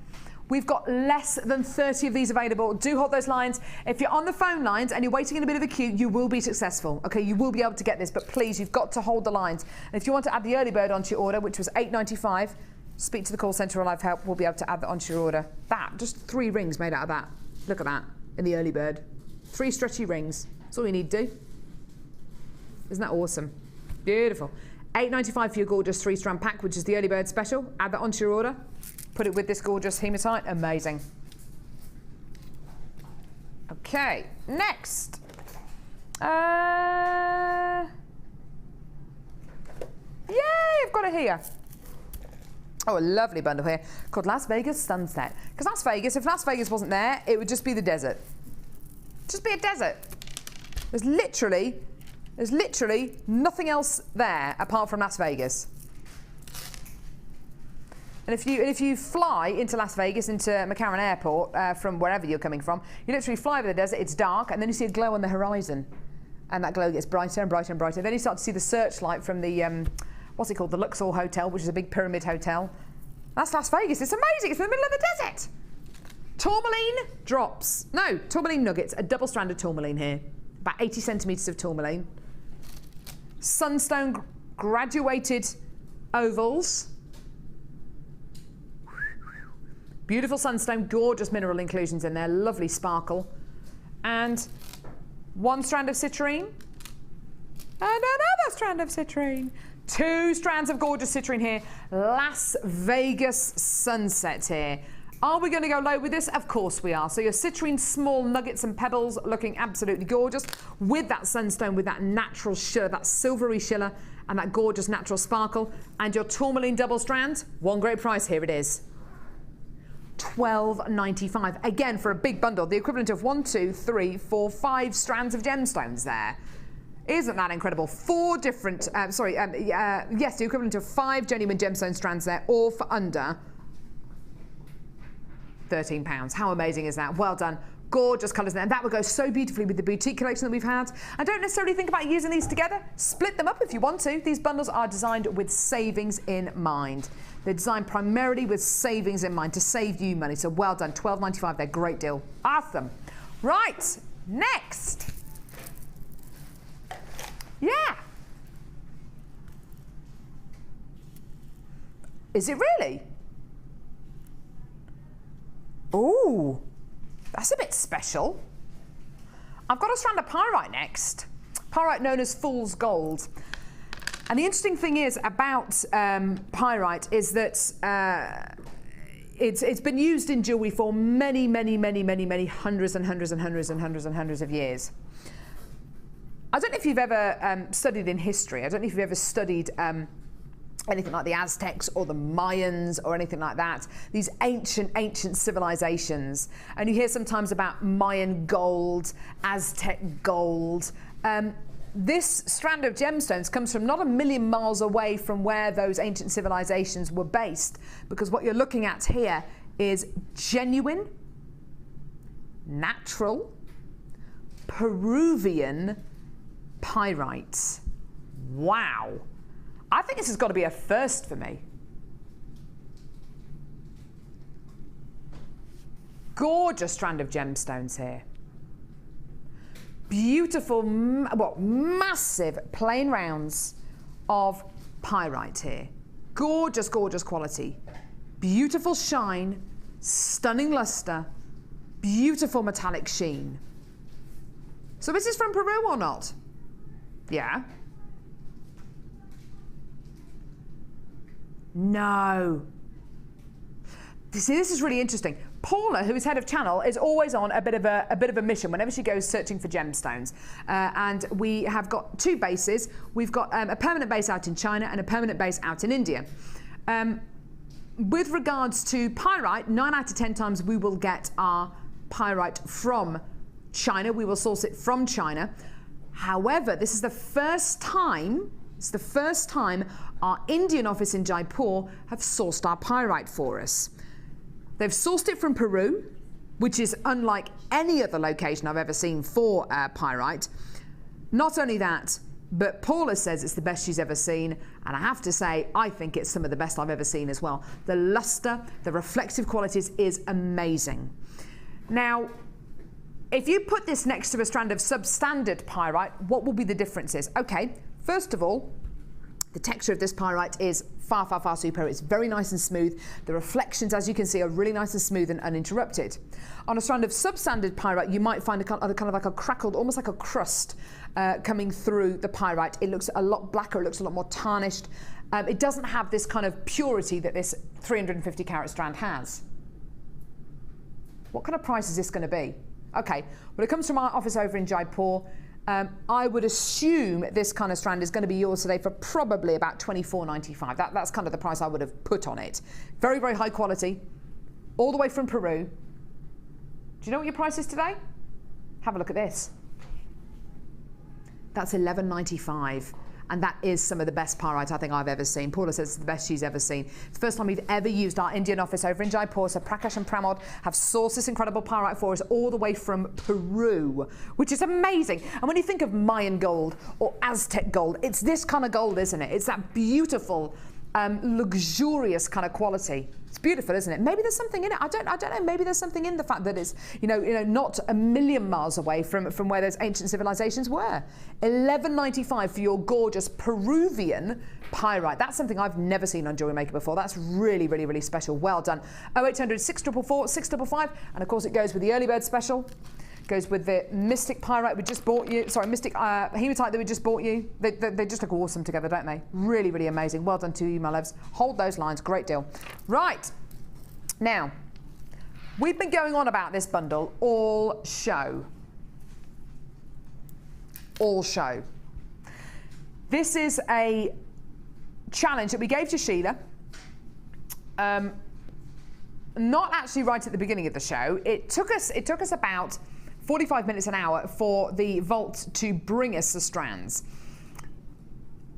We've got less than 30 of these available. Do hold those lines. If you're on the phone lines and you're waiting in a bit of a queue, you will be successful. Okay, you will be able to get this, but please, you've got to hold the lines. And if you want to add the early bird onto your order, which was $8.95, speak to the call centre or Live Help. We'll be able to add that onto your order. That, just 3 rings made out of that. Look at that, in the early bird. 3 stretchy rings. That's all you need to do. Isn't that awesome? Beautiful. $8.95 for your gorgeous 3-strand pack, which is the early bird special. Add that onto your order. Put it with this gorgeous hematite. Amazing. Okay, next. Yay, I've got it here. Oh, a lovely bundle here called Las Vegas Sunset. Because Las Vegas, if Las Vegas wasn't there, it would just be the desert. Just be a desert. There's literally nothing else there apart from Las Vegas. And if you fly into Las Vegas, into McCarran Airport, from wherever you're coming from, you literally fly over the desert, it's dark, and then you see a glow on the horizon. and that glow gets brighter and brighter and brighter. Then you start to see the searchlight from the, what's it called, the Luxor Hotel, which is a big pyramid hotel. That's Las Vegas. It's amazing. It's in the middle of the desert. Tourmaline drops. No, tourmaline nuggets, a double-stranded tourmaline here. About 80 centimetres of tourmaline. Sunstone graduated ovals. Beautiful sunstone, gorgeous mineral inclusions in there, lovely sparkle. And one strand of citrine. And another strand of citrine. Two strands of gorgeous citrine here. Las Vegas sunset here. Are we going to go low with this? Of course we are. So your citrine small nuggets and pebbles looking absolutely gorgeous with that sunstone, with that natural Sheila, that silvery Sheila, and that gorgeous natural sparkle. And your tourmaline double strand, one great price, here it is. $12.95. Again, for a big bundle, the equivalent of 1, 2, 3, 4, 5 strands of gemstones there. Isn't that incredible? 4 different, yes, the equivalent of 5 genuine gemstone strands there, all for under £13. How amazing is that? Well done. Gorgeous colours there. And that would go so beautifully with the boutique collection that we've had. I don't necessarily think about using these together. Split them up if you want to. These bundles are designed with savings in mind. They're designed primarily with savings in mind to save you money. So well done. $12.95. They're a great deal. Awesome. Right. Next. Yeah. Is it really? Ooh, that's a bit special. I've got a strand of pyrite next. Pyrite known as fool's gold. And the interesting thing is about pyrite is that it's been used in jewellery for many hundreds of years. I don't know if you've ever studied in history. I don't know if you've ever studied anything like the Aztecs or the Mayans or anything like that. These ancient civilizations. And you hear sometimes about Mayan gold, Aztec gold. This strand of gemstones comes from not a million miles away from where those ancient civilizations were based, because what you're looking at here is genuine, natural, Peruvian pyrite. Wow. I think this has got to be a first for me. Gorgeous strand of gemstones here. Beautiful, massive plain rounds of pyrite here. Gorgeous, gorgeous quality. Beautiful shine, stunning luster, beautiful metallic sheen. So this is from Peru or not? Yeah. No. See, this is really interesting. Paula, who is head of channel, is always on a bit of a mission whenever she goes searching for gemstones. And we have got 2 bases. We've got a permanent base out in China and a permanent base out in India. With regards to pyrite, 9 out of 10 times we will get our pyrite from China. We will source it from China. However, this is the first time our Indian office in Jaipur have sourced our pyrite for us. They've sourced it from Peru, which is unlike any other location I've ever seen for pyrite. Not only that, but Paula says it's the best she's ever seen, and I have to say, I think it's some of the best I've ever seen as well. The luster, the reflective qualities is amazing. Now, if you put this next to a strand of substandard pyrite, what will be the differences? Okay, first of all, the texture of this pyrite is far, far, far superior. It's very nice and smooth. The reflections, as you can see, are really nice and smooth and uninterrupted. On a strand of substandard pyrite, you might find a kind of like a crackled, almost like a crust coming through the pyrite. It looks a lot blacker. It looks a lot more tarnished. It doesn't have this kind of purity that this 350 carat strand has. What kind of price is this going to be? Okay, well, it comes from our office over in Jaipur. I would assume this kind of strand is going to be yours today for probably about $24.95. That's kind of the price I would have put on it. Very, very high quality, all the way from Peru. Do you know what your price is today? Have a look at this. That's $11.95. and that is some of the best pyrite I think I've ever seen. Paula says it's the best she's ever seen. It's the first time we've ever used our Indian office over in Jaipur, so Prakash and Pramod have sourced this incredible pyrite for us all the way from Peru, which is amazing. And when you think of Mayan gold or Aztec gold, it's this kind of gold, isn't it? It's that beautiful, luxurious kind of quality. It's beautiful, isn't it? Maybe there's something in it. I don't know. Maybe there's something in the fact that it's, not a million miles away from where those ancient civilizations were. $11.95 for your gorgeous Peruvian pyrite. That's something I've never seen on Jewellery Maker before. That's really, really, really special. Well done. 0800 644 655, and of course it goes with the early bird special. Goes with the Mystic Pyrite we just bought you. Sorry, Mystic Hematite that we just bought you. They just look awesome together, don't they? Really, really amazing. Well done to you, my loves. Hold those lines. Great deal. Right. Now, we've been going on about this bundle all show. All show. This is a challenge that we gave to Sheila. Not actually right at the beginning of the show. It took us about 45 minutes, an hour for the vault to bring us the strands.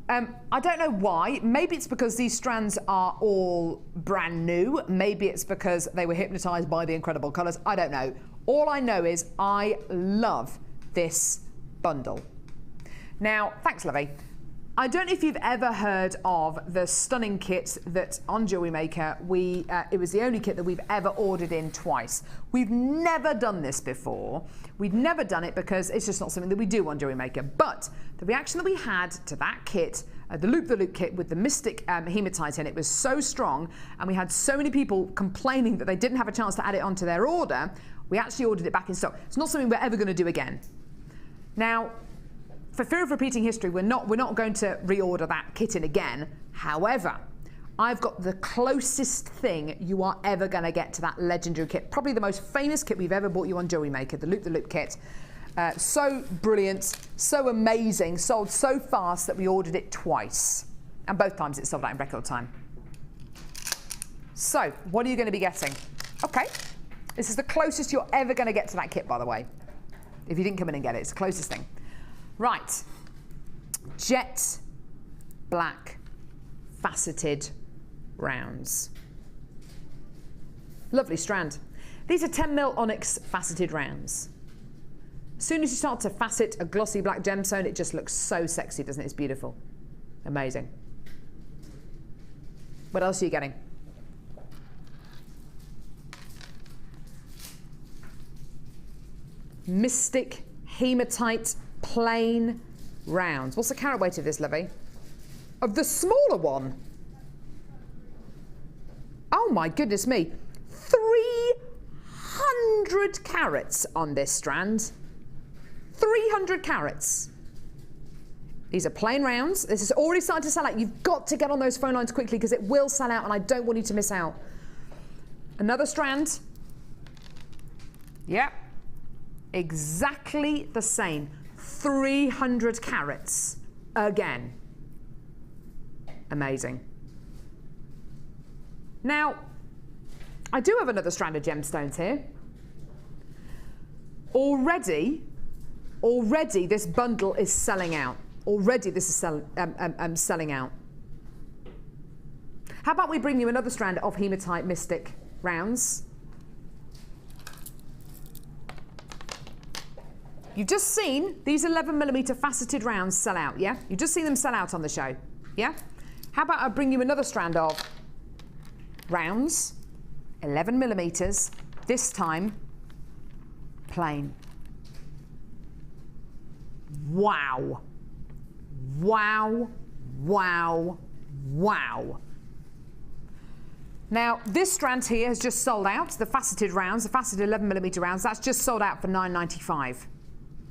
I don't know why. Maybe it's because these strands are all brand new. Maybe it's because they were hypnotized by the incredible colors. I don't know. All I know is I love this bundle. Now, thanks, Lovey. I don't know if you've ever heard of the stunning kit that on Jewellery Maker, it was the only kit that we've ever ordered in twice. We've never done this before. We've never done it because it's just not something that we do on Jewellery Maker. But the reaction that we had to that kit, the loop kit with the Mystic Hematite in it, was so strong, and we had so many people complaining that they didn't have a chance to add it onto their order, we actually ordered it back in stock. It's not something we're ever going to do again. Now, for fear of repeating history, we're not going to reorder that kit in again. However, I've got the closest thing you are ever going to get to that legendary kit. Probably the most famous kit we've ever bought you on Jewellery Maker, the loop kit. So brilliant, so amazing, sold so fast that we ordered it twice. And both times it sold out in record time. So, what are you going to be getting? Okay, this is the closest you're ever going to get to that kit, by the way. If you didn't come in and get it, it's the closest thing. Right, jet black faceted rounds. Lovely strand. These are 10mm onyx faceted rounds. As soon as you start to facet a glossy black gemstone, it just looks so sexy, doesn't it? It's beautiful. Amazing. What else are you getting? Mystic Hematite plain rounds. What's the carat weight of this, Lovey? Of the smaller one? Oh my goodness me. 300 carats on this strand. 300 carats. These are plain rounds. This is already starting to sell out. You've got to get on those phone lines quickly because it will sell out and I don't want you to miss out. Another strand. Yep. Exactly the same. 300 carats again. Amazing. Now, I do have another strand of gemstones here. Already this bundle is selling out. Already this is selling out. How about we bring you another strand of Hematite Mystic rounds? You've just seen these 11mm faceted rounds sell out, yeah? You've just seen them sell out on the show, yeah? How about I bring you another strand of rounds, 11mm, this time plain. Wow. Wow, wow, wow. Now, this strand here has just sold out, the faceted rounds, the faceted 11mm rounds, that's just sold out for $9.95.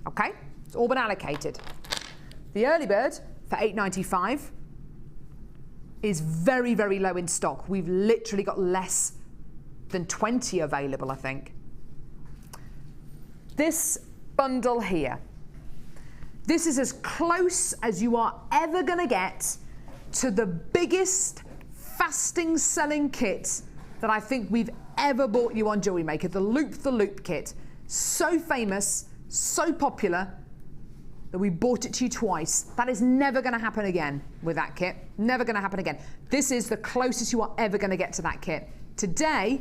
Okay, it's all been allocated. The early bird for $8.95 is very, very low in stock. We've literally got less than 20 available, I think. This bundle here, this is as close as you are ever going to get to the biggest fasting selling kit that I think we've ever bought you on Jewellery Maker, the Loop kit. So famous, so popular, that we bought it to you twice. That is never going to happen again with that kit. Never going to happen again. This is the closest you are ever going to get to that kit. Today,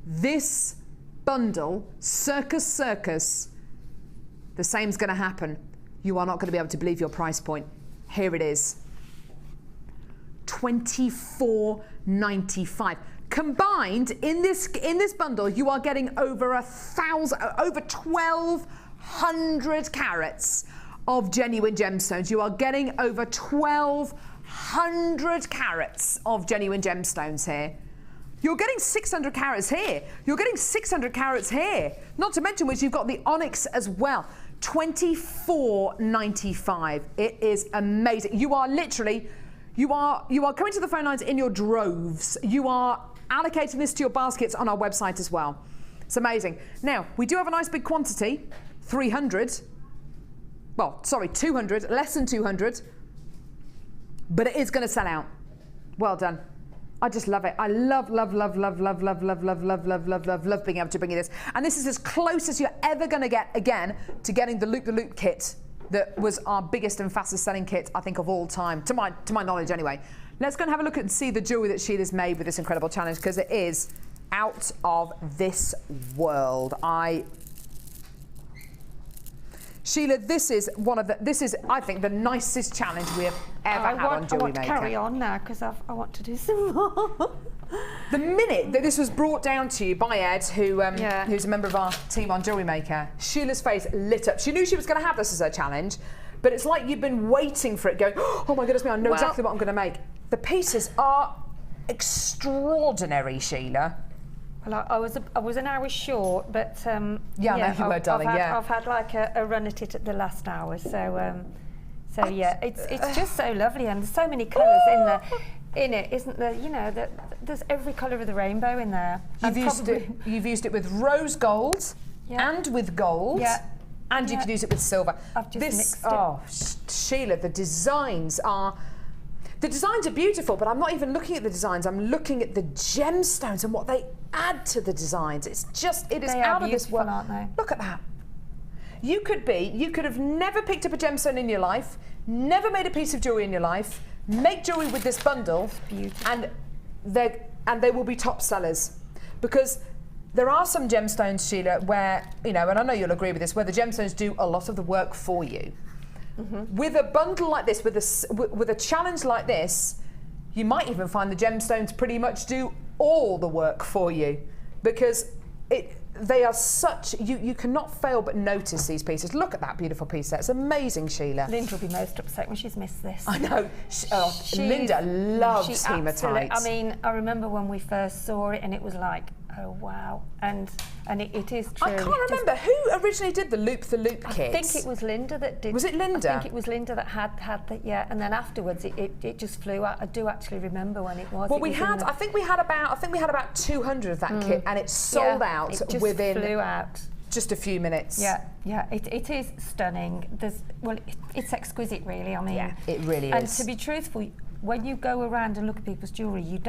this bundle, Circus, the same's going to happen. You are not going to be able to believe your price point. Here it is. $24.95. Combined in this bundle, you are getting over 1,200 carats of genuine gemstones. You are getting over 1,200 carats of genuine gemstones here. You're getting 600 carats here. You're getting 600 carats here. Not to mention which you've got the onyx as well. $24.95. It is amazing. You are literally, you are coming to the phone lines in your droves. You are allocating this to your baskets on our website as well. It's amazing. Now, we do have a nice big quantity, 300. Well, sorry, 200, less than 200. But it is going to sell out. Well done. I just love it. I love being able to bring you this. And this is as close as you're ever going to get, again, to getting the Loop kit that was our biggest and fastest selling kit, I think, of all time, to my knowledge anyway. Let's go and have a look and see the jewellery that Sheila's made with this incredible challenge, because it is out of this world. Sheila, this is I think, the nicest challenge we have ever had on Jewellery Maker. I want to carry on now because I want to do some more. The minute that this was brought down to you by Ed, who's a member of our team on Jewellery Maker, Sheila's face lit up. She knew she was going to have this as her challenge, but it's like you've been waiting for it, going, oh my goodness me, I know exactly what I'm going to make. The pieces are extraordinary, Sheila. Well, I was an hour short, but yeah, I know you were, darling. I've had like a run at it at the last hour, so yeah, it's just so lovely, and there's so many colours in it, isn't there? You know, there's every colour of the rainbow in there. You've used it with rose gold and with gold, and you can use it with silver. I've just mixed it. Oh, Sheila, the designs are beautiful, but I'm not even looking at the designs. I'm looking at the gemstones and what they add to the designs. It is out of this world, aren't they? Look at that. You could have never picked up a gemstone in your life, never made a piece of jewellery in your life, make jewellery with this bundle, and they will be top sellers. Because there are some gemstones, Sheila, where, you know, and I know you'll agree with this, where the gemstones do a lot of the work for you. Mm-hmm. With a bundle like this, with a challenge like this, you might even find the gemstones pretty much do all the work for you, because they are such, you cannot fail but notice these pieces. Look at that beautiful piece there. It's amazing, Sheila. Linda will be most upset when she's missed this. I know. Linda loves hematite. I mean, I remember when we first saw it and it was like, oh wow, and it is true. I can't remember who originally did the loop kits. I think it was Linda that did. Was it Linda? I think it was Linda that had that. Yeah, and then afterwards it just flew out. I do actually remember when it was. Well, I think we had about 200 of that kit, and it sold out within flew out. Just a few minutes. Yeah, it is stunning. It's exquisite, really. I mean, yeah, it really is. And to be truthful, when you go around and look at people's jewellery, you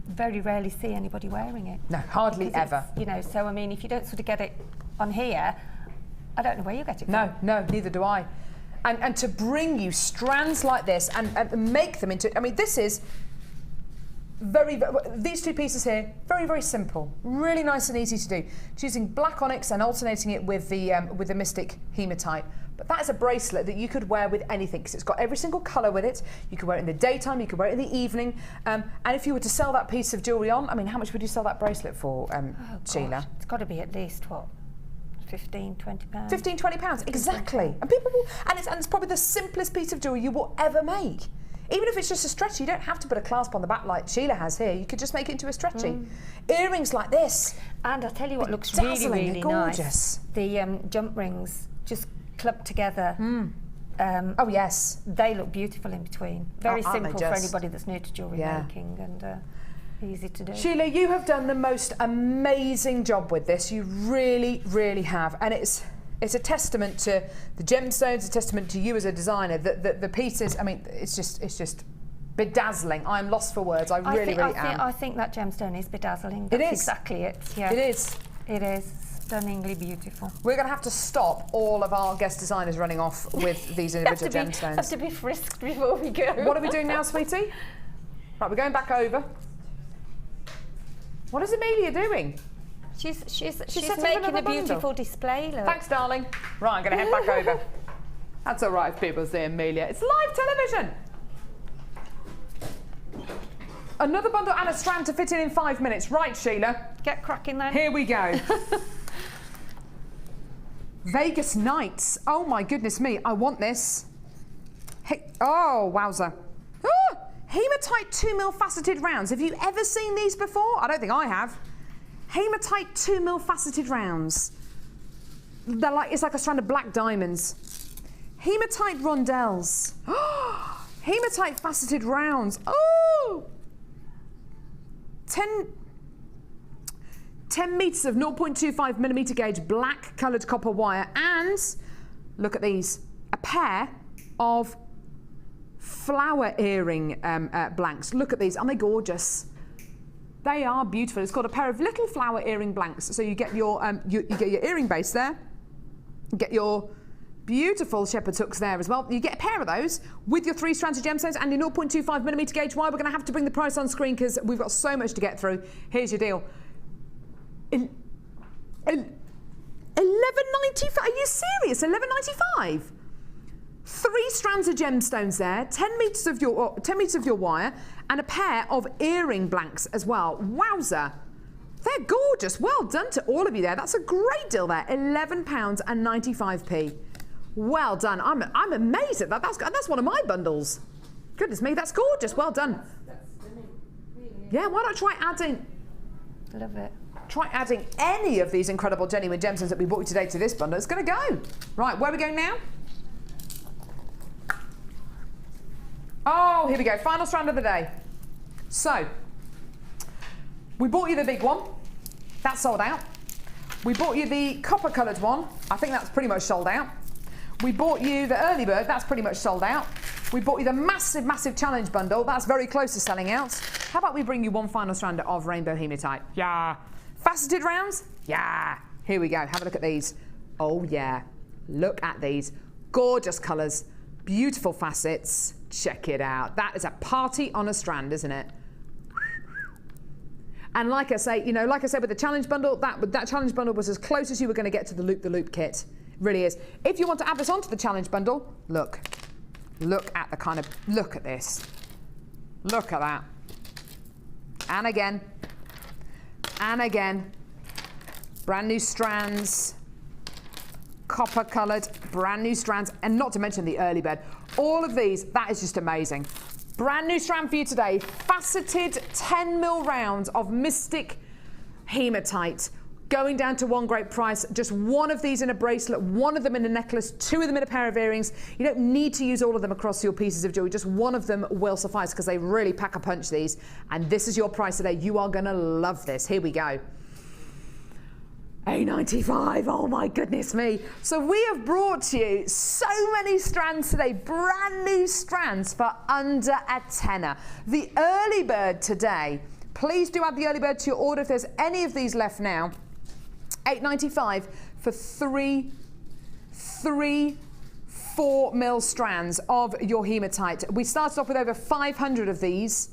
very rarely see anybody wearing it. No, hardly ever. You know, so I mean, if you don't sort of get it on here, I don't know where you get it from. No, neither do I. And to bring you strands like this and make them into, I mean, this is these two pieces here, very, very simple, really nice and easy to do. Choosing black onyx and alternating it with the Mystic hematite. But that is a bracelet that you could wear with anything, because it's got every single colour with it. You could wear it in the daytime, you could wear it in the evening. And if you were to sell that piece of jewellery on, I mean, how much would you sell that bracelet for, Sheila? It's got to be at least, what, 15, 20 pounds? 15, 20 pounds, exactly. And people will, and it's probably the simplest piece of jewellery you will ever make. Even if it's just a stretchy, you don't have to put a clasp on the back like Sheila has here. You could just make it into a stretchy. Earrings like this. And I'll tell you what looks really, really gorgeous. Nice. The jump rings just clubbed together. Oh yes, they look beautiful in between. Very simple for anybody that's new to jewellery making, and easy to do. Sheila, you have done the most amazing job with this. You really, really have, and it's a testament to the gemstones, a testament to you as a designer. The pieces, I mean, it's just bedazzling. I'm lost for words. I really am. I think that gemstone is bedazzling. It is exactly it. Yeah. It is. It is. Stunningly beautiful. We're going to have to stop all of our guest designers running off with these individual gemstones. Have to be frisked before we go. What are we doing now, sweetie? Right, we're going back over. What is Amelia doing? She's making a beautiful display. Look. Thanks, darling. Right, I'm going to head back over. That's all right if people say Amelia. It's live television. Another bundle and a strand to fit in 5 minutes. Right, Sheila. Get cracking then. Here we go. Vegas Nights. Oh my goodness me, I want this. Hey, oh, wowza. Ah, hematite 2mm faceted rounds. Have you ever seen these before? I don't think I have. Hematite 2mm faceted rounds. They're like, it's like a strand of black diamonds. Hematite rondelles. Hematite faceted rounds. Oh! 10 metres of 0.25mm gauge black coloured copper wire, and look at these, a pair of flower earring blanks. Look at these, aren't they gorgeous? They are beautiful. It's got a pair of little flower earring blanks. So you get your you get your earring base there, you get your beautiful shepherd's hooks there as well. You get a pair of those with your 3 strands of gemstones and your 0.25mm gauge wire. We're going to have to bring the price on screen because we've got so much to get through. Here's your deal. $11.95. Are you serious? $11.95. 3 strands of gemstones there, 10 metres of your wire, and a pair of earring blanks as well. Wowza. They're gorgeous. Well done to all of you there. That's a great deal there. £11.95. Well done. I'm amazed at that. That's one of my bundles. Goodness me, that's gorgeous. Well done. That's stunning. Really. Yeah, why not try adding... Love it. Try adding any of these incredible genuine gemstones that we brought you today to this bundle. It's going to go. Right, where are we going now? Oh, here we go. Final strand of the day. So, we bought you the big one. That's sold out. We bought you the copper coloured one. I think that's pretty much sold out. We bought you the early bird. That's pretty much sold out. We bought you the massive, massive challenge bundle. That's very close to selling out. How about we bring you one final strand of rainbow hematite? Yeah. Faceted rounds? Yeah. Here we go. Have a look at these. Oh, yeah. Look at these. Gorgeous colours. Beautiful facets. Check it out. That is a party on a strand, isn't it? And like I say, with the challenge bundle, that challenge bundle was as close as you were going to get to the loop kit. It really is. If you want to add this onto the challenge bundle, look at the kind of, look at this. Look at that. And again. And again. Brand new strands. Copper coloured, brand new strands, and not to mention the early bird. All of these, that is just amazing. Brand new strand for you today. Faceted 10mm rounds of Mystic Hematite. Going down to one great price. Just one of these in a bracelet, one of them in a necklace, 2 of them in a pair of earrings. You don't need to use all of them across your pieces of jewelry. Just one of them will suffice because they really pack a punch, these. And this is your price today. You are going to love this. Here we go. $8.95, oh my goodness me. So we have brought to you so many strands today, brand new strands for under a tenner. The early bird today, please do add the early bird to your order if there's any of these left now. $8.95 for three 4mm strands of your hematite. We started off with over 500 of these.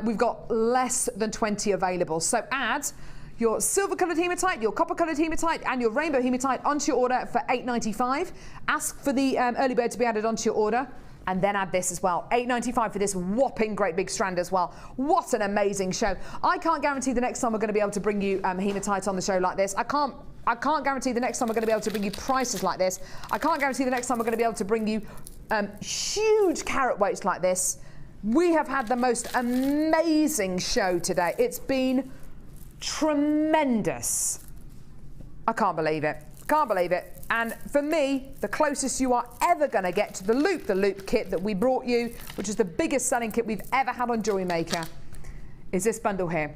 We've got less than 20 available. So add your silver-coloured hematite, your copper-coloured hematite, and your rainbow hematite onto your order for $8.95. Ask for the early bird to be added onto your order, and then add this as well. $8.95 for this whopping great big strand as well. What an amazing show. I can't guarantee the next time we're going to be able to bring you hematite on the show like this. I can't guarantee the next time we're going to be able to bring you prices like this. I can't guarantee the next time we're going to be able to bring you huge carat weights like this. We have had the most amazing show today. It's been tremendous. I can't believe it. Can't believe it. And for me, the closest you are ever going to get to the loop kit that we brought you, which is the biggest selling kit we've ever had on Jewellery Maker, is this bundle here.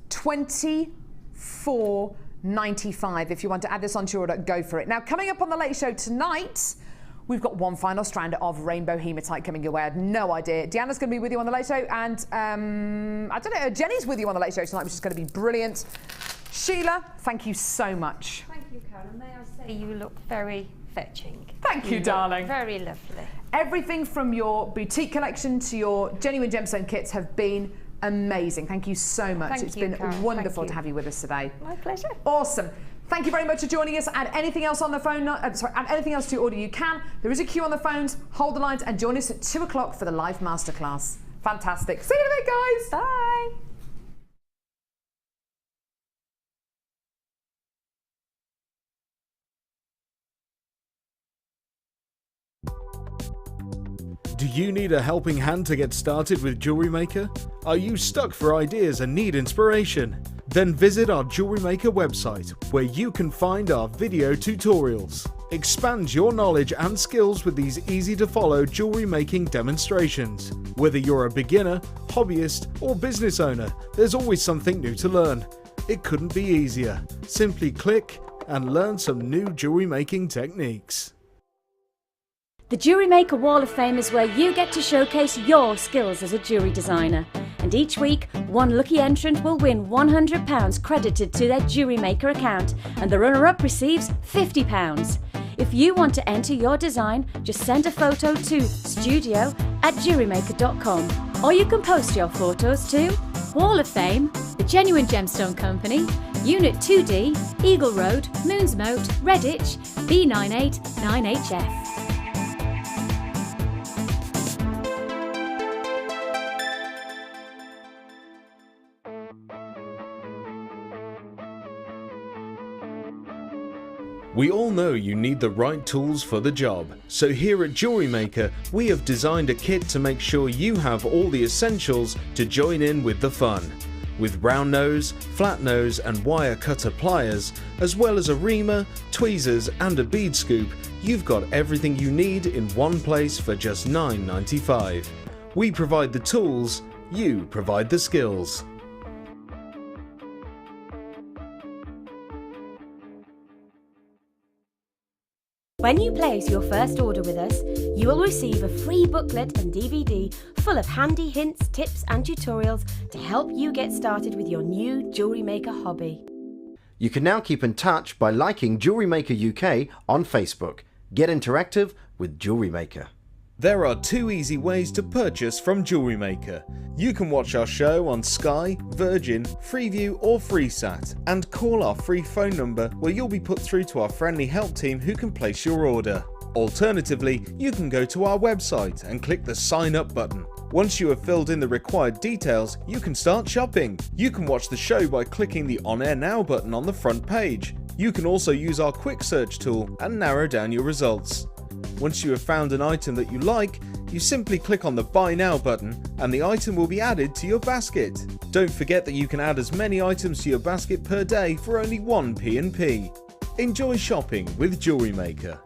$24.95. If you want to add this onto your order, go for it. Now, coming up on the Late Show tonight, we've got one final strand of rainbow hematite coming your way. I had no idea. Deanna's going to be with you on the Late Show, and I don't know, Jenny's with you on the Late Show tonight, which is going to be brilliant. Sheila, thank you so much. Thank you, Karen. May I say you look very fetching. Thank you, darling. Very lovely. Everything from your boutique collection to your genuine gemstone kits have been amazing. Thank you so much. It's been wonderful to have you with us today. My pleasure. Awesome. Thank you very much for joining us. Add anything else on the phone, add anything else to your order you can. There is a queue on the phones. Hold the lines and join us at 2 o'clock for the live masterclass. Fantastic. See you in a bit, guys. Bye. Do you need a helping hand to get started with Jewellery Maker? Are you stuck for ideas and need inspiration? Then visit our Jewellery Maker website, where you can find our video tutorials. Expand your knowledge and skills with these easy-to-follow jewellery making demonstrations. Whether you're a beginner, hobbyist, or business owner, there's always something new to learn. It couldn't be easier. Simply click and learn some new jewellery making techniques. The Jewellery Maker Wall of Fame is where you get to showcase your skills as a jewellery designer. And each week, one lucky entrant will win £100 credited to their Jewellery Maker account, and the runner-up receives £50. If you want to enter your design, just send a photo to studio@jewellerymaker.com, or you can post your photos to Wall of Fame, The Genuine Gemstone Company, Unit 2D, Eagle Road, Moonsmote, Redditch, B989HF. We all know you need the right tools for the job, so here at Jewellery Maker we have designed a kit to make sure you have all the essentials to join in with the fun. With round nose, flat nose and wire cutter pliers, as well as a reamer, tweezers and a bead scoop, you've got everything you need in one place for just $9.95. We provide the tools, you provide the skills. When you place your first order with us, you will receive a free booklet and DVD full of handy hints, tips and tutorials to help you get started with your new Jewellery Maker hobby. You can now keep in touch by liking Jewellery Maker UK on Facebook. Get interactive with Jewellery Maker. There are 2 easy ways to purchase from Jewellery Maker. You can watch our show on Sky, Virgin, Freeview or FreeSat, and call our free phone number where you'll be put through to our friendly help team who can place your order. Alternatively, you can go to our website and click the sign up button. Once you have filled in the required details, you can start shopping. You can watch the show by clicking the On Air Now button on the front page. You can also use our quick search tool and narrow down your results. Once you have found an item that you like, you simply click on the Buy Now button and the item will be added to your basket. Don't forget that you can add as many items to your basket per day for only 1p&p. Enjoy shopping with Jewellery Maker.